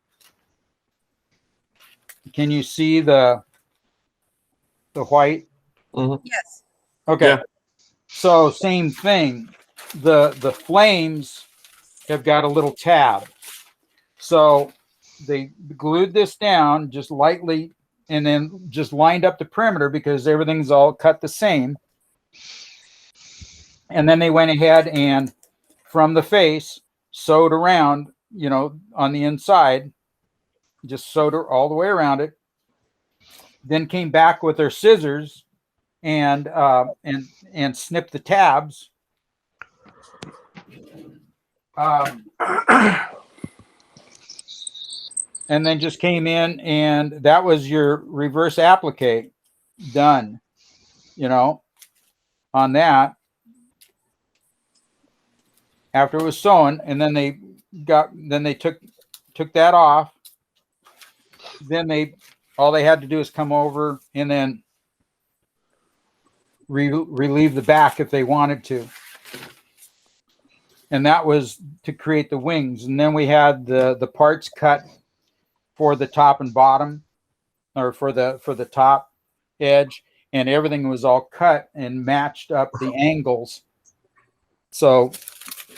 Speaker 1: can you see the white?
Speaker 9: Mm-hmm. Yes.
Speaker 1: Okay.
Speaker 12: Yeah.
Speaker 1: So same thing. The flames have got a little tab. So they glued this down just lightly and then just lined up the perimeter because everything's all cut the same. And then they went ahead and from the face sewed around, on the inside, just sewed all the way around it. then came back with their scissors and snipped the tabs. And then just came in, and that was your reverse applique done, you know, on that after it was sewn. And then they took that off. Then all they had to do is come over and then relieve the back if they wanted to. And that was to create the wings. And then we had the parts cut for the top and bottom, or for the top edge, and everything was all cut and matched up the angles. So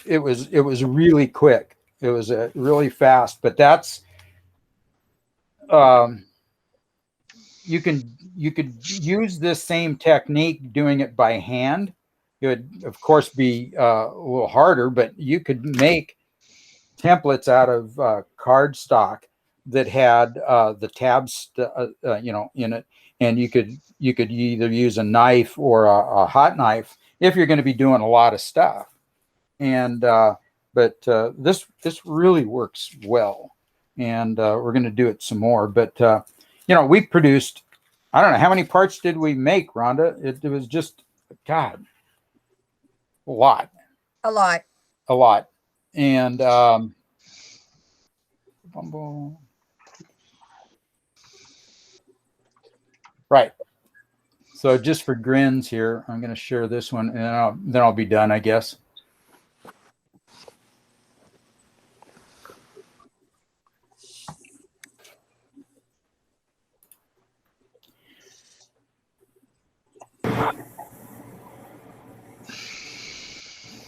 Speaker 1: it was really quick. It was really fast. But that's you could use this same technique doing it by hand. It would, of course, be a little harder, but you could make templates out of cardstock that had the tabs, you know, in it, and you could either use a knife or a hot knife if you're going to be doing a lot of stuff. And but this really works well, and we're going to do it some more. But you know, we produced, I don't know how many parts did we make, Rhonda? It was just, God, a lot. And right. So just for grins here, I'm going to share this one, and then I'll be done, I guess.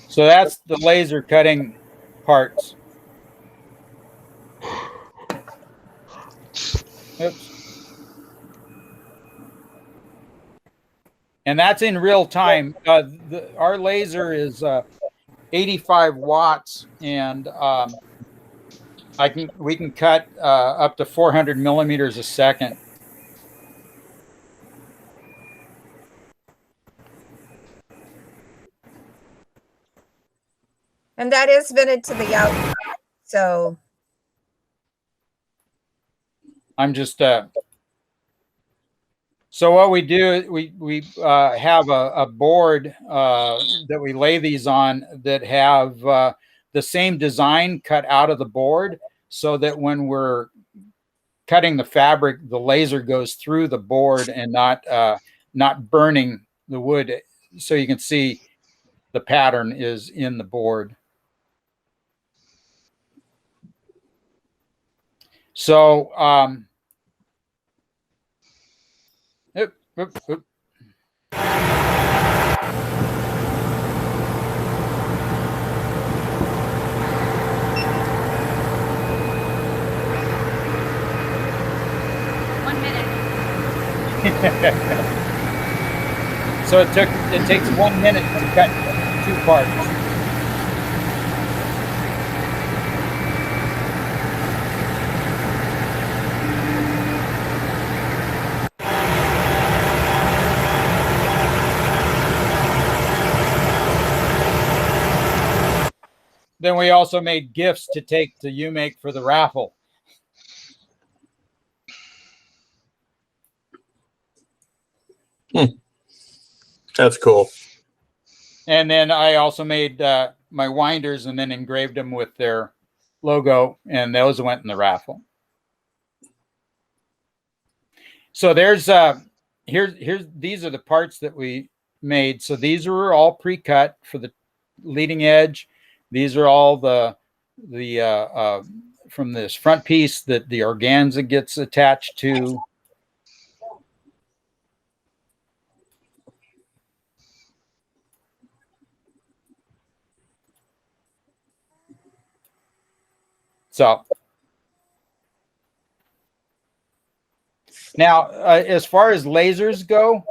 Speaker 1: So that's the laser cutting parts. Oops. And that's in real time. Our laser is 85 watts, and we can cut up to 400 millimeters a second.
Speaker 9: And that is vented to the outside. So
Speaker 1: I'm just so what we do, we have a board that we lay these on that have the same design cut out of the board, so that when we're cutting the fabric, the laser goes through the board and not burning the wood. So you can see the pattern is in the board. So, oop.
Speaker 15: 1 minute.
Speaker 1: So it takes 1 minute to cut 2 parts. Then we also made gifts to take to UMake for the raffle.
Speaker 16: That's cool.
Speaker 1: And then I also made my winders and then engraved them with their logo, and those went in the raffle. So there's here's these are the parts that we made. So these were all pre-cut for the leading edge. These are all the from this front piece that the organza gets attached to. So now, as far as lasers go,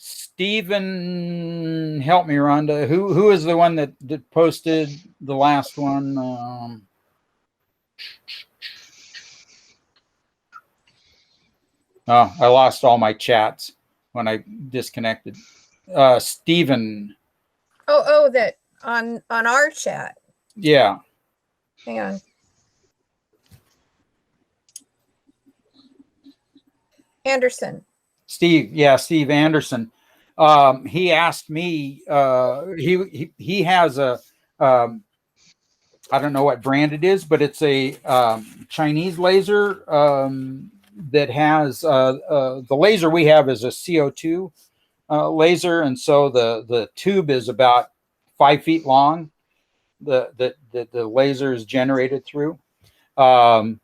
Speaker 1: Stephen, help me, Rhonda. Who is the one that posted the last one? Oh, I lost all my chats when I disconnected. Stephen.
Speaker 9: Oh, that on our chat.
Speaker 1: Yeah.
Speaker 9: Hang on. Anderson.
Speaker 1: Steve Anderson. He asked me. He has a. I don't know what brand it is, but it's a Chinese laser that has the laser we have is a CO2 laser, and so the tube is about 5 feet long. The laser is generated through, and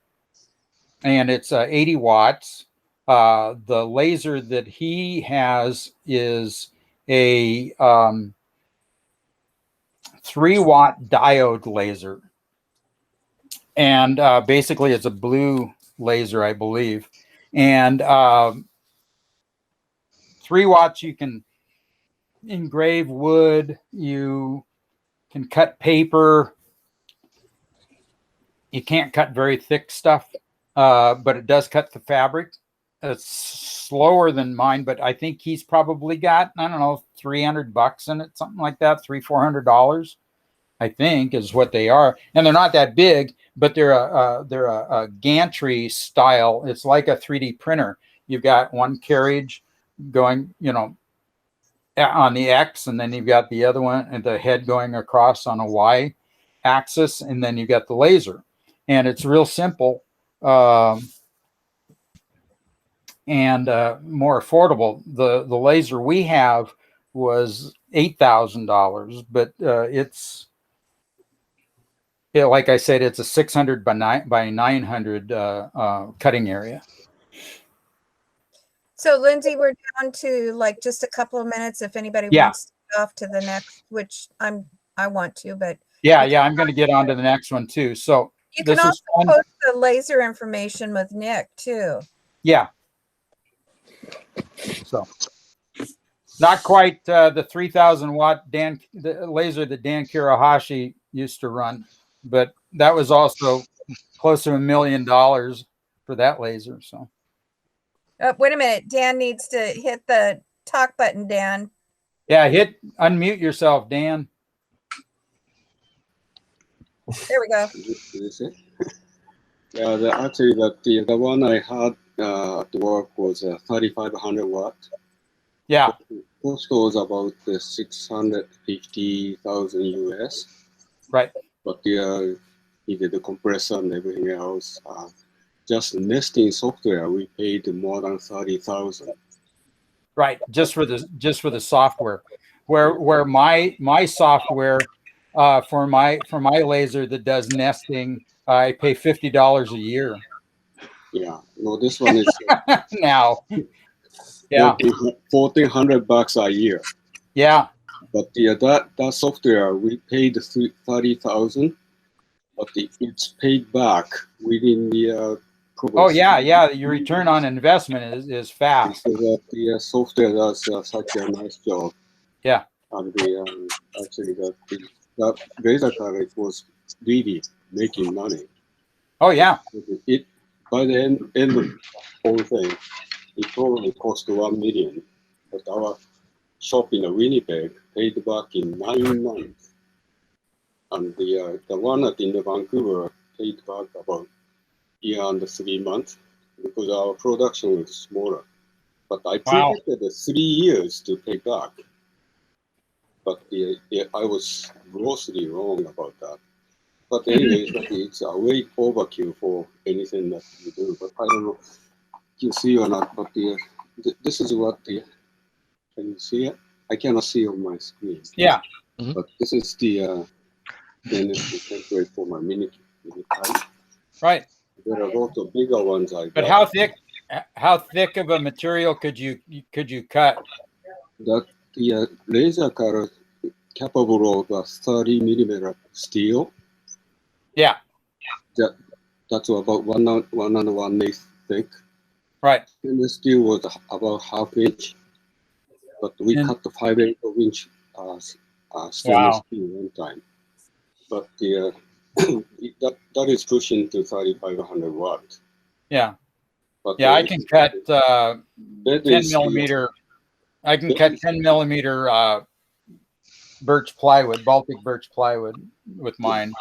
Speaker 1: it's 80 watts. The laser that he has is a 3-watt diode laser, and basically it's a blue laser, I believe. And 3 watts, you can engrave wood, you can cut paper. You can't cut very thick stuff, but it does cut the fabric. It's slower than mine, but I think he's probably got, I don't know, $300 in it, something like that, $300-400, I think, is what they are. And they're not that big, but they're a gantry style. It's like a 3D printer. You've got one carriage going, on the X, and then you've got the other one and the head going across on a Y axis, and then you've got the laser. And it's real simple and more affordable. The laser we have was $8,000, but it's like I said, it's a 600 by 900 cutting area.
Speaker 9: So Lindsay, we're down to like just a couple of minutes. If anybody wants to go off to the next, which I want to, but
Speaker 1: I'm going to get on to the next one too. So
Speaker 9: you can also post the laser information with Nick too.
Speaker 1: Yeah. So not quite the 3,000 watt the laser that Dan Kirahashi used to run, but that was also close to $1 million for that laser. So.
Speaker 9: Wait a minute. Dan needs to hit the talk button, Dan.
Speaker 1: Yeah, unmute yourself, Dan.
Speaker 9: There we go.
Speaker 15: Yeah, actually, the one I had at work was 3,500 watt.
Speaker 1: Yeah.
Speaker 15: Cost was about 650,000 US.
Speaker 1: Right.
Speaker 15: But needed the compressor and everything else. Just nesting software, we paid more than 30,000.
Speaker 1: Right, just for the software. Where my software for my laser that does nesting, I pay $50 a year.
Speaker 15: Yeah, no, this one is
Speaker 1: now. Yeah,
Speaker 15: $1,400 a year.
Speaker 1: Yeah,
Speaker 15: but that software we paid 30,000, but it's paid back within the.
Speaker 1: Oh yeah. Your return on investment is fast.
Speaker 15: Because the software does such a nice job.
Speaker 1: Yeah.
Speaker 15: And actually that laser card, it was really making money.
Speaker 1: Oh yeah.
Speaker 15: It by the end of the whole thing, it probably cost $1 million, but our shop in Winnipeg paid back in 9 months, and the one in Vancouver paid back about year and 3 months because our production was smaller. But I predicted 3 years to pay back. But I was grossly wrong about that. But anyway, it's a way overkill for anything that you do. But I don't know if you see or not, but this is what can you see it? I cannot see on my screen.
Speaker 1: Yeah.
Speaker 15: But this is the template for my mini kite.
Speaker 1: Right.
Speaker 15: There are a lot of bigger ones I got.
Speaker 1: But how thick of a material could you cut?
Speaker 15: That the laser cutter capable of 30 millimeter steel.
Speaker 1: Yeah.
Speaker 15: That's about 1 1/8 thick.
Speaker 1: Right.
Speaker 15: And the steel was about ½ inch. But we cut the 5/8 inch stainless steel one time. But that is pushing to 3,500 watt.
Speaker 1: Yeah.
Speaker 15: But
Speaker 1: Yeah, I can cut 10
Speaker 15: is-
Speaker 1: millimeter. I can cut 10 millimeter birch plywood, Baltic birch plywood with mine.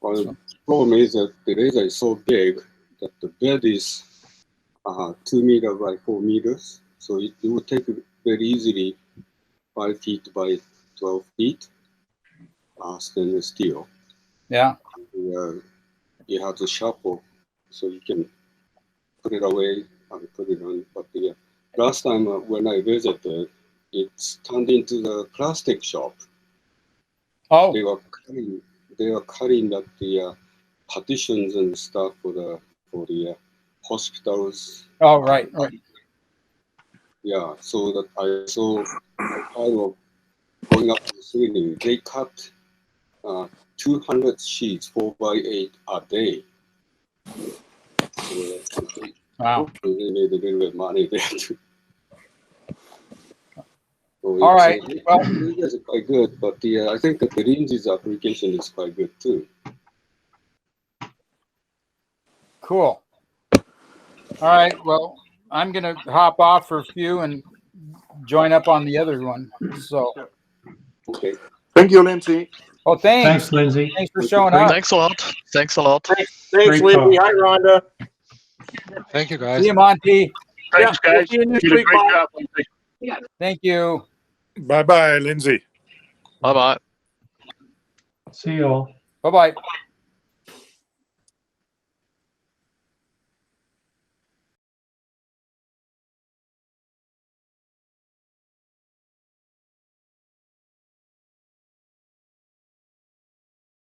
Speaker 15: Well, the problem is that the laser is so big that the bed is 2 meters by 4 meters. So it would take very easily 5 feet by 12 feet stainless steel.
Speaker 1: Yeah.
Speaker 15: You have to shuffle so you can put it away and put it on. But the last time when I visited, it's turned into the plastic shop.
Speaker 1: Oh.
Speaker 15: They were cutting that the partitions and stuff for the hospitals.
Speaker 1: Oh, right.
Speaker 15: Yeah, so that I saw kind of going up to the ceiling. They cut 200 sheets 4x8 a day. So,
Speaker 1: wow.
Speaker 15: They made a little bit of money there too. So
Speaker 1: all right.
Speaker 15: Well, it's quite good, but I think that the Lindsey's application is quite good too.
Speaker 1: Cool. All right. Well, I'm going to hop off for a few and join up on the other one. So.
Speaker 15: Okay.
Speaker 12: Thank you, Lindsey.
Speaker 1: Oh, thanks.
Speaker 13: Thanks, Lindsey.
Speaker 1: Thanks for showing up.
Speaker 6: Thanks a lot. Thanks a lot.
Speaker 11: Thanks,
Speaker 13: Great
Speaker 11: Lindsey.
Speaker 13: talk.
Speaker 11: Hi, Rhonda.
Speaker 6: Thank you, guys.
Speaker 1: See you, Monty.
Speaker 8: Thanks,
Speaker 11: Yeah, we'll
Speaker 8: guys.
Speaker 11: see you next
Speaker 8: You did a
Speaker 11: week,
Speaker 8: great
Speaker 11: Bob.
Speaker 8: job, Lindsay.
Speaker 1: Thank you.
Speaker 14: Bye-bye, Lindsay.
Speaker 6: Bye-bye.
Speaker 13: See you all.
Speaker 1: Bye-bye.